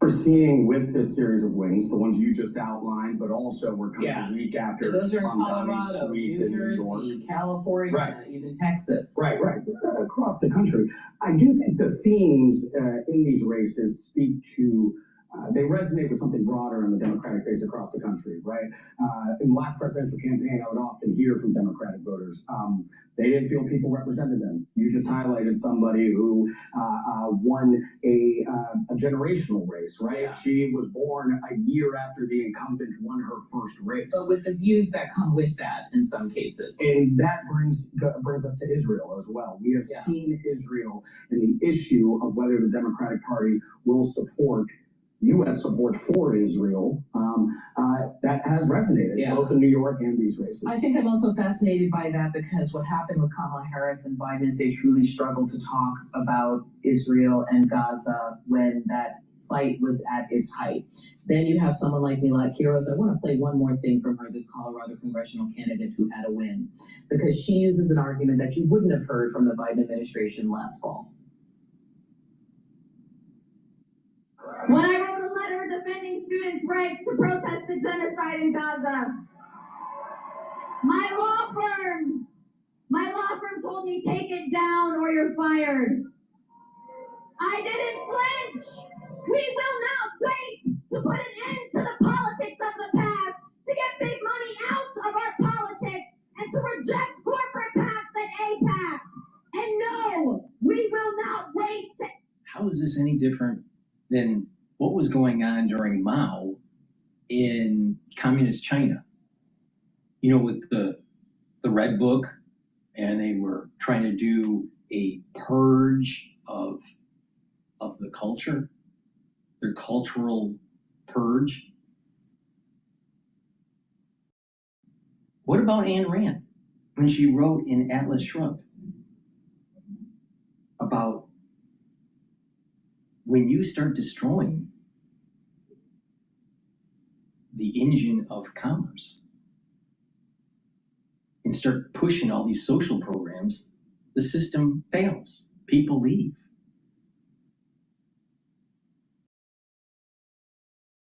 we're seeing with this series of wins, the ones you just outlined, but also we're coming Yeah. a week after Those are in Harangue Colorado, sweep New in New York. Jersey, California, Right. even Texas. Right. Across the country. I do think the themes in these races speak to, they resonate with something broader in the Democratic base across the country, right? In the last presidential campaign, I would often hear from Democratic voters, they didn't feel people represented them. You just highlighted somebody who won a generational race, right? Yeah. She was born a year after the incumbent won her first race. But with the views that come with that in some cases. And that brings us to Israel as well. We have seen Israel and the issue of whether the Democratic Party will support U.S. support for Israel, that has resonated both in New York and these races. I think I'm also fascinated by that because what happened with Kamala Harris and Biden is they truly struggled to talk about Israel and Gaza when that fight was at its height. Then you have someone like Milad Kiros. I want to play one more thing from her, this Colorado congressional candidate who had a win, because she uses an argument that you wouldn't have heard from the Biden administration last fall. When I wrote a letter defending students' rights to protest the genocide in Gaza, my law firm told me, take it down or you're fired. I didn't flinch. We will not wait to put an end to the politics of the past, to get big money out of our politics, and to reject corporate PACs and APAC. And no, we will not wait. How is this any different than what was going on during Mao in communist China? You know, with the Red Book, and they were trying to do a purge of the culture, their cultural purge. What about Ayn Rand when she wrote in Atlas Shrugged about when you start destroying the engine of commerce and start pushing all these social programs, the system fails. People leave.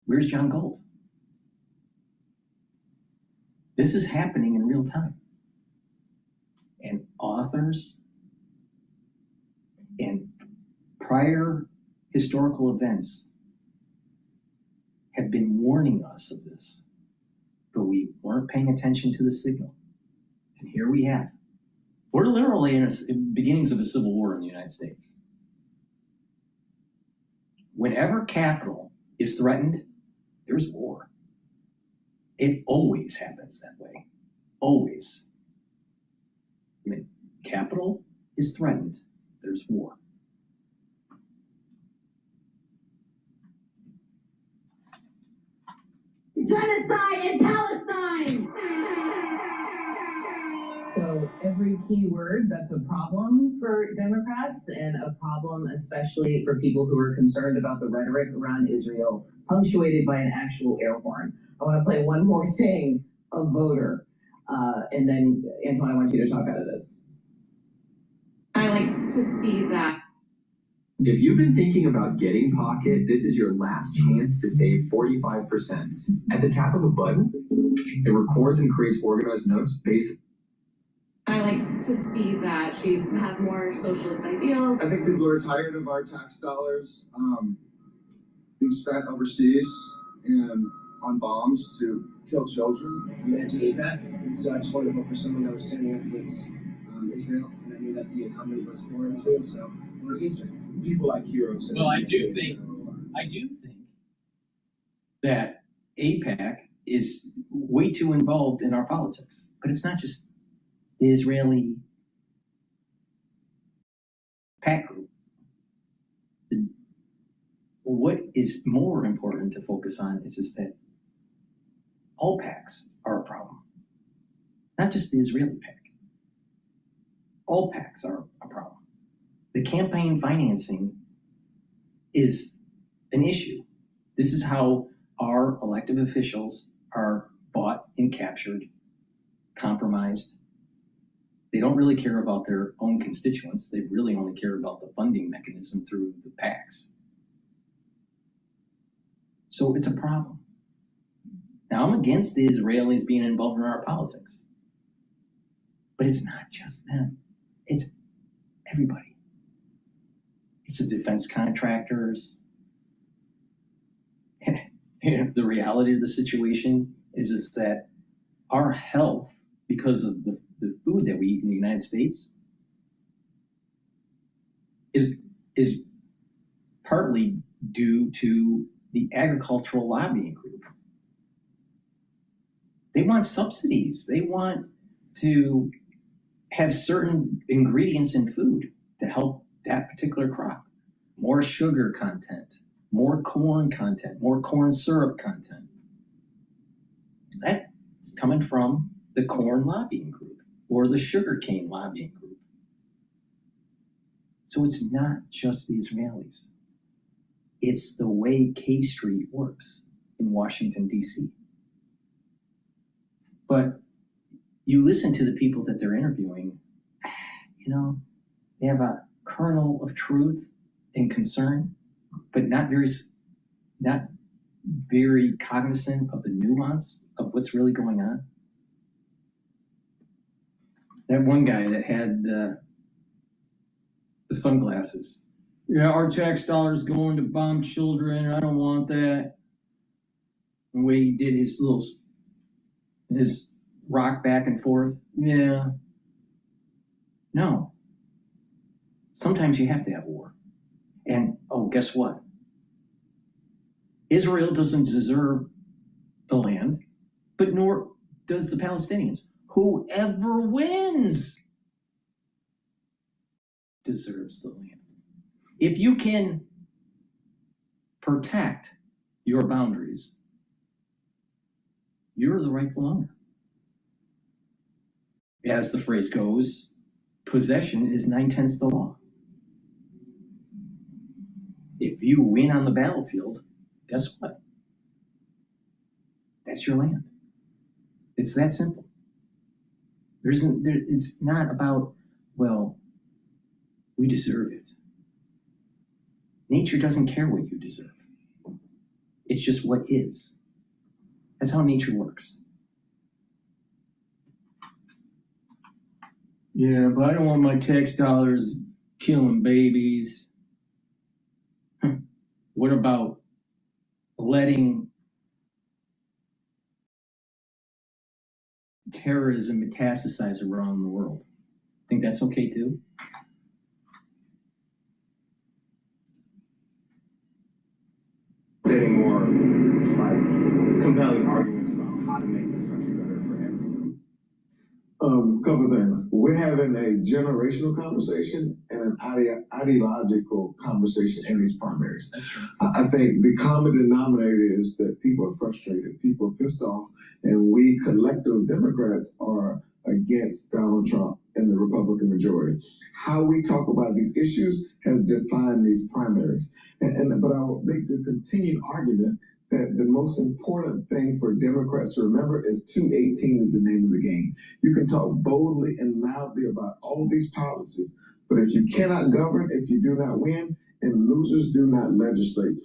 Where's John Gold? This is happening in real time. And authors and prior historical events have been warning us of this, but we weren't paying attention to the signal. And here we have. We're literally in the beginnings of a civil war in the United States. Whenever capital is threatened, there's war. It always happens that way. Always. When capital is threatened, there's war. Genocide in Palestine! So every key word, that's a problem for Democrats and a problem especially for people who are concerned about the rhetoric around Israel, punctuated by an actual air horn. I want to play one more thing, a voter. And then, Antoine, I want you to talk out of this. I like to see that. If you've been thinking about getting Pocket, this is your last chance to save 45%. At the tap of a button, it records and creates organized notes based. I like to see that she has more socialist ideals. I think people are tired of our tax dollars being spent overseas and on bombs to kill children. I'm anti-APAC, and so I just wanted to vote for someone that was standing up against Israel, and I knew that the incumbent was for Israel, so I voted against her. People like heroes. Well, I do think that AIPAC is way too involved in our politics, but it's not just the Israeli PAC group. What is more important to focus on is that all PACs are a problem, not just the Israeli PAC. All PACs are a problem. The campaign financing is an issue. This is how our elected officials are bought and captured, compromised. They don't really care about their own constituents. They really only care about the funding mechanism through the PACs. So it's a problem. Now, I'm against the Israelis being involved in our politics. But it's not just them. It's everybody. It's the defense contractors. The reality of the situation is that our health, because of the food that we eat in the United States, is partly due to the agricultural lobbying group. They want subsidies. They want to have certain ingredients in food to help that particular crop. More sugar content, more corn content, more corn syrup content. That's coming from the corn lobbying group or the sugarcane lobbying group. So it's not just the Israelis. It's the way K Street works in Washington, D.C. But you listen to the people that they're interviewing, you know, they have a kernel of truth and concern, but not very cognizant of the nuance of what's really going on. That one guy that had the sunglasses. Yeah, our tax dollars going to bomb children. I don't want that. The way he did his rock back and forth. Yeah. No. Sometimes you have to have war. And, oh, guess what? Israel doesn't deserve the land, but nor does the Palestinians. Whoever wins deserves the land. If you can protect your boundaries, you're the rightful owner. As the phrase goes, possession is 9/10 the law. If you win on the battlefield, guess what? That's your land. It's that simple. It's not about, well, we deserve it. Nature doesn't care what you deserve. It's just what is. That's how nature works. Yeah, but I don't want my tax dollars killing babies. What about letting terrorism metastasize around the world? Think that's okay too? Setting more like compelling arguments about how to make this country better for everyone. Couple of things. We're having a generational conversation and an ideological conversation in these primaries. That's true. I think the common denominator is that people are frustrated, people are pissed off, and we collective Democrats are against Donald Trump and the Republican majority. How we talk about these issues has defined these primaries. But I will make the continued argument that the most important thing for Democrats to remember is 218 is the name of the game. You can talk boldly and loudly about all of these policies, but if you cannot govern, if you do not win, and losers do not legislate.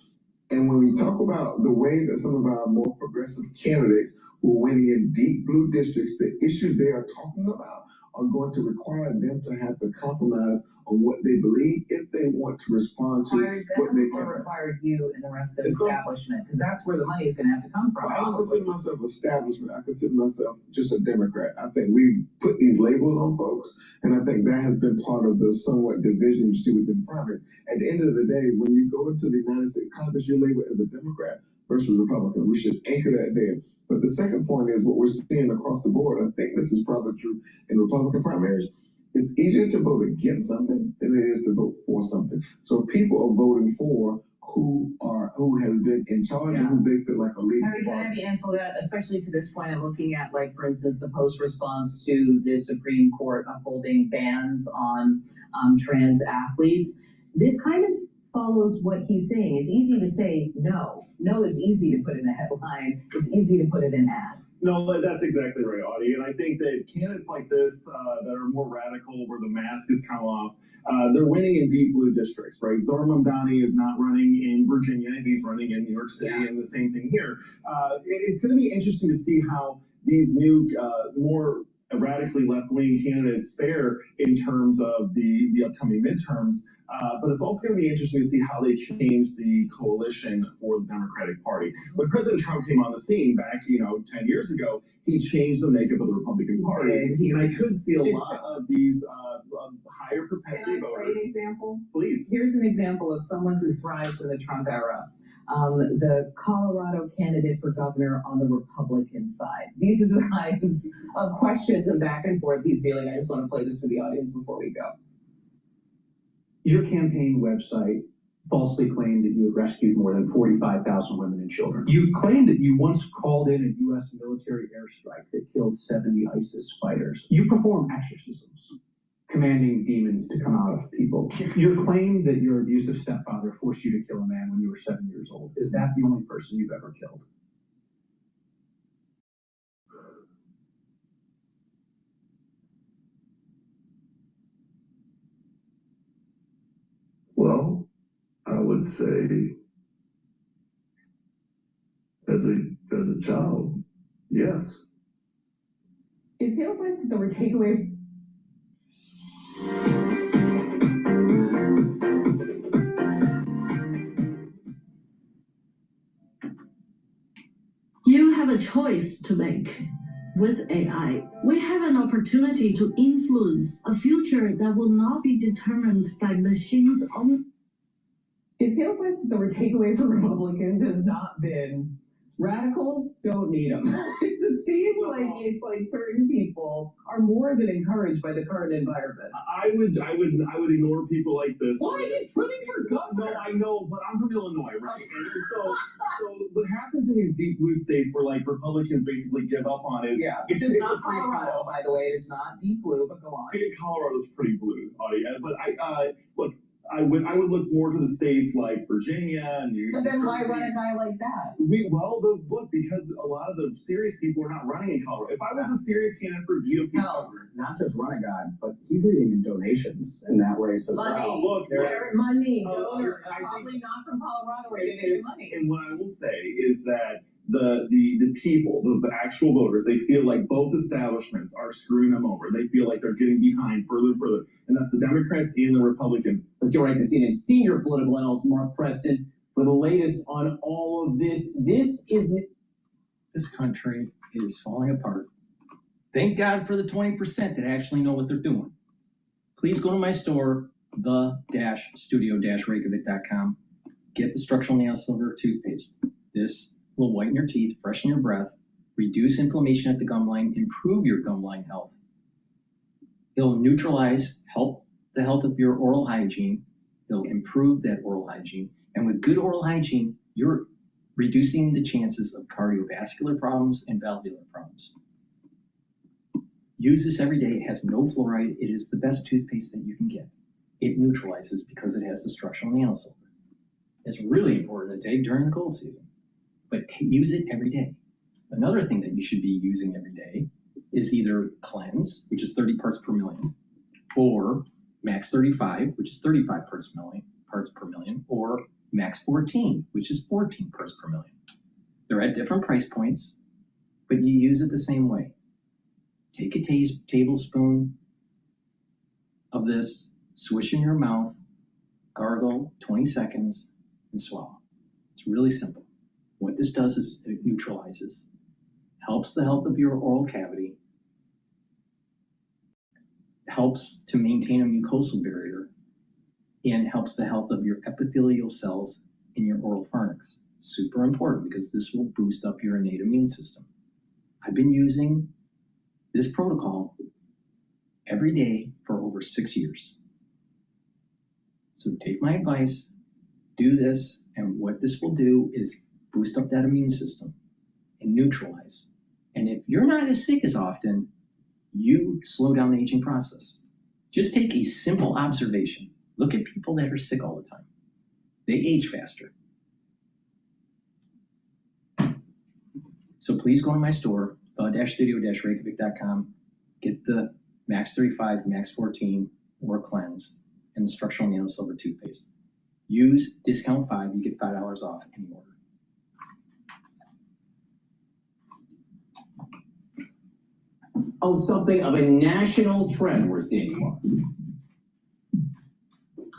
And when we talk about the way that some of our more progressive candidates who are winning in deep blue districts, the issues they are talking about are going to require them to have to compromise on what they believe if they want to respond to what they can. Required you and the rest of the establishment, because that's where the money is going to have to come from. Well, I don't consider myself establishment. I consider myself just a Democrat. I think we put these labels on folks, and I think that has been part of the somewhat division you see within the primary. At the end of the day, when you go into the United States Congress, you're labeled as a Democrat versus Republican. We should anchor that there. But the second point is what we're seeing across the board. I think this is probably true in Republican primaries. It's easier to vote against something than it is to vote for something. So people are voting for who has been in charge and who they feel like are leading. Harry, can I have you answer that? Especially to this point, I'm looking at, like, for instance, the post-response to the Supreme Court upholding bans on trans athletes. This kind of follows what he's saying. It's easy to say no. No is easy to put in a headline. It's easy to put it in ad. No, that's exactly right, Audie. And I think that candidates like this that are more radical, where the mask has come off, they're winning in deep blue districts, right? Zohar Mamdani is not running in Virginia; he's running in New York City, and the same thing here. It's going to be interesting to see how these new, more radically left-wing candidates fare in terms of the upcoming midterms. But it's also going to be interesting to see how they change the coalition for the Democratic Party. When President Trump came on the scene back, 10 years ago, he changed the makeup of the Republican Party. And I could see a lot of these higher propensity voters. An example? Please. Here's an example of someone who thrives in the Trump era. The Colorado candidate for governor on the Republican side. These are the kinds of questions and back and forth he's dealing. I just want to play this for the audience before we go. Your campaign website falsely claimed that you had rescued more than 45,000 women and children. You claimed that you once called in a U.S. military airstrike that killed 70 ISIS fighters. You perform exorcisms, commanding demons to come out of people. Your claim that your abusive stepfather forced you to kill a man when you were 7 years old, is that the only person you've ever killed? Well, I would say as a child, yes. It feels like the takeaway. You have a choice to make. With AI, we have an opportunity to influence a future that will not be determined by machines only. It feels like the takeaway for Republicans has not been radicals don't need them. It seems like it's like certain people are more than encouraged by the current environment. I would ignore people like this. Why? He's running for governor. No, I know, but I'm from Illinois, right? And so what happens in these deep blue states where like Republicans basically give up on is It's not Colorado, by the way. It's not deep blue, but go on. Colorado's pretty blue, Audie. But look. I would look more to the states like Virginia and New York. But then why run a guy like that? Because a lot of the serious people are not running in Colorado. If I was a serious candidate for GOP, not just run a guy, but he's leading in donations in that race as well. Look, there's money. Donors, probably not from Colorado, are donating money. And what I will say is that the people, the actual voters, they feel like both establishments are screwing them over. They feel like they're getting behind further and further. And that's the Democrats and the Republicans. Let's go right to CNN senior political analyst Mark Preston for the latest on all of this. This country is falling apart. Thank God for the 20% that actually know what they're doing. Please go to my store, the-studio-reykjavik.com. Get the structural nail silver toothpaste. This will whiten your teeth, freshen your breath, reduce inflammation at the gum line, improve your gum line health. It'll help the health of your oral hygiene. It'll improve that oral hygiene. And with good oral hygiene, you're reducing the chances of cardiovascular problems and valvular problems. Use this every day. It has no fluoride. It is the best toothpaste that you can get. It neutralizes because it has the structural nanosilver. It's really important to take during the cold season, but use it every day. Another thing that you should be using every day is either Cleanse, which is 30 parts per million, or Max 35, which is 35 parts per million, or Max 14, which is 14 parts per million. They're at different price points, but you use it the same way. Take a tablespoon of this, swish in your mouth, gargle 20 seconds, and swallow. It's really simple. What this does is it neutralizes, helps the health of your oral cavity, helps to maintain a mucosal barrier, and helps the health of your epithelial cells in your oral pharynx. Super important because this will boost up your innate immune system. I've been using this protocol every day for over 6 years. So take my advice, do this, and what this will do is boost up that immune system and neutralize. And if you're not as sick as often, you slow down the aging process. Just take a simple observation. Look at people that are sick all the time. They age faster. So please go to my store, the-studio-reykjavik.com. Get the Max 35, Max 14, or Cleanse, and the Structural Nano Silver toothpaste. Use discount 5, you get $5 off any order. Oh, something of a national trend we're seeing, Mark.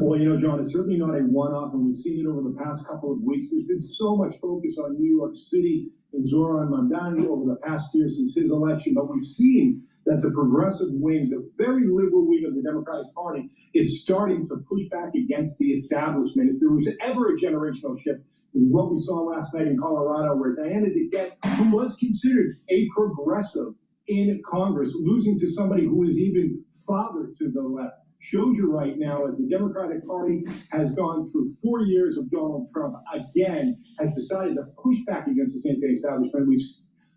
Well, you know, John, it's certainly not a one-off, and we've seen it over the past couple of weeks. There's been so much focus on New York City and Zoran Mamdani over the past year since his election, but we've seen that the progressive wing, the very liberal wing of the Democratic Party, is starting to push back against the establishment. If there was ever a generational shift, what we saw last night in Colorado, where Diana DeGette, who was considered a progressive in Congress, losing to somebody who is even farther to the left, shows you right now, as the Democratic Party has gone through 4 years of Donald Trump, again, has decided to push back against the same-day establishment. We've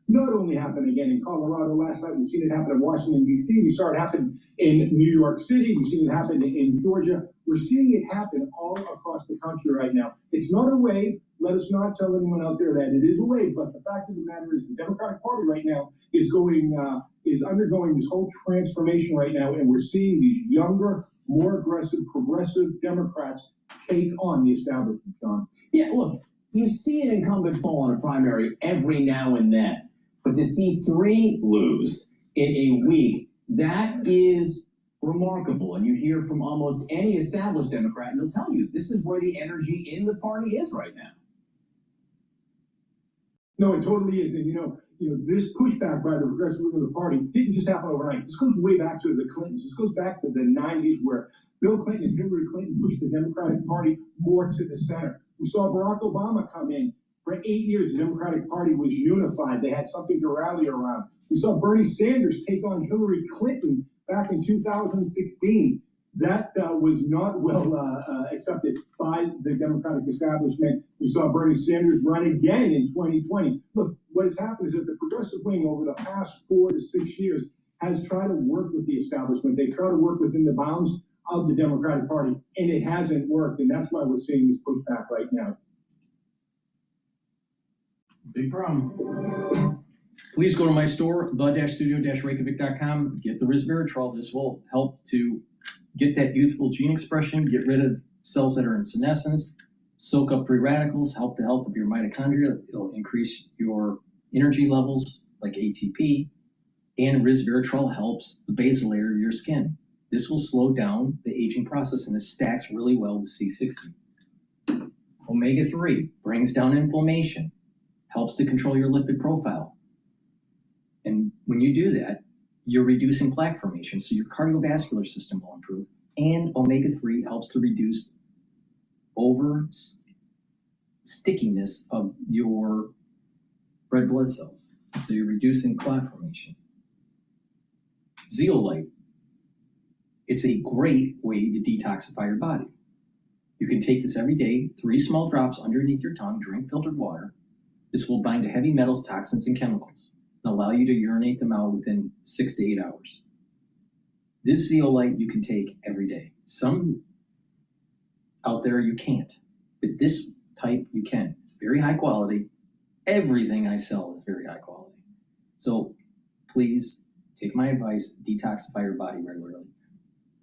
not only happened again in Colorado last night, we've seen it happen in Washington, D.C., we saw it happen in New York City, we've seen it happen in Georgia. We're seeing it happen all across the country right now. It's not a wave. Let us not tell anyone out there that it is a wave, but the fact of the matter is the Democratic Party right now is undergoing this whole transformation right now, and we're seeing these younger, more aggressive, progressive Democrats take on the establishment, John. Yeah, look, you see an incumbent fall in a primary every now and then, but to see 3 lose in a week, that is remarkable. And you hear from almost any established Democrat, and they'll tell you this is where the energy in the party is right now. No, it totally is. And you know, this pushback by the progressive wing of the party didn't just happen overnight. This goes way back to the Clintons. This goes back to the 90s, where Bill Clinton and Hillary Clinton pushed the Democratic Party more to the center. We saw Barack Obama come in. For 8 years, the Democratic Party was unified. They had something to rally around. We saw Bernie Sanders take on Hillary Clinton back in 2016. That was not well accepted by the Democratic establishment. We saw Bernie Sanders run again in 2020. Look, what has happened is that the progressive wing over the past 4 to 6 years has tried to work with the establishment. They've tried to work within the bounds of the Democratic Party, and it hasn't worked, and that's why we're seeing this pushback right now. Big problem. Please go to my store, the-studio-reykjavik.com. Get the resveratrol. This will help to get that youthful gene expression, get rid of cells that are in senescence, soak up free radicals, help the health of your mitochondria. It'll increase your energy levels like ATP, and resveratrol helps the basal layer of your skin. This will slow down the aging process, and this stacks really well with C60. Omega-3 brings down inflammation, helps to control your lipid profile. And when you do that, you're reducing plaque formation, so your cardiovascular system will improve. And omega-3 helps to reduce over stickiness of your red blood cells. So you're reducing plaque formation. Zeolite. It's a great way to detoxify your body. You can take this every day, 3 small drops underneath your tongue, drink filtered water. This will bind to heavy metals, toxins, and chemicals, and allow you to urinate them out within 6 to 8 hours. This zeolite you can take every day. Some out there you can't, but this type you can. It's very high quality. Everything I sell is very high quality. So please take my advice, detoxify your body regularly.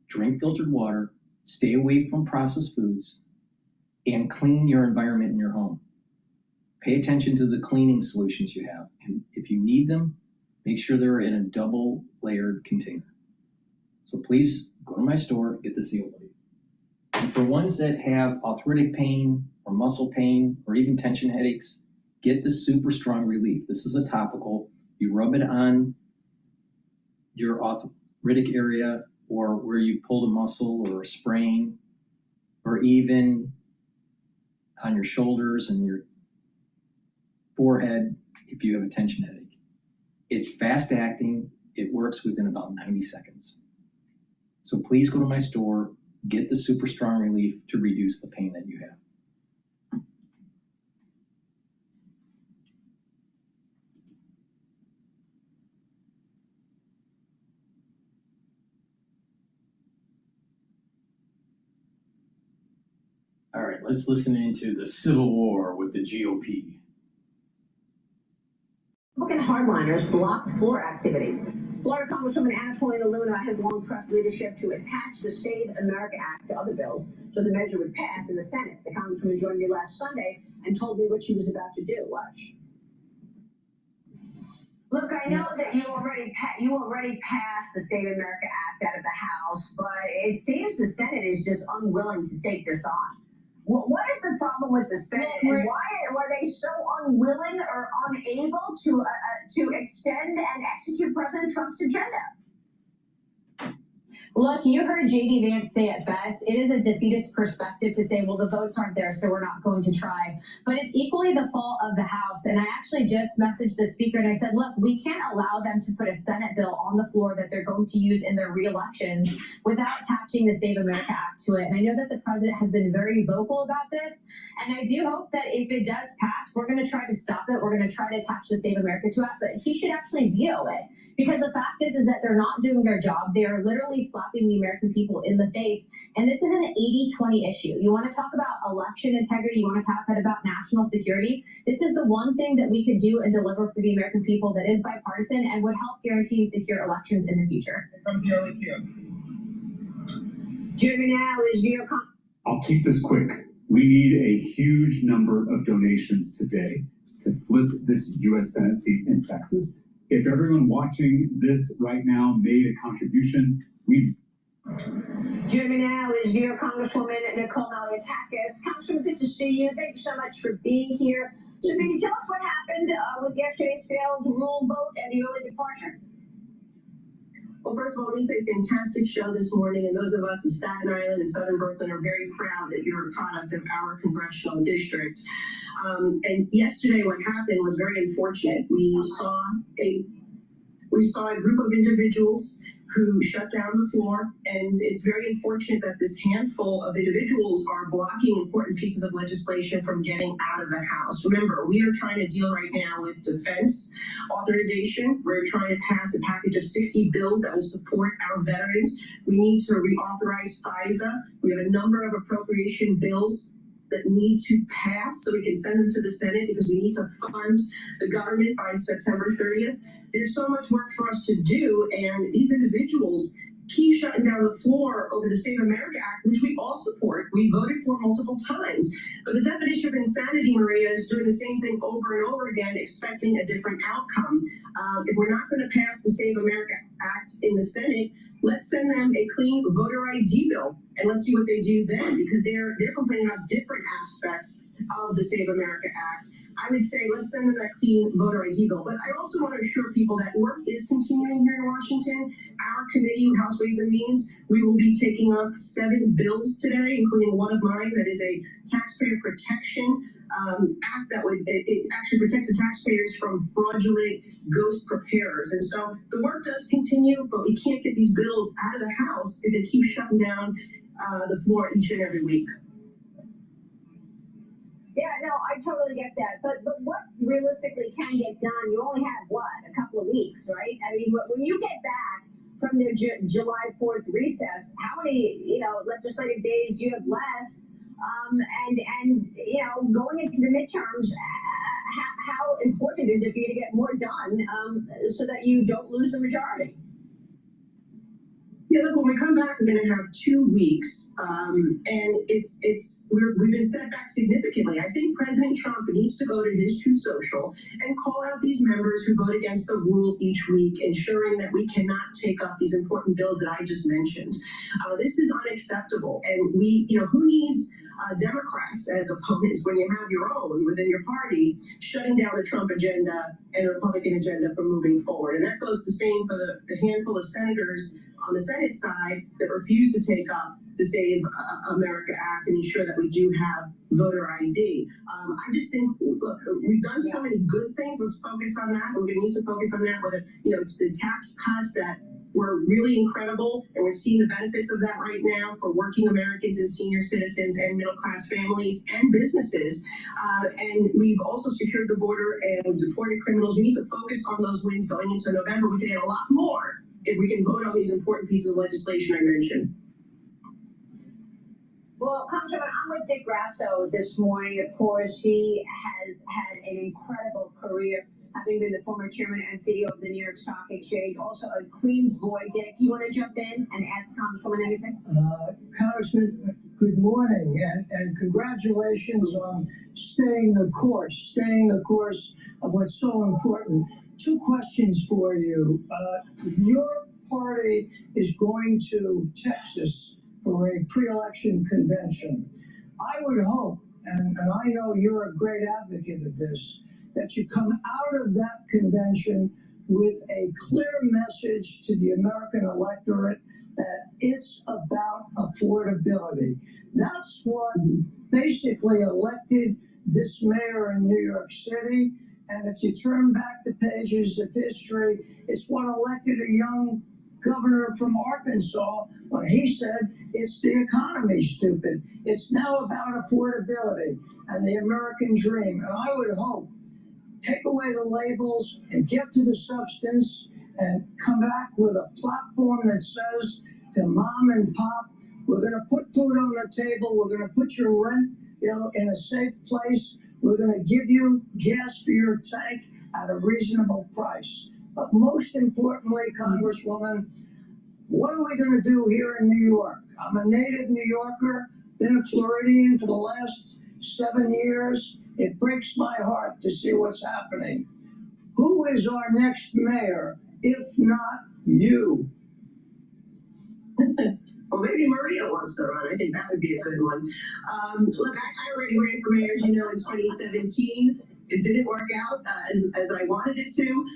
Drink filtered water, stay away from processed foods, and clean your environment in your home. Pay attention to the cleaning solutions you have. And if you need them, make sure they're in a double layered container. So please go to my store, get the zeolite. And for ones that have arthritic pain or muscle pain or even tension headaches, get the Super Strong Relief. This is a topical. You rub it on your arthritic area or where you pulled a muscle or a sprain, or even on your shoulders and your forehead if you have a tension headache. It's fast acting. It works within about 90 seconds. So please go to my store, get the Super Strong Relief to reduce the pain that you have. All right, let's listen into the Civil War with the GOP. Okay, Republican hardliners blocked floor activity. Florida Congresswoman Anna Paulina Luna has long pressed leadership to attach the Save America Act to other bills so the measure would pass in the Senate. The Congresswoman joined me last Sunday and told me what she was about to do. Watch. Look, I know that you already passed the Save America Act out of the House, but it seems the Senate is just unwilling to take this on. What is the problem with the Senate, and why are they so unwilling or unable to extend and execute President Trump's agenda? Look, you heard J.D. Vance say it best. It is a defeatist perspective to say, well, the votes aren't there, so we're not going to try. But it's equally the fault of the House. And I actually just messaged the Speaker and I said, look, we can't allow them to put a Senate bill on the floor that they're going to use in their re-elections without attaching the Save America Act to it. And I know that the President has been very vocal about this. And I do hope that if it does pass, we're going to try to stop it. We're going to try to attach the Save America to it. But he should actually veto it. Because the fact is that they're not doing their job. They are literally slapping the American people in the face. And this is an 80-20 issue. You want to talk about election integrity, you want to talk about national security. This is the one thing that we could do and deliver for the American people that is bipartisan and would help guarantee secure elections in the future. Here comes the early cue. Joining now is New York. I'll keep this quick. We need a huge number of donations today to flip this U.S. Senate seat in Texas. If everyone watching this right now made a contribution, we've... Joining now is New York Congresswoman Nicole Maliotakis. Congresswoman, good to see you. Thank you so much for being here. So can you tell us what happened with yesterday's failed rule vote and the early departure? Well, first of all, let me say fantastic show this morning, and those of us in Staten Island and Southern Brooklyn are very proud that you're a product of our congressional district. And yesterday what happened was very unfortunate. We saw a group of individuals who shut down the floor, and it's very unfortunate that this handful of individuals are blocking important pieces of legislation from getting out of the House. Remember, we are trying to deal right now with defense authorization. We're trying to pass a package of 60 bills that will support our veterans. We need to reauthorize FISA. We have a number of appropriation bills that need to pass so we can send them to the Senate because we need to fund the government by September 30th. There's so much work for us to do, and these individuals keep shutting down the floor over the Save America Act, which we all support. We voted for multiple times. But the definition of insanity, Maria, is doing the same thing over and over again, expecting a different outcome. If we're not going to pass the Save America Act in the Senate, let's send them a clean voter ID bill, and let's see what they do then, because they're complaining about different aspects of the Save America Act. I would say let's send them that clean voter ID bill. But I also want to assure people that work is continuing here in Washington. Our committee, House Ways and Means, we will be taking up 7 bills today, including one of mine that is a taxpayer protection act that would it actually protects the taxpayers from fraudulent ghost preparers. And so the work does continue, but we can't get these bills out of the House if they keep shutting down the floor each and every week. Yeah, no, I totally get that. But what realistically can get done? You only have, what, a couple of weeks, right? I mean, when you get back from the July 4th recess, how many, legislative days do you have left? And going into the midterms, how important is it for you to get more done so that you don't lose the majority? Yeah, look, when we come back, we're going to have 2 weeks, and we've been set back significantly. I think President Trump needs to go to his Truth Social and call out these members who vote against the rule each week, ensuring that we cannot take up these important bills that I just mentioned. This is unacceptable, and who needs Democrats as opponents when you have your own within your party shutting down the Trump agenda and the Republican agenda from moving forward? And that goes the same for the handful of senators on the Senate side that refuse to take up the Save America Act and ensure that we do have voter ID. I just think, look, we've done so many good things. Let's focus on that. We're going to need to focus on that, whether, it's the tax cuts that were really incredible, and we're seeing the benefits of that right now for working Americans and senior citizens and middle-class families and businesses. And we've also secured the border and deported criminals. We need to focus on those wins going into November. We can get a lot more if we can vote on these important pieces of legislation I mentioned. Well, Congressman, I'm with Dick Grasso this morning. Of course, he has had an incredible career having been the former chairman and CEO of the New York Stock Exchange, also a Queens boy. Dick, you want to jump in and ask Congresswoman anything? Congressman, good morning, and congratulations on staying the course of what's so important. Two questions for you. Your party is going to Texas for a pre-election convention. I would hope, and I know you're a great advocate of this, that you come out of that convention with a clear message to the American electorate that it's about affordability. That's what basically elected this mayor in New York City. And if you turn back the pages of history, it's what elected a young governor from Arkansas when he said it's the economy, stupid. It's now about affordability and the American dream. And I would hope, take away the labels and get to the substance and come back with a platform that says to mom and pop, we're going to put food on the table, we're going to put your rent, in a safe place, we're going to give you gas for your tank at a reasonable price. But most importantly, Congresswoman, what are we going to do here in New York? I'm a native New Yorker, been a Floridian for the last 7 years. It breaks my heart to see what's happening. Who is our next mayor, if not you? Well, maybe Maria wants to run. I think that would be a good one. Look, I already ran for mayor, as you know, in 2017. It didn't work out as I wanted it to,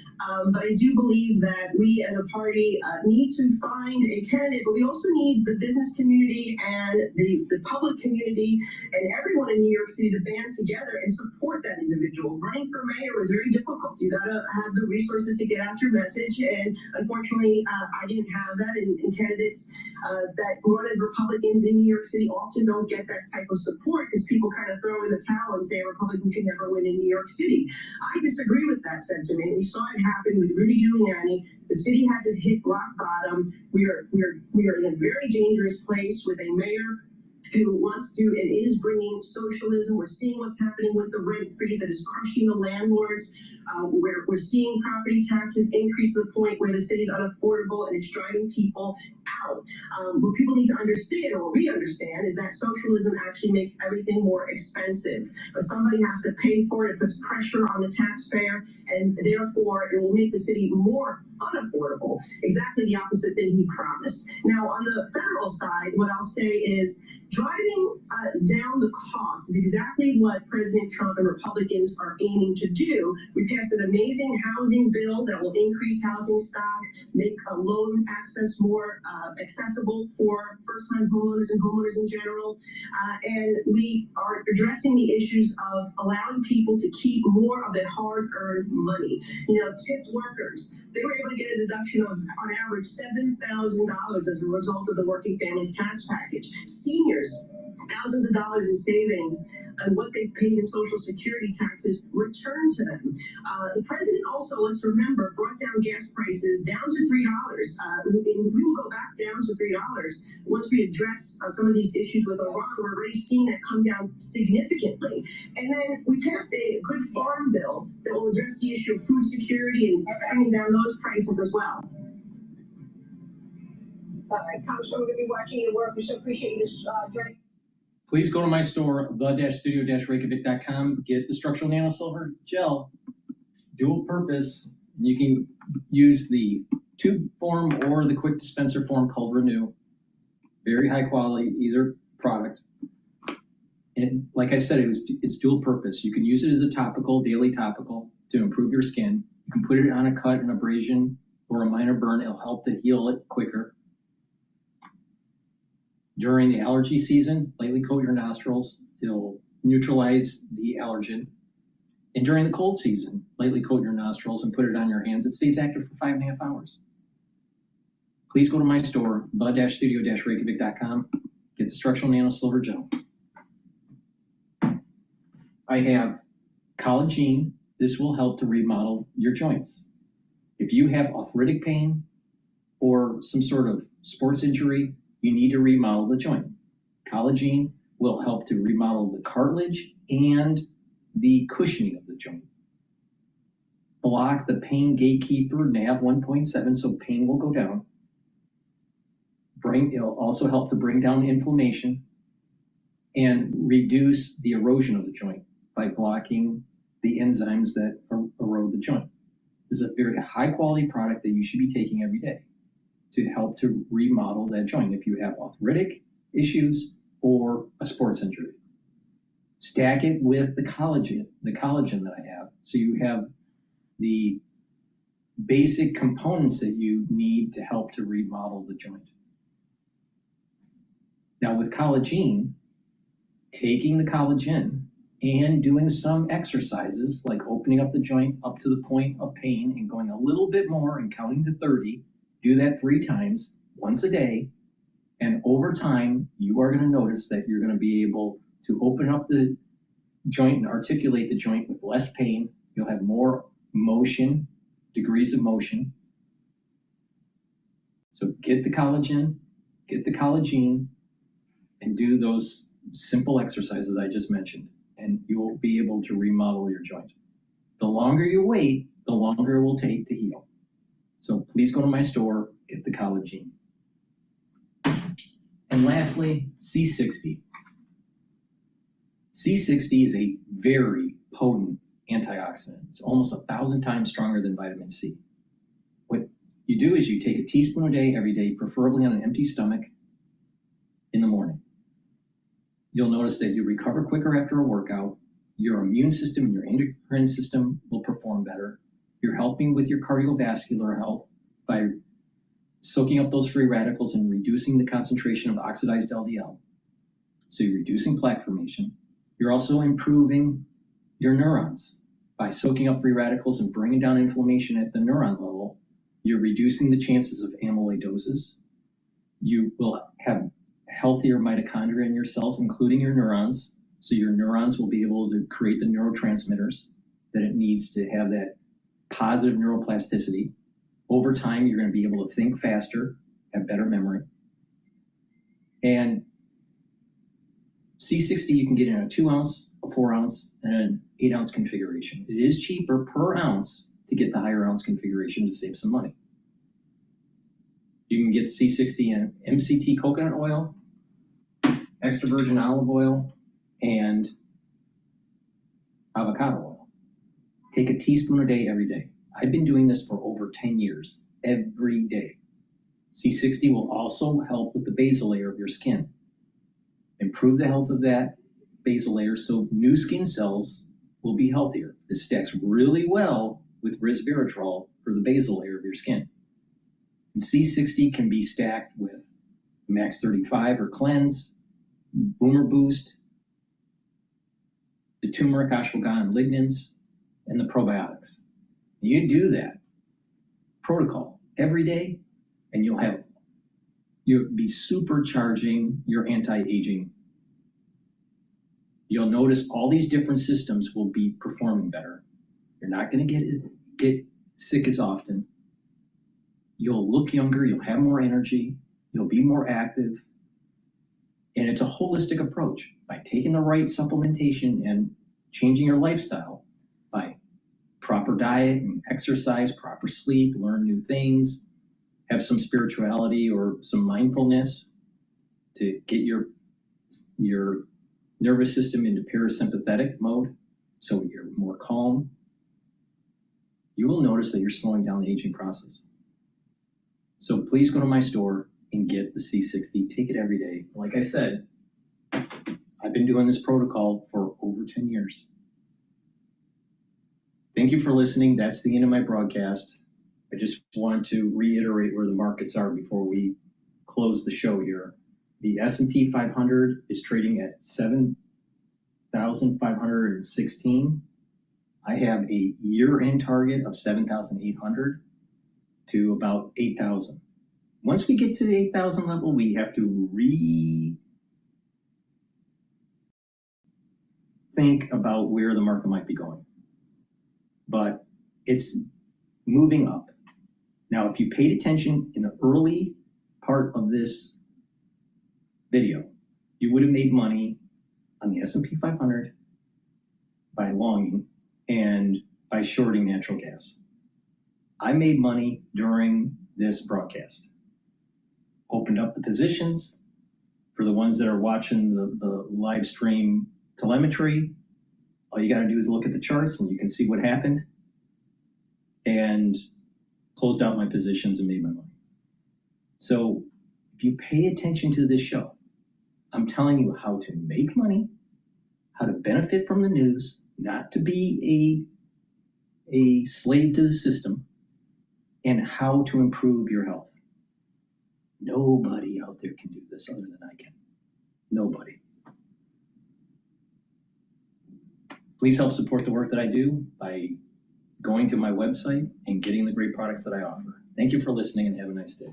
but I do believe that we as a party need to find a candidate, but we also need the business community and the public community and everyone in New York City to band together and support that individual. Running for mayor was very difficult. You got to have the resources to get out your message, and unfortunately, I didn't have that, and candidates that run as Republicans in New York City often don't get that type of support because people kind of throw in the towel and say a Republican can never win in New York City. I disagree with that sentiment. We saw it happen with Rudy Giuliani. The city had to hit rock bottom. We are in a very dangerous place with a mayor who wants to and is bringing socialism. We're seeing what's happening with the rent freeze that is crushing the landlords. We're seeing property taxes increase to the point where the city's unaffordable and it's driving people out. What people need to understand, or what we understand, is that socialism actually makes everything more expensive. But somebody has to pay for it. It puts pressure on the taxpayer, and therefore it will make the city more unaffordable. Exactly the opposite thing he promised. Now, on the federal side, what I'll say is driving down the cost is exactly what President Trump and Republicans are aiming to do. We passed an amazing housing bill that will increase housing stock, make loan access more accessible for first-time homeowners and homeowners in general. And we are addressing the issues of allowing people to keep more of their hard-earned money. Tipped workers, they were able to get a deduction of, on average, $7,000 as a result of the working families tax package. Seniors, thousands of dollars in savings, and what they've paid in Social Security taxes returned to them. The president also, let's remember, brought down gas prices down to $3. We will go back down to $3 once we address some of these issues with Iran. We're already seeing that come down significantly. And then we passed a good farm bill that will address the issue of food security and bringing down those prices as well. All right, Congressman, we're going to be watching your work. We so appreciate you joining. Please go to my store, the-studio-reykjavik.com. Get the structural nano silver gel. It's dual purpose. You can use the tube form or the quick dispenser form called Renew. Very high quality, either product. And like I said, it's dual purpose. You can use it as a topical, daily topical, to improve your skin. You can put it on a cut, an abrasion, or a minor burn. It'll help to heal it quicker. During the allergy season, lightly coat your nostrils. It'll neutralize the allergen. And during the cold season, lightly coat your nostrils and put it on your hands. It stays active for 5.5 hours. Please go to my store, the-studio-reykjavik.com. Get the structural nano silver gel. I have collagen. This will help to remodel your joints. If you have arthritic pain or some sort of sports injury, you need to remodel the joint. Collagen will help to remodel the cartilage and the cushioning of the joint. block the pain gatekeeper NAV 1.7, so pain will go down. It'll also help to bring down inflammation and reduce the erosion of the joint by blocking the enzymes that erode the joint. This is a very high quality product that you should be taking every day to help to remodel that joint if you have arthritic issues or a sports injury. Stack it with the collagen that I have, so you have the basic components that you need to help to remodel the joint. Now with collagen, taking the collagen and doing some exercises like opening up the joint up to the point of pain and going a little bit more and counting to 30, do that 3 times, once a day, and over time, you are going to notice that you're going to be able to open up the joint and articulate the joint with less pain. You'll have more motion, degrees of motion. So get the collagen, get the collagen, and do those simple exercises I just mentioned, and you will be able to remodel your joint. The longer you wait, the longer it will take to heal. So please go to my store, get the collagen. And lastly, C60. C60 is a very potent antioxidant. It's almost 1,000 times stronger than vitamin C. What you do is you take a teaspoon a day, every day, preferably on an empty stomach in the morning. You'll notice that you recover quicker after a workout. Your immune system and your endocrine system will perform better. You're helping with your cardiovascular health by soaking up those free radicals and reducing the concentration of oxidized LDL. So you're reducing plaque formation. You're also improving your neurons by soaking up free radicals and bringing down inflammation at the neuron level. You're reducing the chances of amyloidosis. You will have healthier mitochondria in your cells, including your neurons. So your neurons will be able to create the neurotransmitters that it needs to have that positive neuroplasticity. Over time, you're going to be able to think faster, have better memory. And C60 you can get in a 2 ounce, a 4 ounce, and an 8 ounce configuration. It is cheaper per ounce to get the higher ounce configuration to save some money. You can get C60 in MCT coconut oil, extra virgin olive oil, and avocado oil. Take a teaspoon a day every day. I've been doing this for over 10 years, every day. C60 will also help with the basal layer of your skin. Improve the health of that basal layer so new skin cells will be healthier. This stacks really well with resveratrol for the basal layer of your skin. And C60 can be stacked with Max 35 or Cleanse, Boomer Boost, the turmeric, ashwagandha, and lignans, and the probiotics. You do that protocol every day, and you'll be supercharging your anti-aging. You'll notice all these different systems will be performing better. You're not going to get sick as often. You'll look younger, you'll have more energy, you'll be more active. And it's a holistic approach. By taking the right supplementation and changing your lifestyle, by proper diet and exercise, proper sleep, learn new things, have some spirituality or some mindfulness to get your nervous system into parasympathetic mode so you're more calm, you will notice that you're slowing down the aging process. So please go to my store and get the C60. Take it every day. Like I said, I've been doing this protocol for over 10 years. Thank you for listening. That's the end of my broadcast. I just want to reiterate where the markets are before we close the show here. The S&P 500 is trading at 7,516. I have a year-end target of 7,800 to about 8,000. Once we get to the 8,000 level, we have to think about where the market might be going. But it's moving up. Now, if you paid attention in the early part of this video, you would have made money on the S&P 500 by longing and by shorting natural gas. I made money during this broadcast. Opened up the positions for the ones that are watching the live stream telemetry. All you got to do is look at the charts and you can see what happened, and closed out my positions and made my money. So if you pay attention to this show, I'm telling you how to make money, how to benefit from the news, not to be a slave to the system, and how to improve your health. Nobody out there can do this other than I can. Nobody. Please help support the work that I do by going to my website and getting the great products that I offer. Thank you for listening and have a nice day.